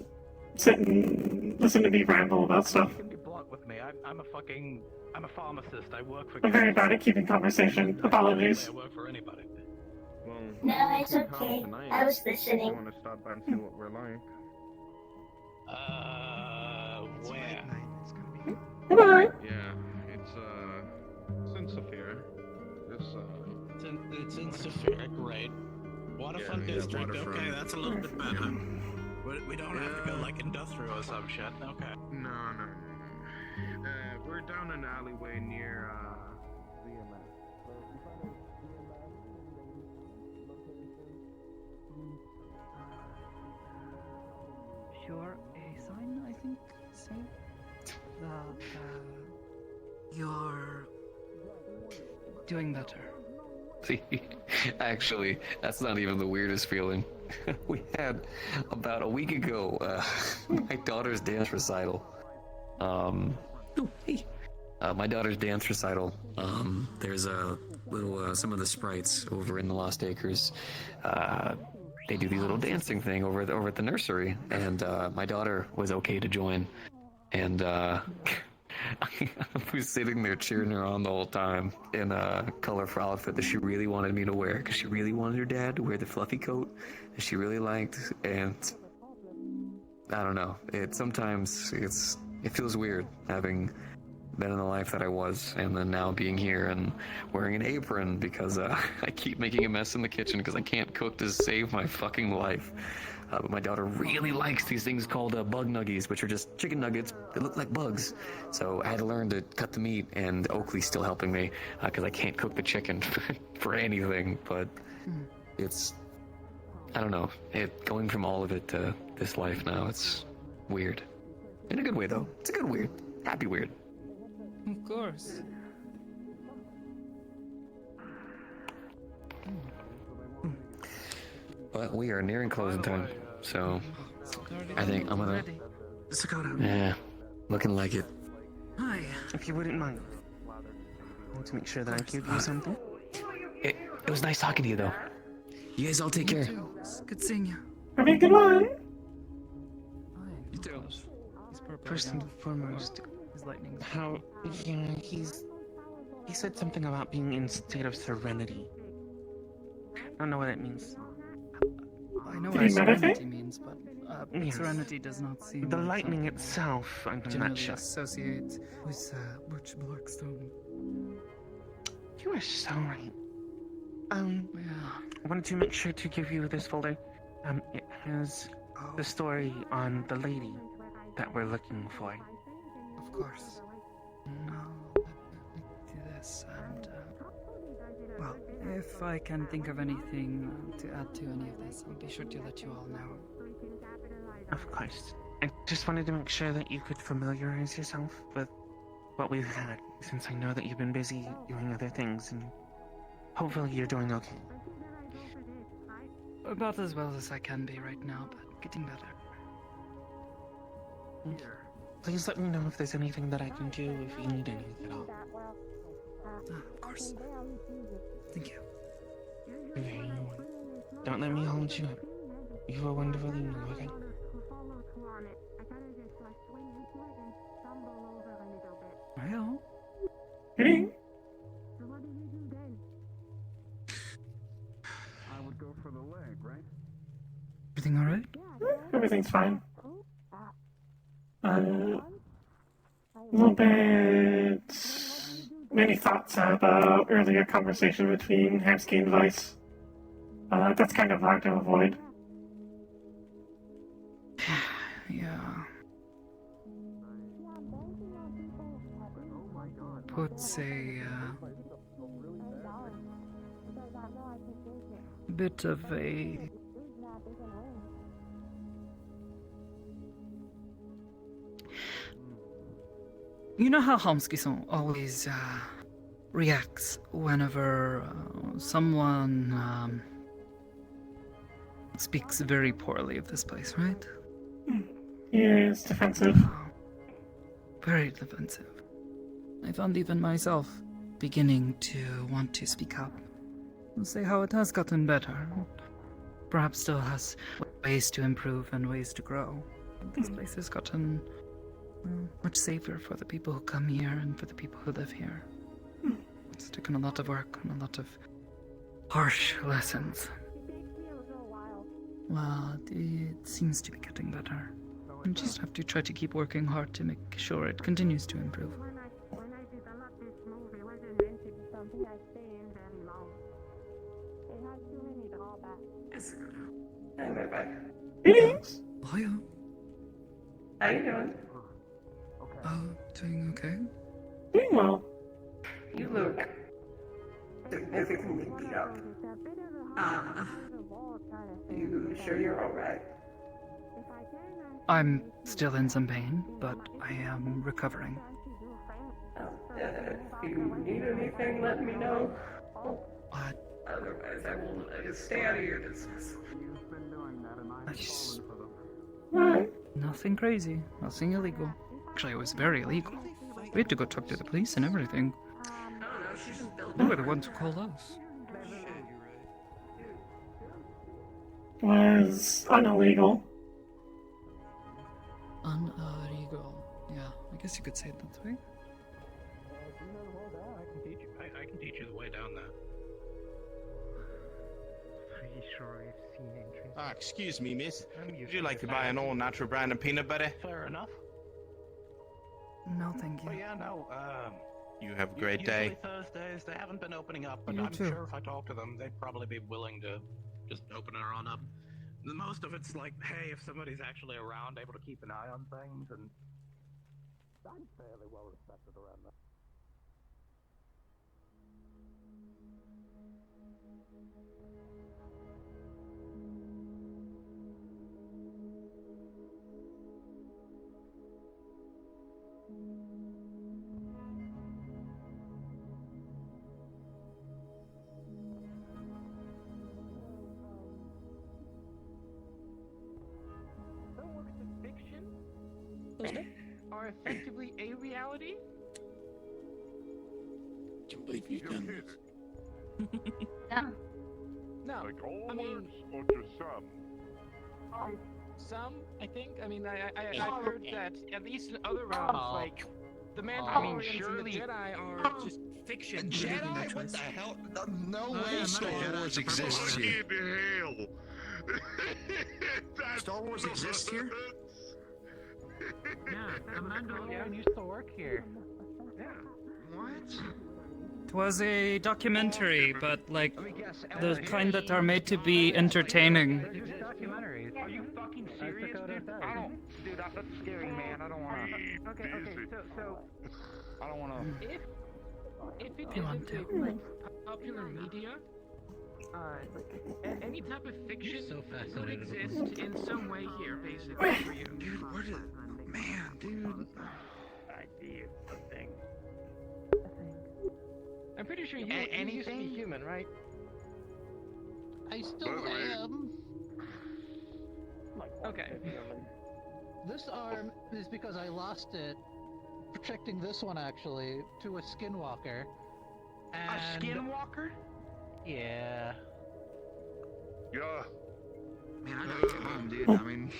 sit and listen to me ramble about stuff. You can be blunt with me. I'm a pharmacist. I work for... I'm very bad at keeping conversation. Apologies. I work for anybody. Well, No, it's okay. I was I listening. want to stop by and see what we're like. Where? Goodbye. Yeah, it's in Saphir. It's in Saphir, great. Waterfront district, okay, that's a little bit better. We don't have to go like industrial or some shit, okay. No. We're down an alleyway near VMS. Sure, a sign, I think, say that you're doing better. See, actually, that's not even the weirdest feeling. We had, about a week ago, my daughter's dance recital. My daughter's dance recital. There's a little, some of the sprites over in the Lost Acres. They do the little dancing thing over at the nursery, and my daughter was okay to join, and I was sitting there cheering her on the whole time in a colorful outfit that she really wanted me to wear, because she really wanted her dad to wear the fluffy coat that she really liked, and I don't know. Sometimes it feels weird having been in the life that I was, and then now being here and wearing an apron because I keep making a mess in the kitchen because I can't cook to save my fucking life. But my daughter really likes these things called bug nuggies, which are just chicken nuggets that look like bugs. So I had to learn to cut the meat, and Oakley's still helping me because I can't cook the chicken for anything. But it's, I don't know, going from all of it to this life now, it's weird. In a good way, though. It's a good weird. Happy weird. Of course. But we are nearing closing time, so I think I'm gonna... Sakata. Yeah, looking like it. Hi. If you wouldn't mind, I want to make sure that I give you something. It was nice talking to you, though. You guys all take care. It's good seeing you. Have a good one. You too. First and foremost, how he said something about being in a state of serenity. I don't know what it means. I know what serenity means, but serenity does not seem... The lightning itself, I'm not sure. Associate with Butch Blackstone. You are so right. I wanted to make sure to give you this folder. It has the story on the lady that we're looking for. Of course. Now, let me do this, and, well, if I can think of anything to add to any of this, I'll be sure to let you all know. Of course. I just wanted to make sure that you could familiarize yourself with what we've had, since I know that you've been busy doing other things, and hopefully you're doing okay. About as well as I can be right now, but getting better. Please let me know if there's anything that I can do if you need anything at all. Of course. Thank you. Don't let me hold you up. You have a wonderful evening, okay? Well. Hey. I would go for the leg, right? Everything alright? Everything's fine. A little bit. Many thoughts about earlier conversation between Hamsky and Vice. That's kind of hard to avoid. Yeah. Puts a bit of a You know how Homsky-san always reacts whenever someone speaks very poorly of this place, right? Yeah, it's defensive. Very defensive. I found even myself beginning to want to speak up and say how it has gotten better. Perhaps still has ways to improve and ways to grow. This place has gotten much safer for the people who come here and for the people who live here. It's taken a lot of work and a lot of harsh lessons. Well, it seems to be getting better. We just have to try to keep working hard to make sure it continues to improve. When I developed this movie, it wasn't meant to be something I stay in very long. It has too many drawbacks. Greetings. Hiya. How you doing? Oh, doing okay? Doing well. You look significantly beat up. You sure you're alright? I'm still in some pain, but I am recovering. If you need anything, let me know. What? Otherwise, I will just stay out of your business. Nothing crazy, nothing illegal. Actually, it was very illegal. We had to go talk to the police and everything. They were the ones who called us. Was unillegal. Unillegal. Yeah, I guess you could say it that way. I can teach you the way down there. Pretty sure I've seen entrances. Excuse me, miss. Would you like to buy an all-natural brand of peanut butter? Fair enough. No, thank you. Oh yeah, no. You have a great day. Usually Thursdays they haven't been opening up, but You I'm too. sure if I talk to them, they'd probably be willing to just open her on up. The most of it's like, hey, if somebody's actually around, able to keep an eye on things, and I'm fairly well respected around that. Works of fiction are effectively a reality. Can't believe you've done this. No, Like all I mean, works or just some? some. I think. I mean, I've heard that at least in other realms, like the Mandalorians and the Jedi are just fiction. Jedi? What the hell? No way Star Wars exists What here. in hell? Star Wars exists here? Yeah, the Mandalorian used to work here. Yeah. What? It was a documentary, but like the kind that are made to be entertaining. Documentaries. Are you fucking serious, dude? I don't, dude. That's scary, man. I don't wanna. Okay. So I don't wanna. If it You want isn't to. like popular media, any type of fiction could exist in some way here, basically for you. Dude, where did... Man, dude... Idea of thing. I'm pretty sure you used to be human, right? I still am. Okay. This arm is because I lost it protecting this one actually to a skinwalker. And... A skinwalker? Yeah. Yeah. Man, I gotta get home, dude. I mean,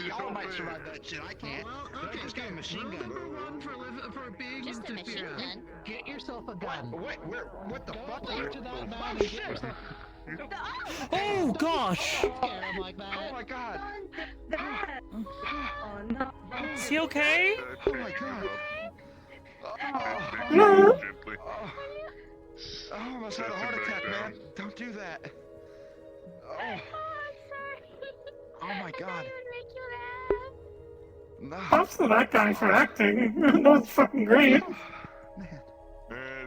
y'all might survive that shit. I can't. I just got a machine gun. For being Just a machine gun. Get yourself a gun. What the fuck? Go to that man Oh, and get shit. yourself. Oh gosh! Scare him like that. Oh my god. Oh no. Is he okay? Oh my god. No. Oh, I almost had a heart attack, man. Don't do that. Oh. Oh my god. No. Props to that guy for acting. That was fucking great.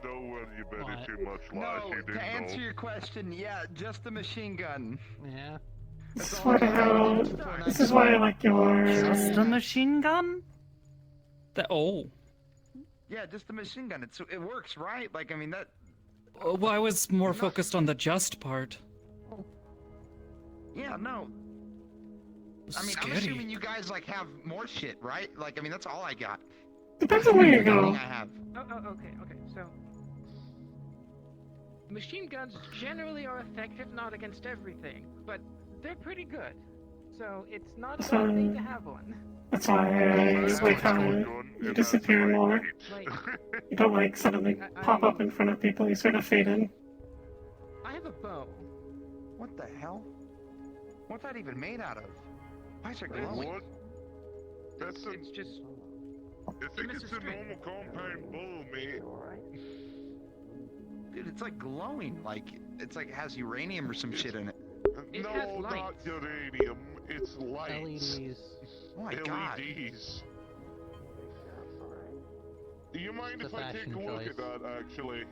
Don't worry about it too much, Lash. You didn't To answer know. your question, yeah, just the machine gun. Yeah. This is why I like your... Just a machine gun? Oh. Yeah, just the machine gun. It works, right? Like, I mean, that... Well, I was more focused on the just part. Yeah, no. I mean, I'm assuming you guys, like, have more shit, right? Like, I mean, that's all I got. Depends on where you go. I have. Okay, so... Machine guns generally are effective, not against everything, but they're pretty good. So it's not a bad thing to have one. That's why I like how you disappear more. You don't like suddenly pop up in front of people, you sort of fade in. I have a bow. What the hell? What's that even made out of? Why is it glowing? What? That's It's just... I think it's a normal compound bow, mate. Dude, it's like glowing. Like, it's like it has uranium or some shit in it. It has No, lights. not uranium. It's lights. LEDs. Oh my god. LEDs. Do you mind It's if a I take a fashion look choice. at that, actually?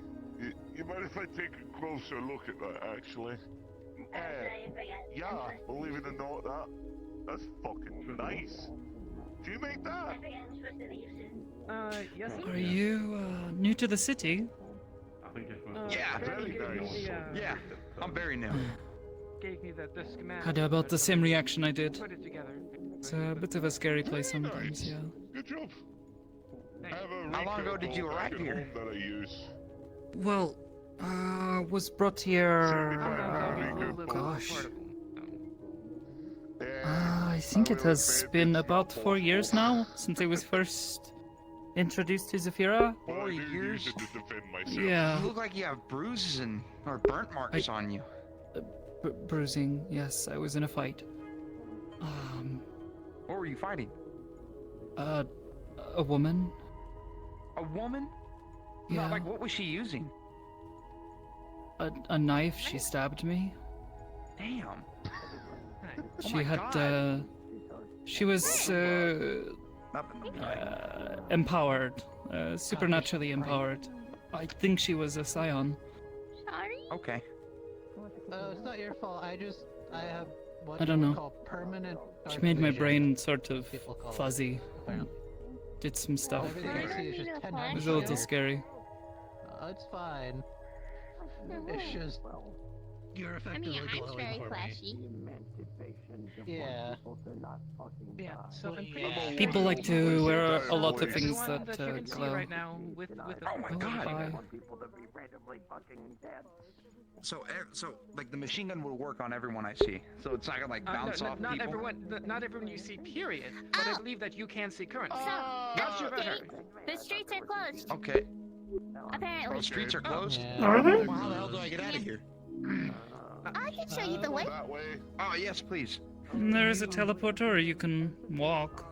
You mind if I take a closer look at that, actually? Yeah, believe it or not, that's fucking nice. Do you make that? Yes. Are you new to the city? Yeah. Very nice. Yeah, I'm very new. Gave me the schematic. Had about the same reaction I did. Put it together. It's a bit of a scary place sometimes, yeah. Good job. How long ago did you arrive here? That I use. Well, was brought here... gosh. I think it has been about 4 years now since I was first introduced to Zafira. 4 years? To defend myself. Yeah. You look like you have bruises or burnt marks on you. Bruising, yes, I was in a fight. What were you fighting? A woman. A woman? Yeah. Like, what was she using? A knife, she stabbed me. Damn. She had, she was, empowered. Supernaturally empowered. I think she was a scion. Sorry? Okay. It's not your fault. I have what I don't you would know. call permanent She dark made my vision. brain sort of People call it, fuzzy. apparently. Did some stuff. Everything I see is just 10 It times was a little bigger. scary. It's fine. It's just you're effectively I'm glowing very for flashy. Yeah. Yeah, so I'm pretty sure People like to wear a lot of the things one that you can see glow. right now with Oh my god. Bye. So, like, the machine gun will work on everyone I see. So it's not gonna, like, bounce off not people? not everyone you see, period. But I believe that you can see currently. So, Not sure about her. the streets are closed. Okay. Apparently. The streets are closed? Are they? Well, how the hell do I get out of here? I can show you the way. Oh, yes, please. There is a teleporter, or you can walk.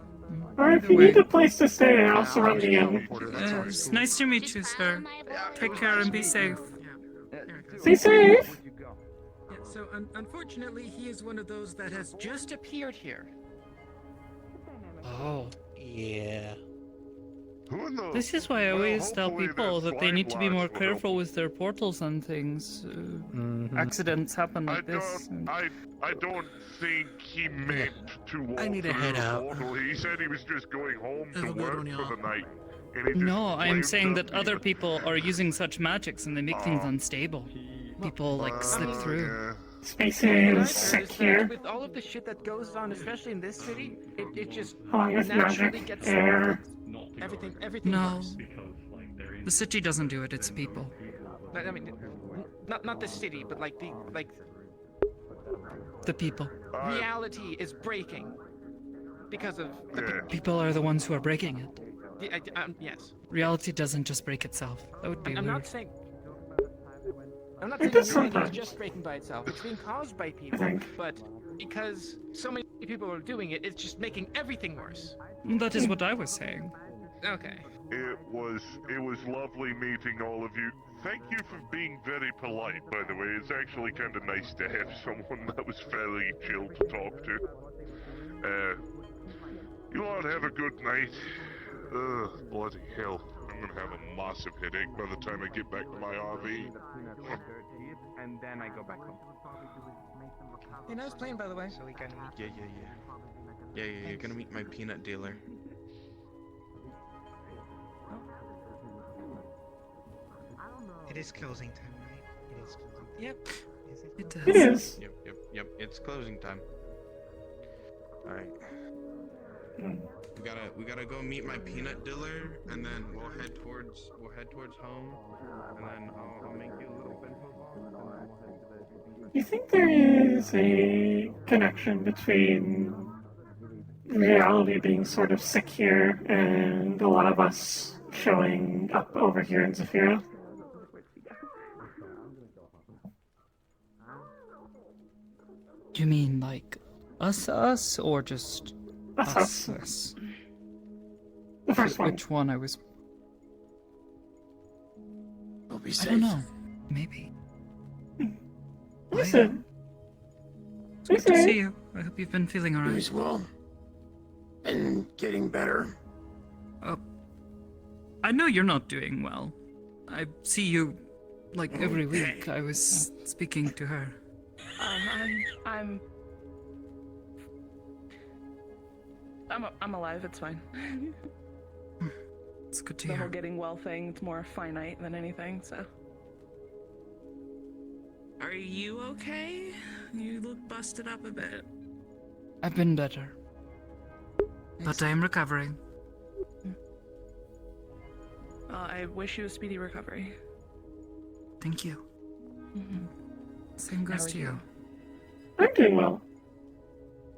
Or if you need a place to stay, I'll surround the inn. It's nice to meet you, sir. Take care and be safe. Stay safe! Yeah, so unfortunately, he is one of those that has just appeared here. Oh. Yeah. This is why I always tell people that they need to be more careful with their portals and things. Accidents happen like this. I don't think he meant to walk I need to through head the out. portal. He said he was just going home to Have a good work one, for y'all. the night. And he just No, I'm claimed saying that that other people are using such magics and they make things unstable. People like slip through. Space is sick here. With all of the shit that goes on, especially in this city, it just Along with naturally magic, gets air. everything No. goes. The city doesn't do it, it's people. I mean, not the city, but like The people. Reality is breaking because of the People are the ones who are breaking it. yes. Reality doesn't just break itself. That would be I'm weird. not saying. I'm not It saying does reality is sometimes. just breaking by itself. It's being caused by people, but because so many people are doing it, it's just making everything worse. That is what I was saying. Okay. It was lovely meeting all of you. Thank you for being very polite, by the way. It's actually kind of nice to have someone that was fairly chill to talk to. You all have a good night. Ugh, bloody hell. I'm gonna have a massive headache by the time I get back to my RV. And then I go back home. Hey, nice plane, by the way. So we can meet. Yeah, you're gonna meet my peanut dealer. It is closing time, right? It is closing time. Yep. Is it? It is. Yep. It's closing time. All right. We gotta go meet my peanut dealer, and then we'll head towards home, and then I'll make you a little bento box, and then we'll head to the. You think there is a connection between reality being sort of sick here and a lot of us showing up over here in Zafira? Do you mean like us, or just us? The first one. Which one I was? We'll be I safe. don't know. Maybe. Listen. It's good to see you. I hope you've been feeling alright. You as well. And getting better. I know you're not doing well. I see you like every week. I was speaking to her. I'm alive. It's fine. It's good to The hear. whole getting well thing, it's more finite than anything, so. Are you okay? You look busted up a bit. I've been better. But I am recovering. I wish you a speedy recovery. Thank you. Mm-hmm. Same goes to you. I'm doing well.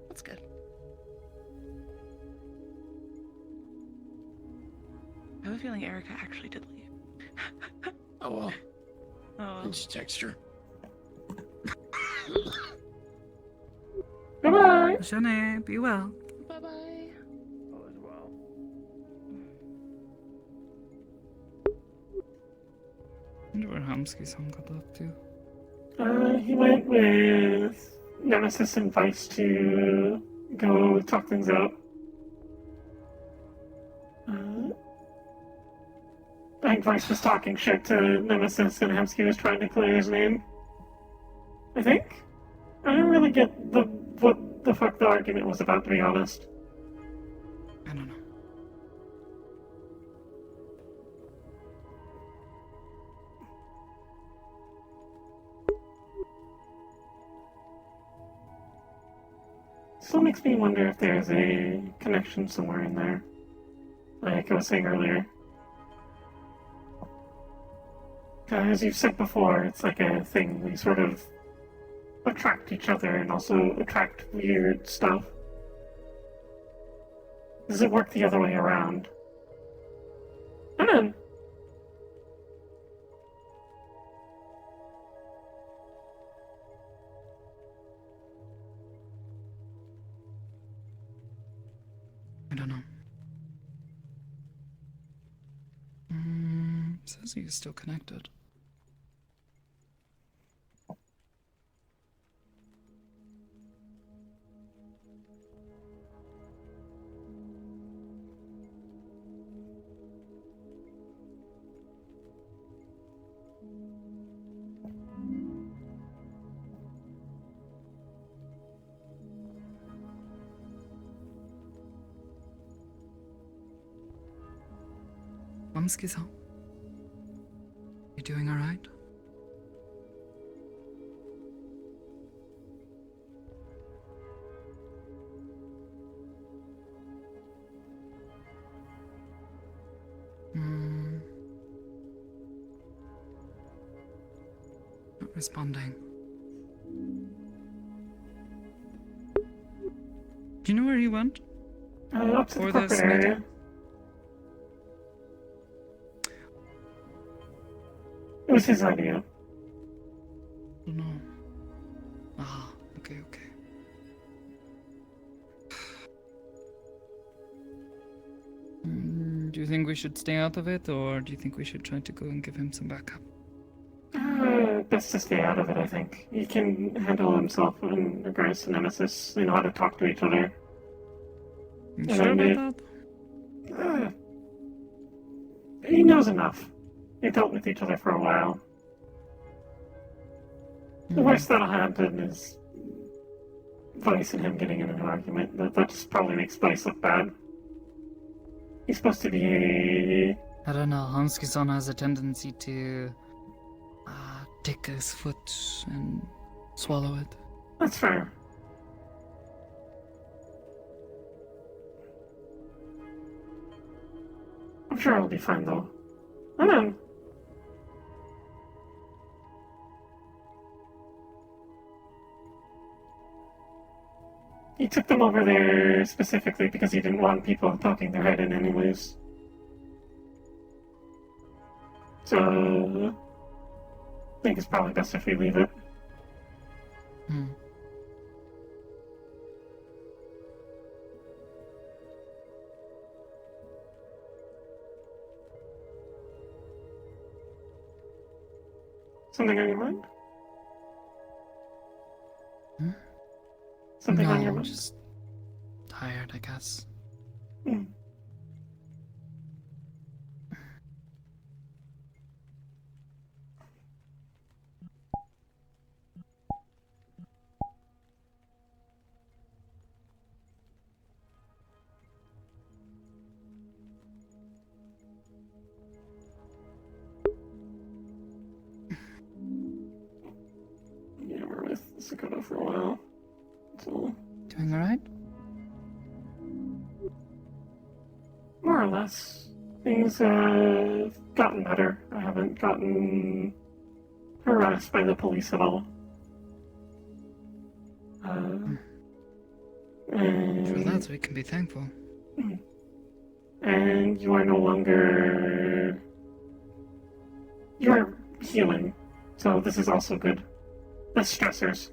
That's good. I have a feeling Erica actually did leave. Oh well. Oh well. Just text her. Bye-bye. Shanae, be well. Bye-bye. Oh, as well. I wonder where Hamsky-san got up to. He went with Nemesis and Vice to go talk things out. I think Vice was talking shit to Nemesis and Hemsky was trying to clear his name. I think? I didn't really get what the fuck the argument was about, to be honest. I don't know. Still makes me wonder if there's a connection somewhere in there. Like I was saying earlier. As you've said before, it's like a thing. We sort of attract each other and also attract weird stuff. Does it work the other way around? I don't know. I don't know. Says he's still connected. Mamski-san, you doing all right? Not responding. Do you know where he went? Up to the For corporate this area. meeting? It was his idea. Oh no. Ah, okay. Do you think we should stay out of it, or do you think we should try to go and give him some backup? Best to stay out of it, I think. He can handle himself in regards to Nemesis. They know how to talk to each other. You And sure then about that? He knows enough. They dealt with each other for a while. The worst that'll happen is Vice and him getting in an argument. That just probably makes Vice look bad. He's supposed to be I don't know. Hansky-san has a tendency to take his foot and swallow it. That's fair. I'm sure it'll be fine, though. I know. He took them over there specifically because he didn't want people poking their head in anyways. So, I think it's probably best if we leave it. Something on your mind? Something no, on your I'm mind? just tired, I guess. Yeah, we're with Sakota for a while. So, Doing alright? more or less. Things have gotten better. I haven't gotten harassed by the police at all. For that, we can be thankful. And you are no longer... You are healing, so this is also good. Less stressors.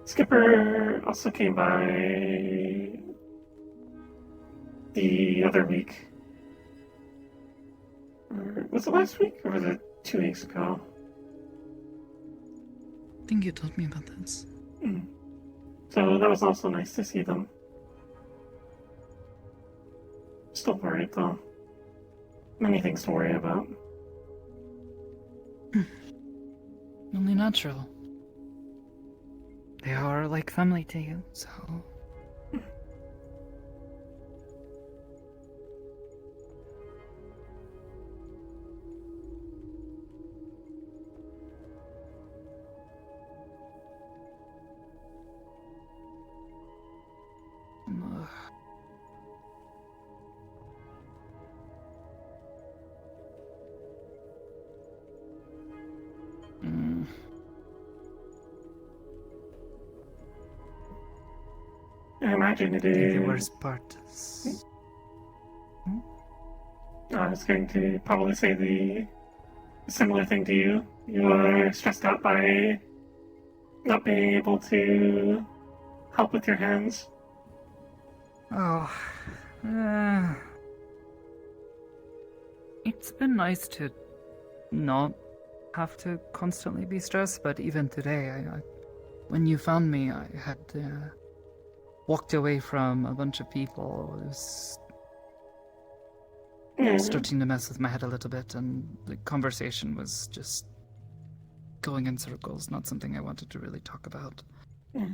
Skipper also came by the other week. Or was it last week or was it 2 weeks ago? I think you told me about this. So that was also nice to see them. Still worried though. Many things to worry about. Only natural. They are like family to you, so... I imagine it I think is... the worst part is... I was going to probably say the similar thing to you. You are stressed out by not being able to help with your hands. Oh... It's been nice to not have to constantly be stressed, but even today, when you found me, I had walked away from a bunch of people. It was starting to mess with my head a little bit, and the conversation was just going in circles, not something I wanted to really talk about.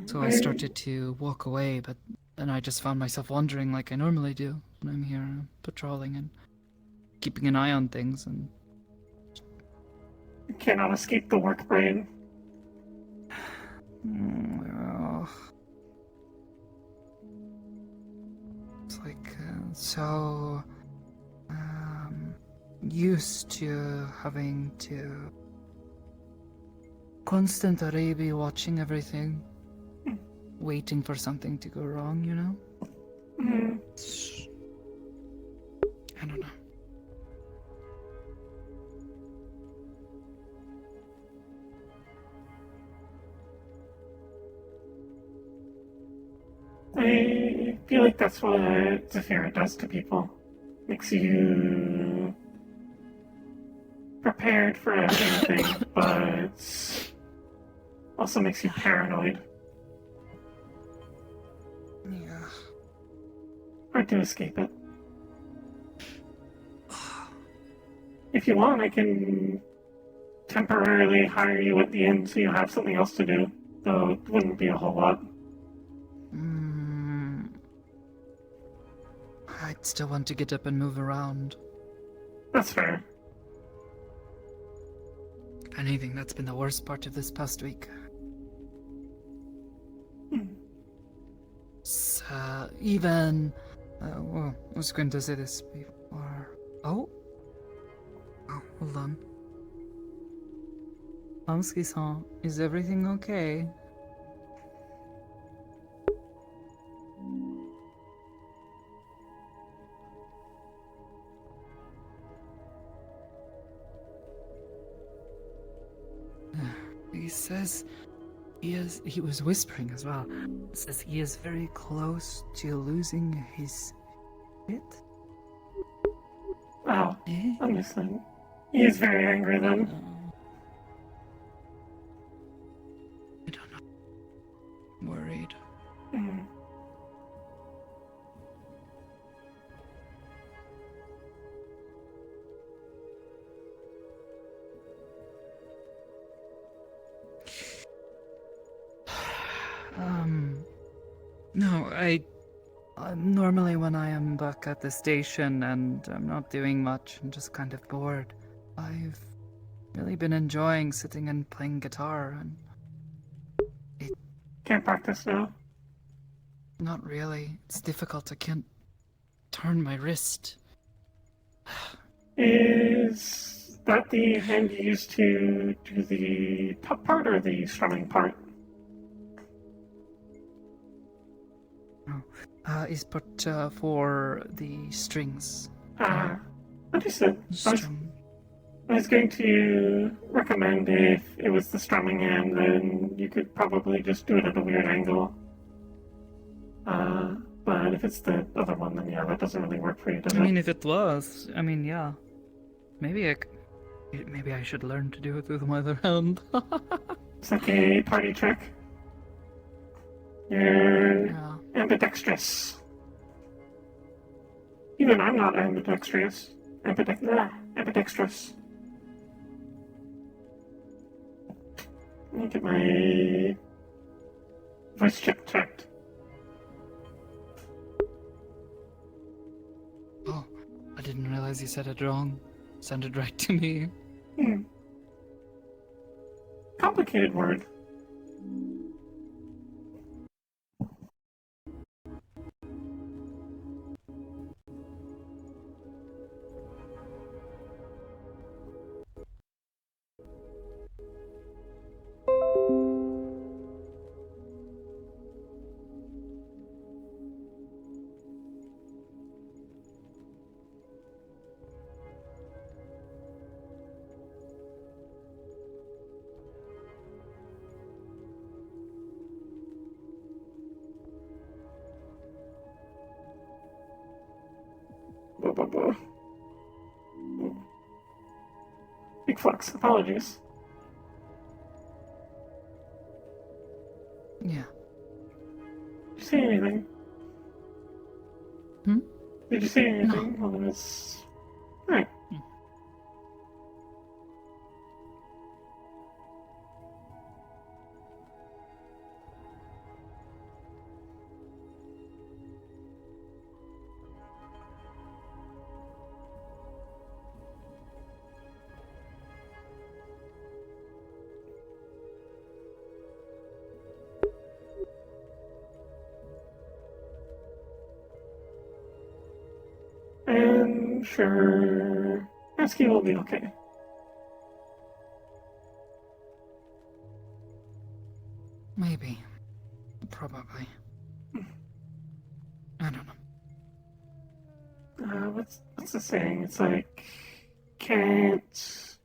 So I started to walk away, but then I just found myself wandering like I normally do when I'm here patrolling and keeping an eye on things, and You cannot escape the work brain. so used to having to constantly be watching everything, waiting for something to go wrong, you know? I don't know. I feel like that's what Zafira does to people. Makes you prepared for anything, but also makes you paranoid. Yeah. Hard to escape it. If you want, I can temporarily hire you at the end so you have something else to do, though it wouldn't be a whole lot. I'd still want to get up and move around. That's fair. If anything, that's been the worst part of this past week. Even... well, I was going to say this before... Oh, hold on. Mamski-san, is everything okay? He says he was whispering as well. He says he is very close to losing his shit. Wow, I'm listening. He is very angry then. I don't know. I'm worried. No, normally when I am back at the station and I'm not doing much, I'm just kind of bored. I've really been enjoying sitting and playing guitar, and Can't practice now? not really. It's difficult. I can't turn my wrist. Is that the hand you used to do the top part or the strumming part? Is put for the strings. Understood. I was going to recommend if it was the strumming hand, then you could probably just do it at a weird angle. But if it's the other one, then yeah, that doesn't really work for you, does it? I mean, if it was, yeah. Maybe I should learn to do it with my other hand. It's like a party trick. You're ambidextrous. Even I'm not ambidextrous. Ambidextrous. Let me get my voice chip checked. Oh, I didn't realize you said it wrong. Sounded right to me. Complicated word. Big Flux, apologies. Yeah. Did you say anything? Did you say anything? No. Well, it was... Alright. I'm sure Husky will be okay. Maybe. Probably. I don't know. What's the saying? It's like, shouldn't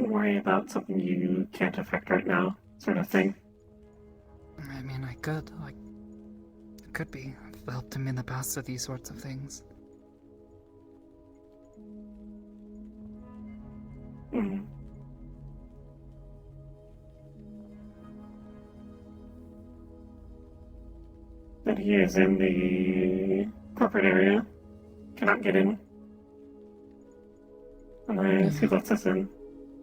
worry about something you can't affect right now, sort of thing. I mean, I could. It could be. I've helped him in the past with these sorts of things. Mm. That he is in the corporate area. Cannot get in. Unless he lets us in.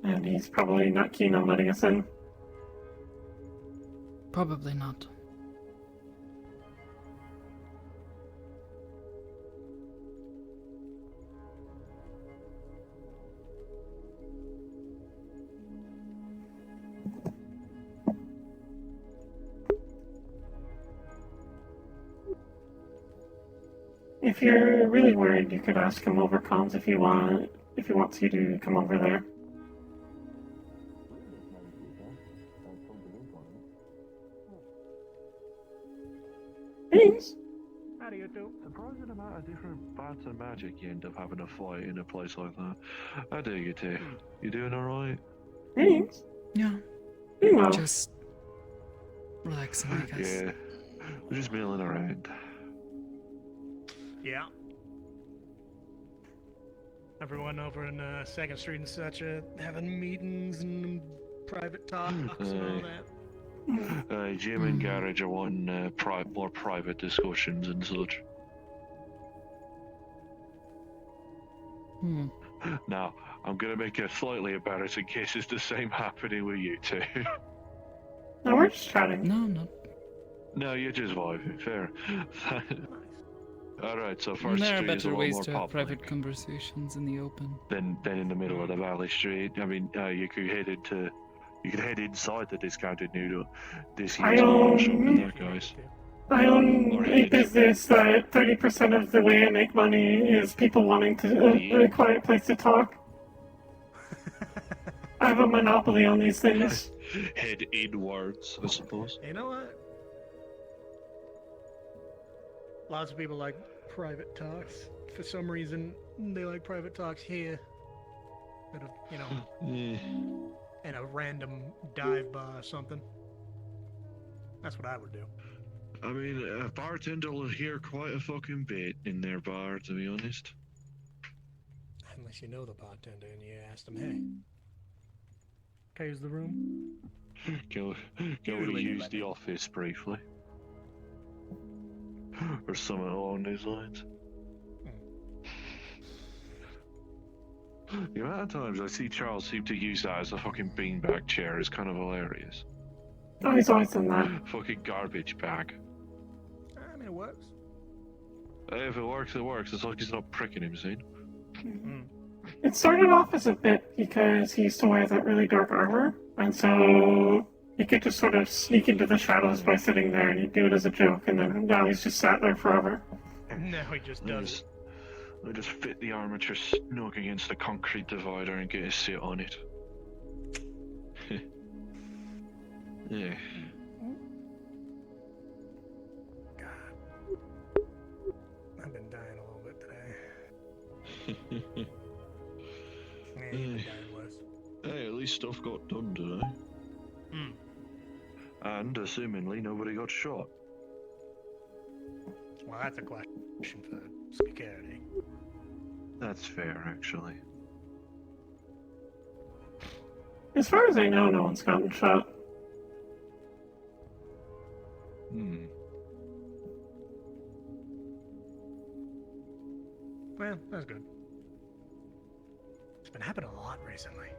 And he's probably not keen on letting us in. Probably not. If you're really worried, you could ask him over comms if he wants you to come over there. Thanks. How do you do? Surprising amount of different bats and magic you end up having to fight in a place like that. I do you too. You doing alright? Thanks. Yeah. Well. Just relaxing, I guess. Yeah. We're just milling around. Yeah. Everyone over in 2nd Street and such having meetings and private talks and all that. Jim and Garage are wanting more private discussions and such. Now, I'm gonna make a slightly embarrassing case it's the same happening with you two. No, we're just chatting. No. No, you're just vibing. Fair. Alright, so First There are Street is a better lot ways more to have public private conversations in the open. than in the middle of the Valley Street. I mean, you could head inside the discounted noodle. This I here's a own- shop in there, guys. I own a business that 30% of the way I make money is people wanting a quiet place to talk. I have a monopoly on these things. Head inwards, I suppose. You know what? Lots of people like private talks. For some reason, they like private talks here. Instead of, in a random dive bar or something. That's what I would do. I mean, a bartender will hear quite a fucking bit in their bar, to be honest. Unless you know the bartender and you ask them, hey, can I use the room? Go to use the office briefly. Or something along those lines. The amount of times I see Charles seem to use that as a fucking beanbag chair is kind of hilarious. Oh, he's always done that. Fucking garbage bag. I mean, it works. Hey, if it works, it works. It's like he's not pricking him, see? It started off as a bit because he used to wear that really dark armor, and so he could just sort of sneak into the shadows by sitting there, and he'd do it as a joke, and then now he's just sat there forever. No, he just does. I just fit the armature snug against the concrete divider and get a sit on it. Yeah. I've been dying a little bit today. Yeah, you've been dying worse. Hey, at least stuff got done today. And, assumingly, nobody got shot. Well, that's a question for security. That's fair, actually. As far as I know, no one's gotten shot. Well, that's good. It's been happening a lot recently.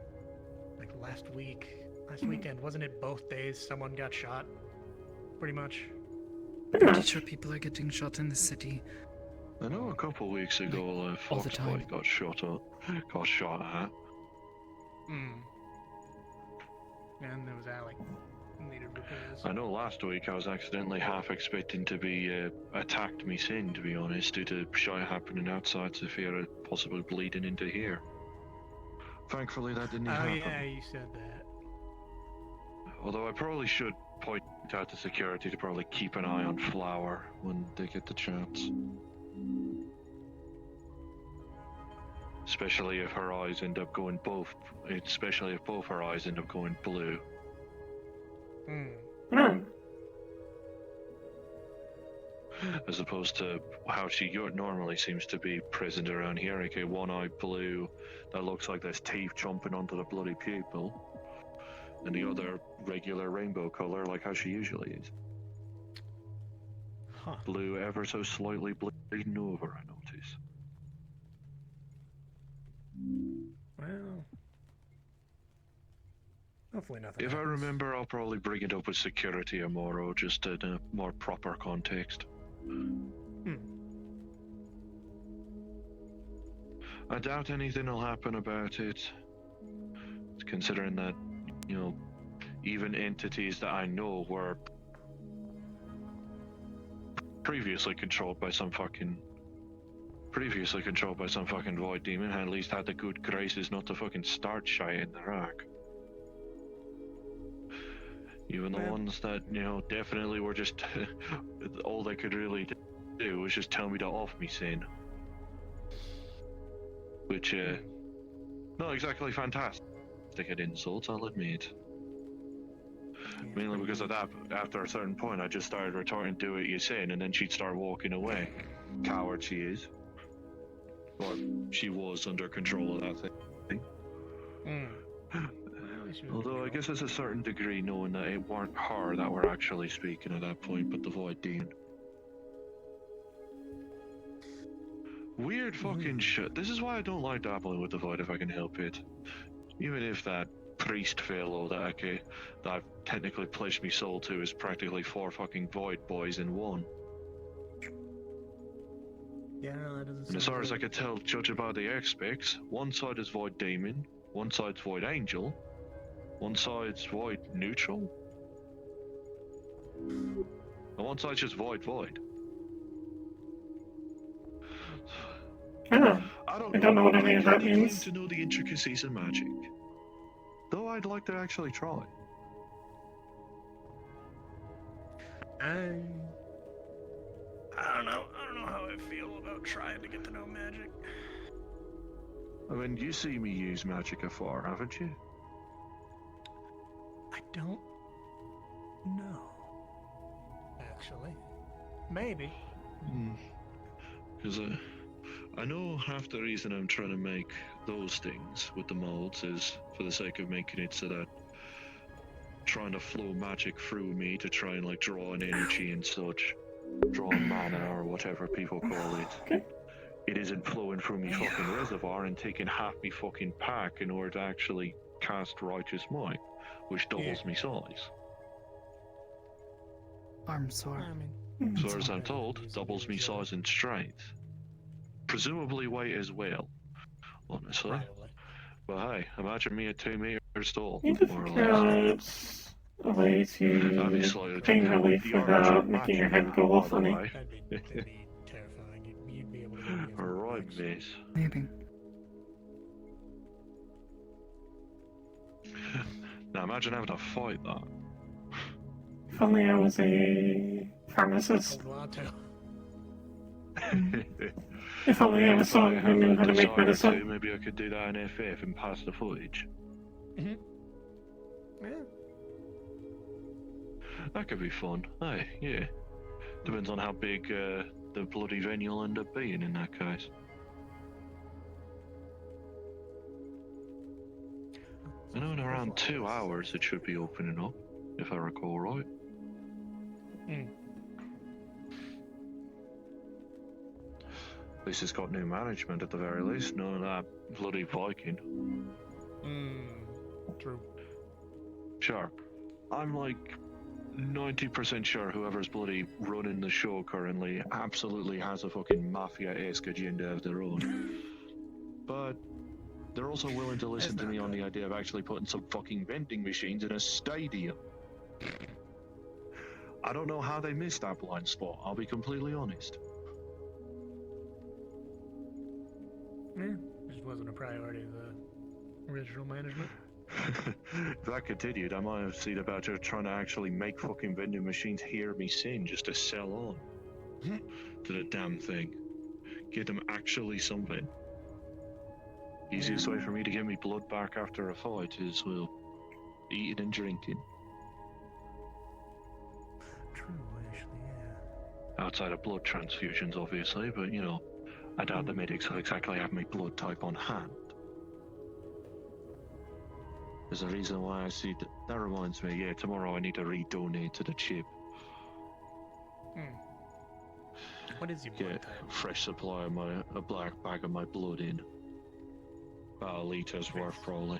Like last weekend, wasn't it both days someone got shot? Pretty much. Pretty sure people are getting shot in the city. I know a couple weeks ago, all the Fox time. Boy got shot at. And there was Alec. Needed because I know last week I was accidentally half expecting to be attacked me sin, to be honest, due to shit happening outside Sophia possibly bleeding into here. Thankfully that didn't happen. yeah, you said that. Although I probably should point out to security to probably keep an eye on Flower when they get the chance. Especially if her eyes end up going especially if both her eyes end up going blue. As opposed to how she normally seems to be present around here. Okay, one eye blue, that looks like there's teeth chomping onto the bloody pupil. And the other regular rainbow color, like how she usually is. Blue ever so slightly bleeding over, I notice. Well, hopefully nothing. If I remember, I'll probably bring it up with security tomorrow, just in a more proper context. I doubt anything will happen about it, considering that, you know, even entities that I know were previously controlled by some fucking void demon, at least had the good graces not to fucking start shy in the rack. Even the ones that, you know, definitely were just all they could really do was just tell me to off me sin. Which, not exactly fantastic at insults, I'll admit. Mainly because of that, after a certain point, I just started retorting, do what you say, and then she'd start walking away. Coward she is. Or she was under control of that thing. Although I guess there's a certain degree knowing that it weren't her that were actually speaking at that point, but the Void Demon. Weird fucking shit. This is why I don't like dabbling with the Void if I can help it. Even if that priest fellow that I've technically pledged my soul to is practically 4 fucking Void boys in one. Yeah, that doesn't. And as far as I could tell, judging by the aspects, one side is Void Demon, one side's Void Angel, one side's Void Neutral, and one side's just Void. I don't know what any of that means. To know the intricacies of magic, though I'd like to actually try. I don't know how I feel about trying to get to know magic. I mean, you see me use magic afar, haven't you? I don't know. Actually. Maybe. Because I know half the reason I'm trying to make those things with the molds is for the sake of making it so that trying to flow magic through me to try and like draw an energy and such, draw mana or whatever people call it. It isn't flowing through me fucking reservoir and taking half me fucking pack in order to actually cast Righteous Might, which doubles me size. I'm sorry. As far as I'm told, doubles me size and strength. Presumably weight as well, honestly. But hey, imagine me at 2 meters tall, more or less. A way to pain relief without making your head go all funny. That'd be terrifying. You'd be able to go the other Alright, miss. Maybe. Now imagine having to fight that. If only I was a pharmacist. If only I was someone who knew how to make medicine. Maybe I could do that in FF and pass the footage. Yeah. That could be fun. Hey, yeah. Depends on how big the bloody venue will end up being in that case. I know in around 2 hours it should be opening up, if I recall right. At least it's got new management at the very least, none of that bloody Viking. True. Sure. I'm like 90% sure whoever's bloody running the show currently absolutely has a fucking mafia-esque agenda of their own. But they're also willing to listen to me on the idea of actually putting some fucking vending machines in a stadium. I don't know how they missed that blind spot, I'll be completely honest. Yeah, just wasn't a priority of the original management. If that continued, I might have seen about just trying to actually make fucking vending machines hear me sing just to sell on to the damn thing. Get them actually something. Easiest way for me to get me blood back after a fight is, well, eating and drinking. True, actually, yeah. Outside of blood transfusions, obviously, but you know, I doubt the medics will exactly have my blood type on hand. There's a reason why I see that reminds me, yeah, tomorrow I need to redonate to the chip. What is your blood Get type? fresh supply of a black bag of my blood in. About a litres worth, probably.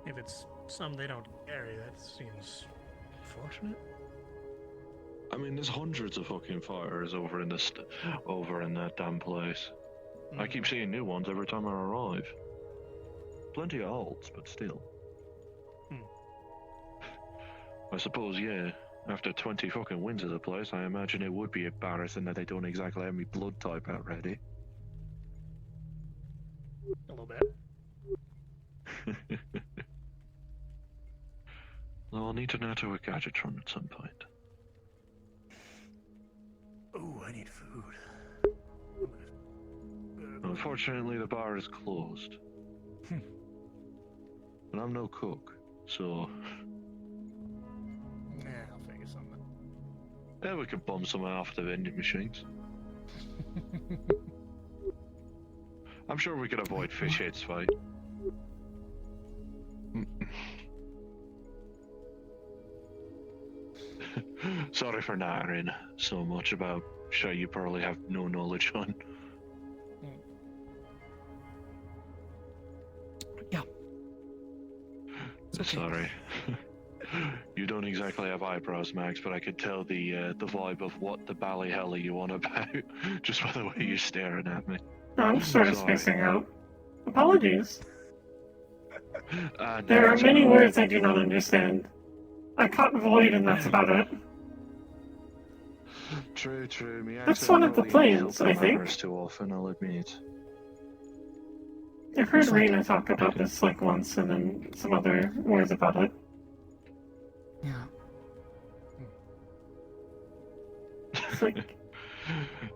If it's some they don't carry, that seems fortunate. I mean, there's hundreds of fucking fighters over in that damn place. I keep seeing new ones every time I arrive. Plenty of olds, but still. I suppose, yeah, after 20 fucking wins of the place, I imagine it would be embarrassing that they don't exactly have me blood type out ready. A little bit. Well, I'll need to know to a Gadgetron at some point. Ooh, I need food. Unfortunately, the bar is closed. But I'm no cook, so... Nah, I'll figure something. Yeah, we could bum someone off the vending machines. I'm sure we could avoid fish heads fight. Sorry for nattering so much about shit you probably have no knowledge on. Yeah. Okay. Sorry. You don't exactly have eyebrows, Max, but I could tell the vibe of what the bally hell are you on about, just by the way you're staring at me. I'm sort of Sorry. spacing out. Apologies. No, There are it's many alright. words I do not understand. I caught void and that's about it. True, true. Me That's one of the planes, I think. matters too often, I'll admit. I've heard Raina talk about this like once and then some other words about it. Yeah. It's like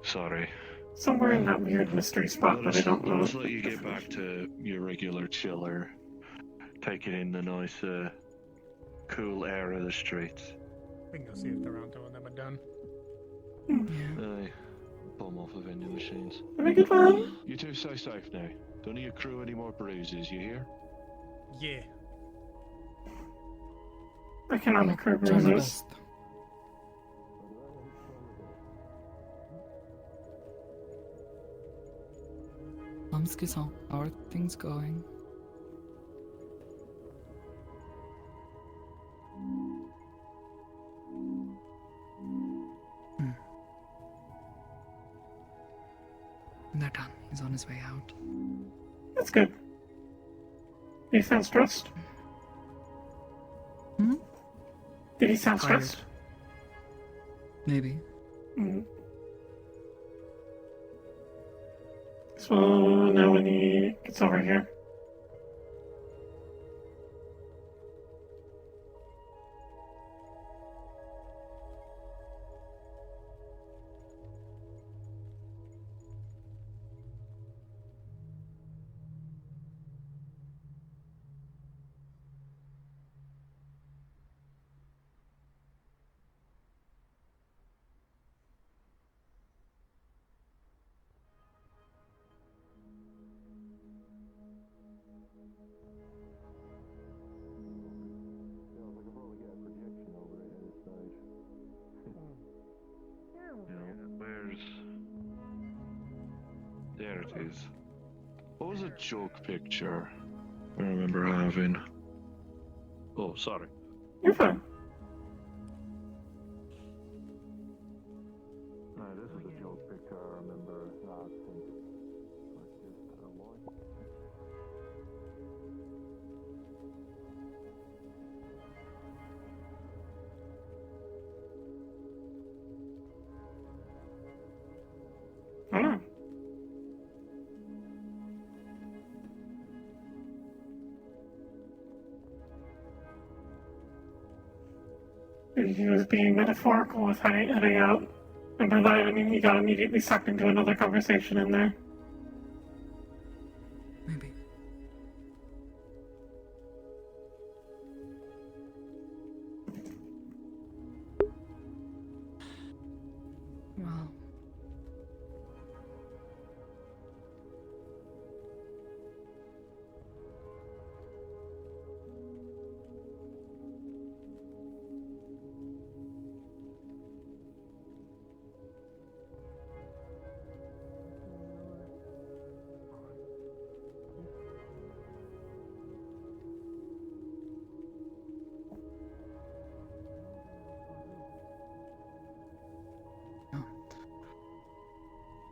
Sorry. somewhere in that weird mystery spot that I don't know. Let's let you get back to your regular chiller. Taking in the nice, cool air of the streets. We can go see if the round two of them are done. Aye. Bum off the vending machines. Have a good one. You two stay safe now. Don't accrue any more bruises, you hear? Yeah. I cannot occur bruises. Mamski-san, how are things going? They're done. He's on his way out. That's good. Did he sound stressed? Did he sound Tired. stressed? Maybe. So now when he gets over here. There it is. What was a joke picture I remember having? Oh, sorry. You're fine. This is a joke picture I remember last thing. He was being metaphorical with heading out. And by that, I mean he got immediately sucked into another conversation in there. Maybe. Well.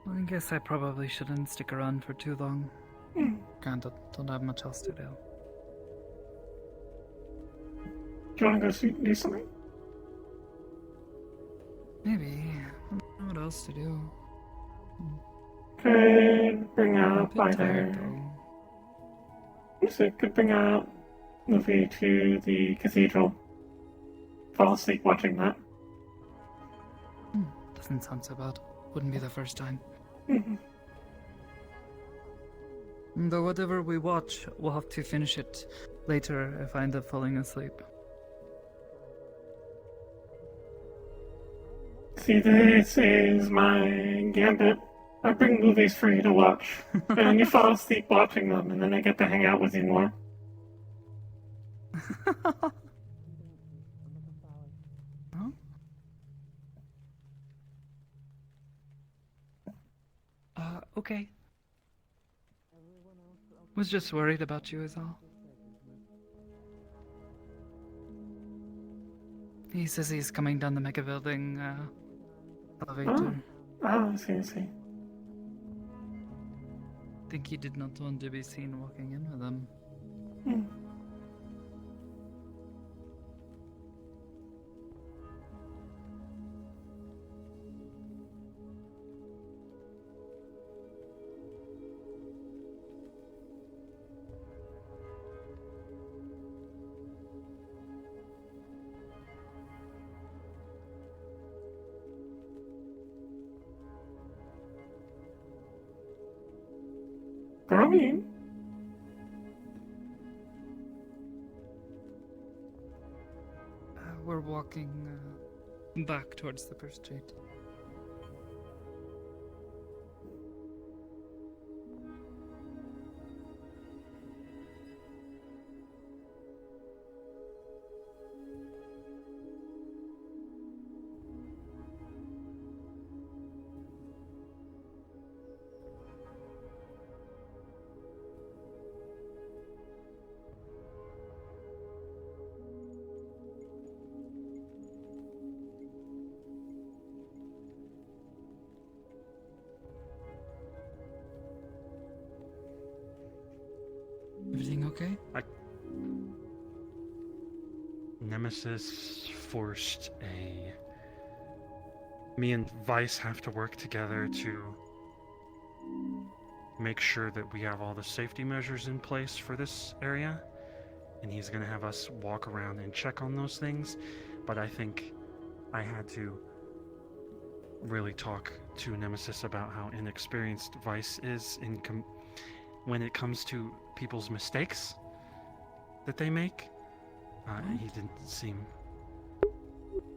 I guess I probably shouldn't stick around for too long. Don't have much else to do. Do you want to go do something? Maybe. I don't know what else to do. Could bring up either. So could bring out Luffy to the cathedral. Fall asleep watching that. Doesn't sound so bad. Wouldn't be the first time. Though whatever we watch, we'll have to finish it later if I end up falling asleep. See, this is my gambit. I bring movies for you to watch, and then you fall asleep watching them, and then I get to hang out with you more. Okay. Was just worried about you is all. He says he's coming down the mega building elevator. I see. Think he did not want to be seen walking in with him. Growing. We're walking back towards the first street. Everything okay? Nemesis forced a... Me and Vice have to work together to make sure that we have all the safety measures in place for this area. And he's gonna have us walk around and check on those things. But I think I had to really talk to Nemesis about how inexperienced Vice is in when it comes to people's mistakes that they make. He didn't seem...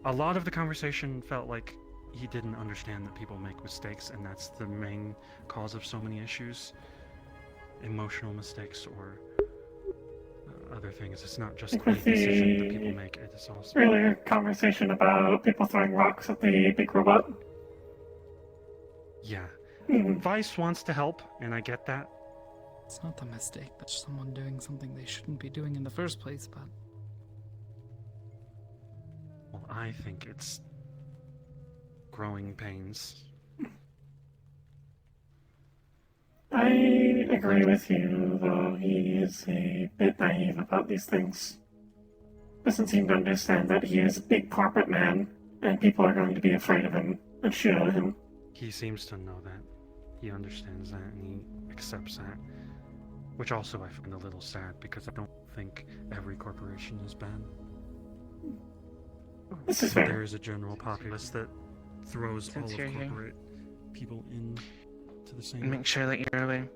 A lot of the conversation felt like he didn't understand that people make mistakes, and that's the main cause of so many issues. Emotional mistakes or other things. It's not just a decision that people make, it is also... Earlier conversation about people throwing rocks at the big robot. Yeah. Vice wants to help, and I get that. It's not a mistake, that's someone doing something they shouldn't be doing in the first place, but... Well, I think it's... growing pains. I agree with you, though he is a bit naive about these things. Doesn't seem to understand that he is a big corporate man, and people are going to be afraid of him and shoot at him. He seems to know that. He understands that, and he accepts that. Which also I find a little sad, because I don't think every corporation is bad. This is fair. There is a general populace that throws all Since of you're here. corporate people in to the same. Make sure that you're aware.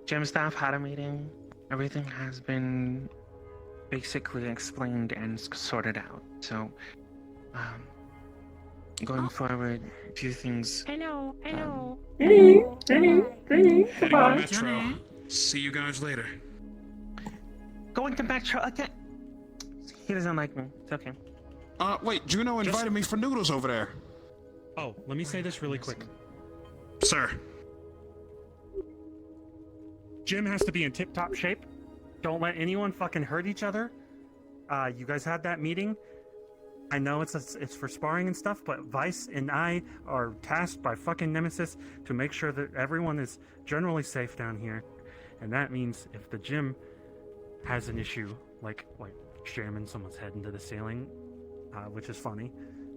Gym staff had a meeting. Everything has been basically explained and sorted out. So, going forward, a few things. Hello, hello. Hello. Heading to Goodbye. Metro. See you guys later. Going to Metro again. He doesn't like me. It's okay. Wait, Juno invited me for noodles over there. Oh, let me say this really quick. Sir. Jim has to be in tip-top shape. Don't let anyone fucking hurt each other. You guys had that meeting. I know it's for sparring and stuff, but Vice and I are tasked by fucking Nemesis to make sure that everyone is generally safe down here. And that means if the gym has an issue, like jamming someone's head into the ceiling, which is funny.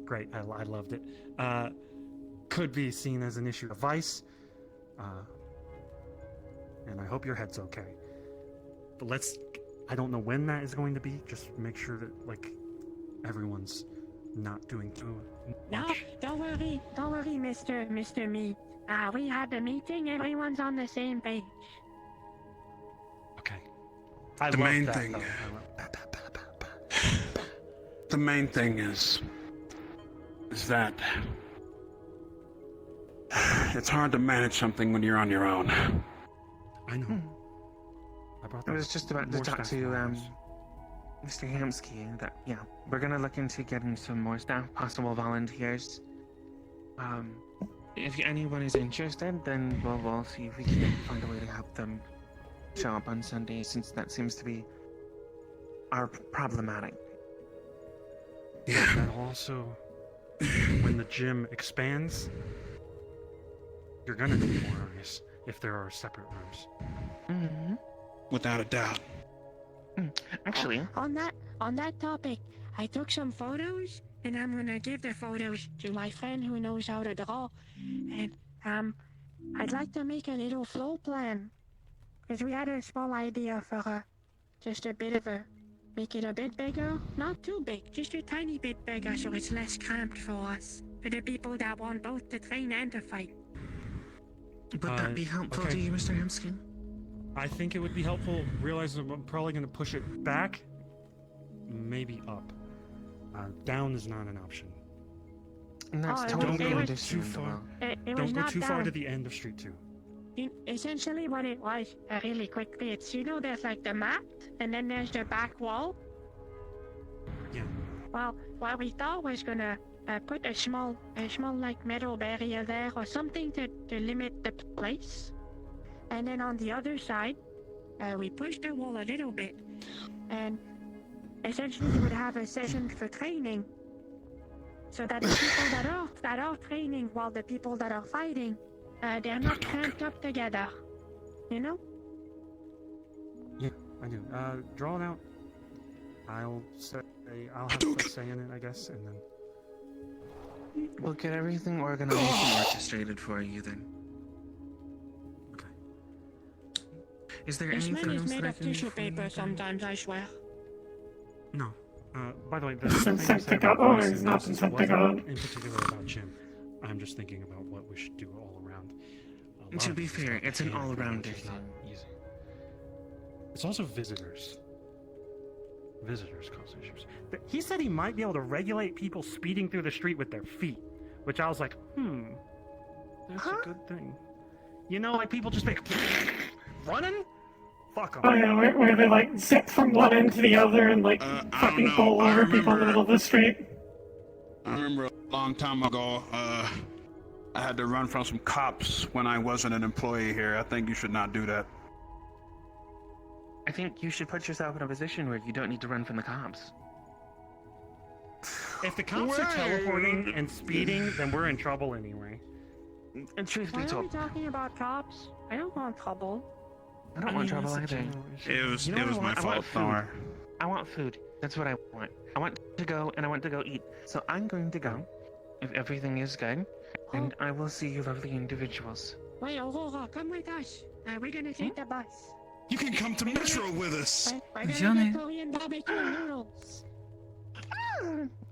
Great, I loved it. Could be seen as an issue of Vice. And I hope your head's okay. But I don't know when that is going to be. Just make sure that, everyone's not doing too much. No, don't worry, Mr. Meat. We had the meeting, everyone's on the same page. Okay. The main thing. The main thing is that it's hard to manage something when you're on your own. I know. I was just about to talk to Mr. Hamsky that we're gonna look into getting some more staff, possible volunteers. If anyone is interested, then we'll see if we can find a way to help them show up on Sunday, since that seems to be problematic. Yeah. And also, when the gym expands, you're gonna need more areas if there are separate rooms. Mm-hmm. Without a doubt. Actually, on that topic, I took some photos, and I'm gonna give the photos to my friend who knows how to draw. And I'd like to make a little floor plan, because we had a small idea for just a bit of make it a bit bigger, not too big, just a tiny bit bigger, so it's less cramped for us, for the people that want both to train and to fight. Would that be helpful to you, Mr. Hamsky? I think it would be helpful, realizing I'm probably going to push it back, maybe up. Down is not an option. And that's Don't totally go too far. It Don't go too far down. to the end of Street 2. Essentially what it was, really quickly, it's, there's the mat, and then there's the back wall. Yeah. Well, what we thought was gonna put a small metal barrier there, or something to limit the place. And then on the other side, we pushed the wall a little bit, and essentially we would have a session for training, so that the people that are training while the people that are fighting, they're not cramped up together, Yeah, I do. Draw it out. I'll have a say in it, I guess, and then we'll get everything organized and orchestrated for you then. Okay. Is there this anything man is else made that I of can do tissue for you paper guys? sometimes, I swear. No. By the way, the Been thing sent said to about God. Oh, Vice he's and not Nemesis been sent to wasn't God. in particular about Jim. I'm just thinking about what we should do all around. To be fair, it's an all-rounder It's not thing. easy. It's also visitors. Visitors cause issues. But he said he might be able to regulate people speeding through the street with their feet, which I was like, that's a good thing. Like people just running? Fuck them. Oh yeah, where they zip from one end to the other and fucking bowl over people in the middle of the street. I remember a long time ago, I had to run from some cops when I wasn't an employee here. I think you should not do that. I think you should put yourself in a position where you don't need to run from the cops. If the cops are teleporting and speeding, then we're in trouble anyway. And truth Why be are we told, talking about cops? I don't want trouble. I don't want trouble either. It was You know what I my want? I want fault, food. don't worry. I want food. That's what I want. I want to go and I want to go eat. So I'm going to go, if everything is good, and I will see you lovely individuals. Wait, Aurora, come with us. We're gonna take the bus. You can come to Metro with us. We're gonna get Korean barbecue noodles.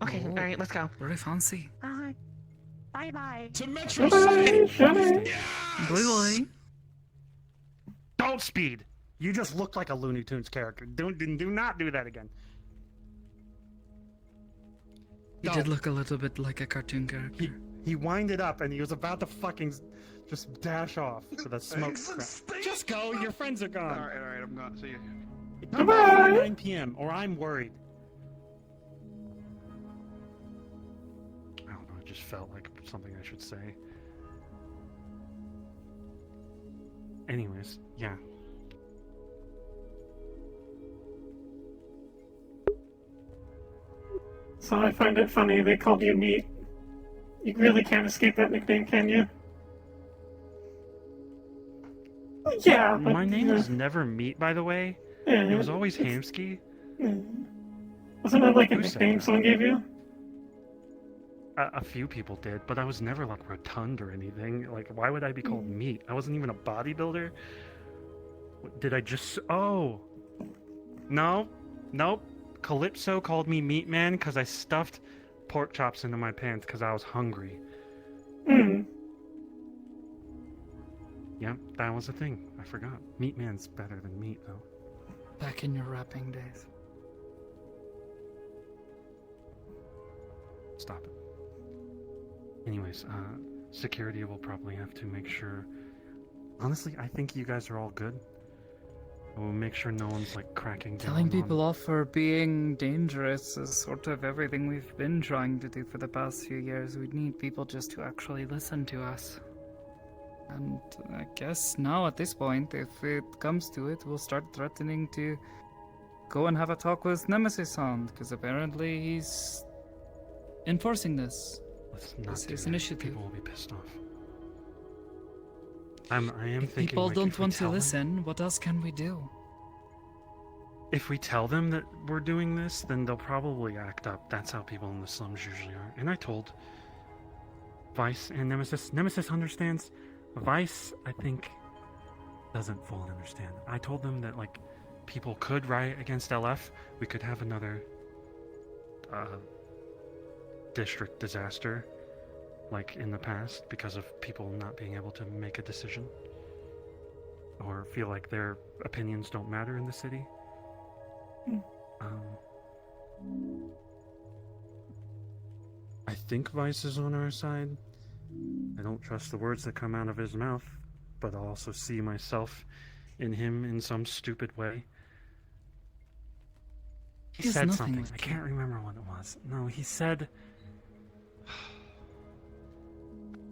Okay, alright, let's go. Very fancy. Alright. Bye bye. To Metro Bye, City! Bye. Don't speed. You just look like a Looney Tunes character. Do not do that again. He did look a little bit like a cartoon character. He winded up and he was about to fucking just dash off with a smoke crack. Just go. Your friends are gone. Alright, I'm gone. See you. Come back at 9 p.m. or I'm worried. I don't know. It just felt like something I should say. Anyways, yeah. So I find it funny they called you Meat. You really can't escape that nickname, can you? Yeah, but, My name was never Meat, by the way. Yeah, It was always Hamsky. Wasn't that like a Who said nickname that? someone gave you? A few people did, but I was never like rotund or anything. Like, why would I be called Meat? I wasn't even a bodybuilder. Did I just? Oh, no, nope. Calypso called me Meat Man because I stuffed pork chops into my pants because I was hungry. Yep, that was a thing. I forgot. Meat Man's better than meat, though. Back in your rapping days. Stop it. Anyways, security will probably have to make sure. Honestly, I think you guys are all good. We'll make sure no one's like cracking down. Telling people off for being dangerous is sort of everything we've been trying to do for the past few years. We need people just to actually listen to us. And I guess now at this point, if it comes to it, we'll start threatening to go and have a talk with Nemesis on, because apparently he's enforcing this. Let's not This do is that. initiative. People will be pissed off. I am If thinking. people like, don't if we want to tell them- listen, what else can we do? If we tell them that we're doing this, then they'll probably act up. That's how people in the slums usually are. And I told Vice and Nemesis. Nemesis understands. Vice, I think, doesn't fully understand. I told them that, like, people could riot against LF. We could have another district disaster, like in the past, because of people not being able to make a decision or feel like their opinions don't matter in the city. I think Vice is on our side. I don't trust the words that come out of his mouth, but I also see myself in him in some stupid way. He He's said nothing something. like I can't remember what it was. No, he said...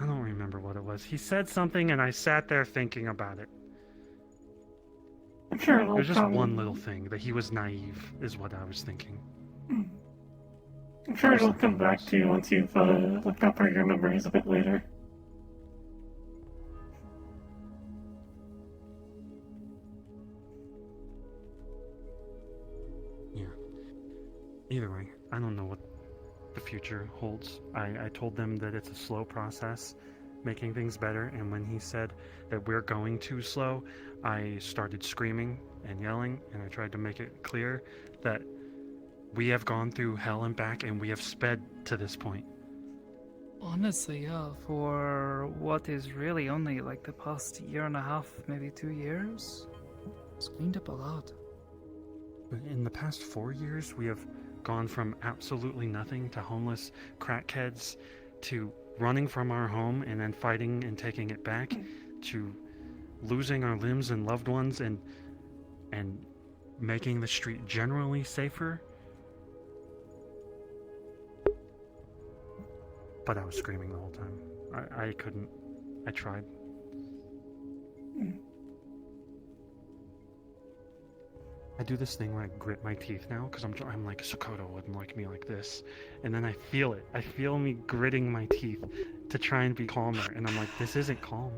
I don't remember what it was. He said something and I sat there thinking about it. I'm sure It it'll was just come. one little thing, that he was naive, is what I was thinking. I'm sure it'll come back to you once you've looked up your memories a bit later. Yeah. Either way, I don't know what the future holds. I told them that it's a slow process, making things better, and when he said that we're going too slow, I started screaming and yelling, and I tried to make it clear that we have gone through hell and back, and we have sped to this point. Honestly, yeah, for what is really only like the past year and a half, maybe 2 years, it's cleaned up a lot. In the past 4 years, we have gone from absolutely nothing to homeless crackheads to running from our home and then fighting and taking it back to losing our limbs and loved ones and making the street generally safer. But I was screaming the whole time. I couldn't. I tried. I do this thing where I grit my teeth now because I'm like, Sokoto wouldn't like me like this, and then I feel it. I feel me gritting my teeth to try and be calmer, and I'm like, this isn't calm.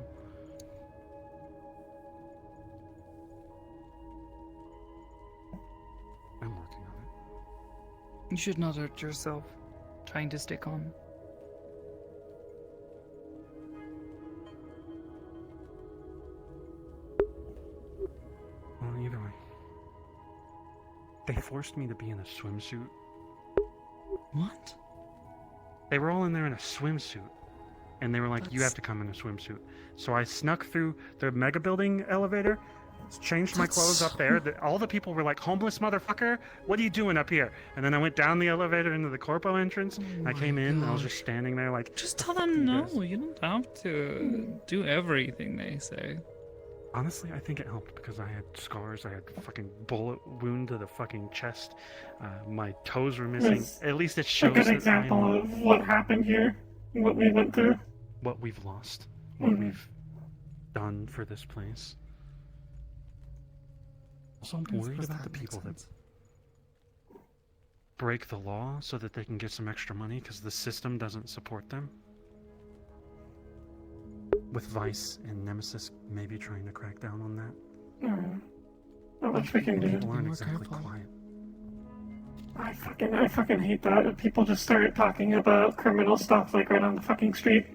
I'm working on it. You should not hurt yourself trying to stay calm. Well, either way. They forced me to be in a swimsuit What? They were all in there in a swimsuit. And they were like, you have to come in a swimsuit. So I snuck through the mega building elevator, changed my clothes up there. All the people were like, homeless motherfucker, what are you doing up here? And then I went down the elevator into the corpo entrance. I came in and I was just standing there like... Just tell them no, you don't have to do everything they say. Honestly, I think it helped because I had scars. I had a fucking bullet wound to the fucking chest. My toes were missing. It's At least it shows a good that example of what happened here, what we went through. what we've lost, what we've done for this place. Also, I'm worried about the people that break the law so that they can get some extra money because the system doesn't support them. With Vice and Nemesis maybe trying to crack down on that. Not much we can do. People aren't exactly quiet. I fucking hate that. People just start talking about criminal stuff like right on the fucking street.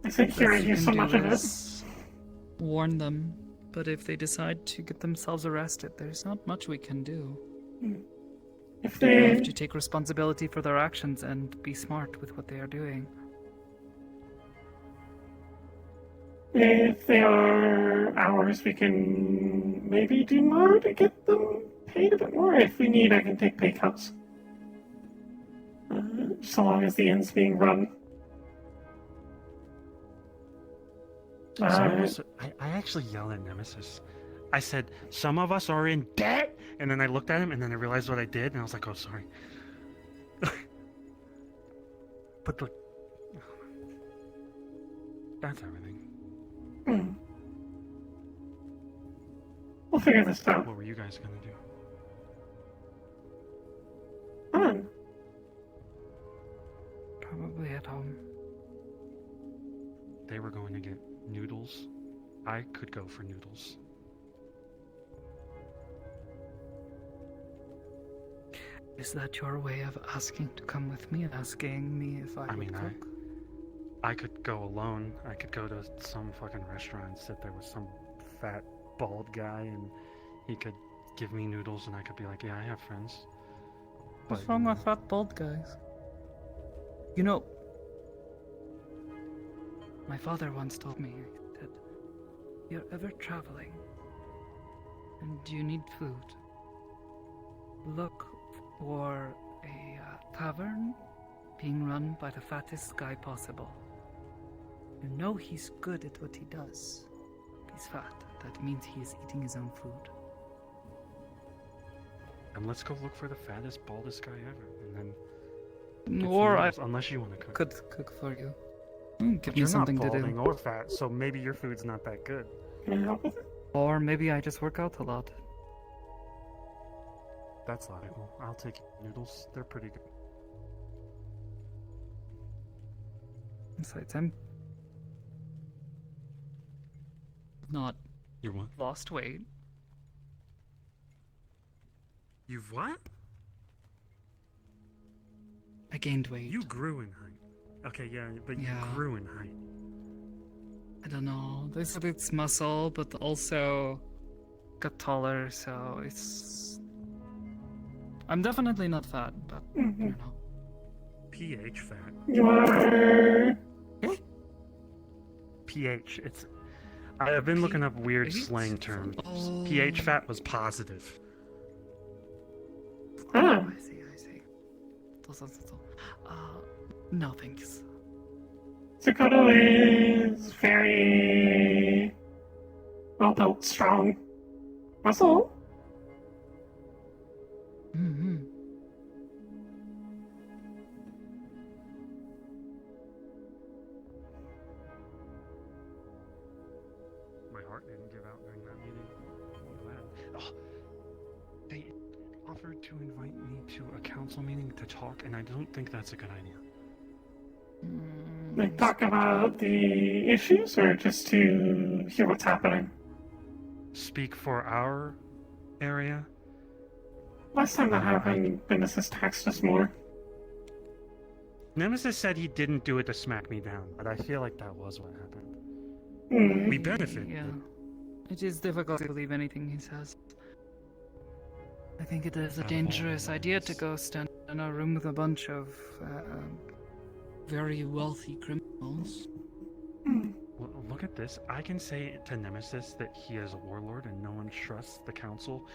I think here I hear so much of it. Warn them, but if they decide to get themselves arrested, there's not much we can do. If They have to take responsibility for their actions and be smart with what they are doing. If they are ours, we can maybe do more to get them paid a bit more. If we need, I can take pay cuts. So long as the end's being run. I actually yelled at Nemesis. I said, some of us are in debt! And then I looked at him, and then I realized what I did, and I was like, oh, sorry. But the... That's everything. We'll figure this out. What were you guys gonna do? Probably at home. They were going to get noodles. I could go for noodles. Is that your way of asking to come with me and asking me if I would cook? I could go alone. I could go to some fucking restaurant and sit there with some fat, bald guy and he could give me noodles and I could be like, yeah, I have friends. What's wrong with fat, bald guys? You know, my father once told me that if you're ever traveling and you need food, look for a tavern being run by the fattest guy possible. You know he's good at what he does. He's fat. That means he is eating his own food. And let's go look for the fattest, baldest guy ever, and then. Or I unless you want to cook. Could cook for you. Give But me you're something not to do. balding or fat, so maybe your food's not that good. Can I help with it? Or maybe I just work out a lot. That's logical. I'll take noodles. They're pretty good. Besides, I'm not You're what? lost weight. You've what? I gained weight. You grew in height. Okay, yeah, but you grew in height. I don't know. They said it's muscle, but also got taller, so it's. I'm definitely not fat, but I don't know. pH fat. You are. pH. It's. I have been looking up weird slang terms. pH fat was positive. I see. No thanks. Dakota is very well built, strong. Muscle. Mm-hmm. My heart didn't give out during that meeting. I'm glad. Oh, they offered to invite me to a council meeting to talk, and I don't think that's a good idea. Like talk about the issues, or just to hear what's happening? Speak for our area. Last time that happened, Nemesis taxed us more. Nemesis said he didn't do it to smack me down, but I feel like that was what happened. We benefit. Yeah. It is difficult to believe anything he says. I think it is a dangerous idea to go stand in a room with a bunch of very wealthy criminals. Look at this. I can say to Nemesis that he is a warlord and no one trusts the council,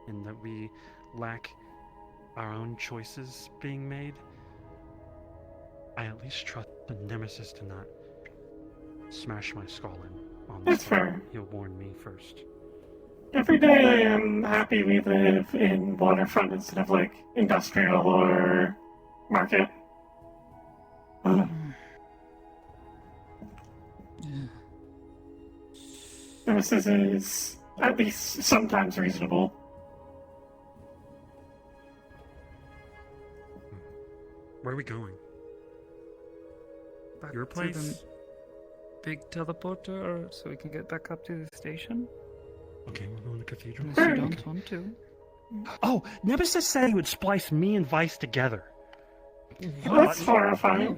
and that we lack our own choices being made. I at least trust the Nemesis to not smash my skull in on this. That's fair. He'll warn me first. Every day I am happy we live in waterfront instead of like industrial or market. This is at least sometimes reasonable. Where are we going? Back Your to place? the big teleporter, so we can get back up to the station. Okay, we'll go in the cathedral. Unless you don't want to. Oh, Nemesis said he would splice me and Vice together. That's horrifying.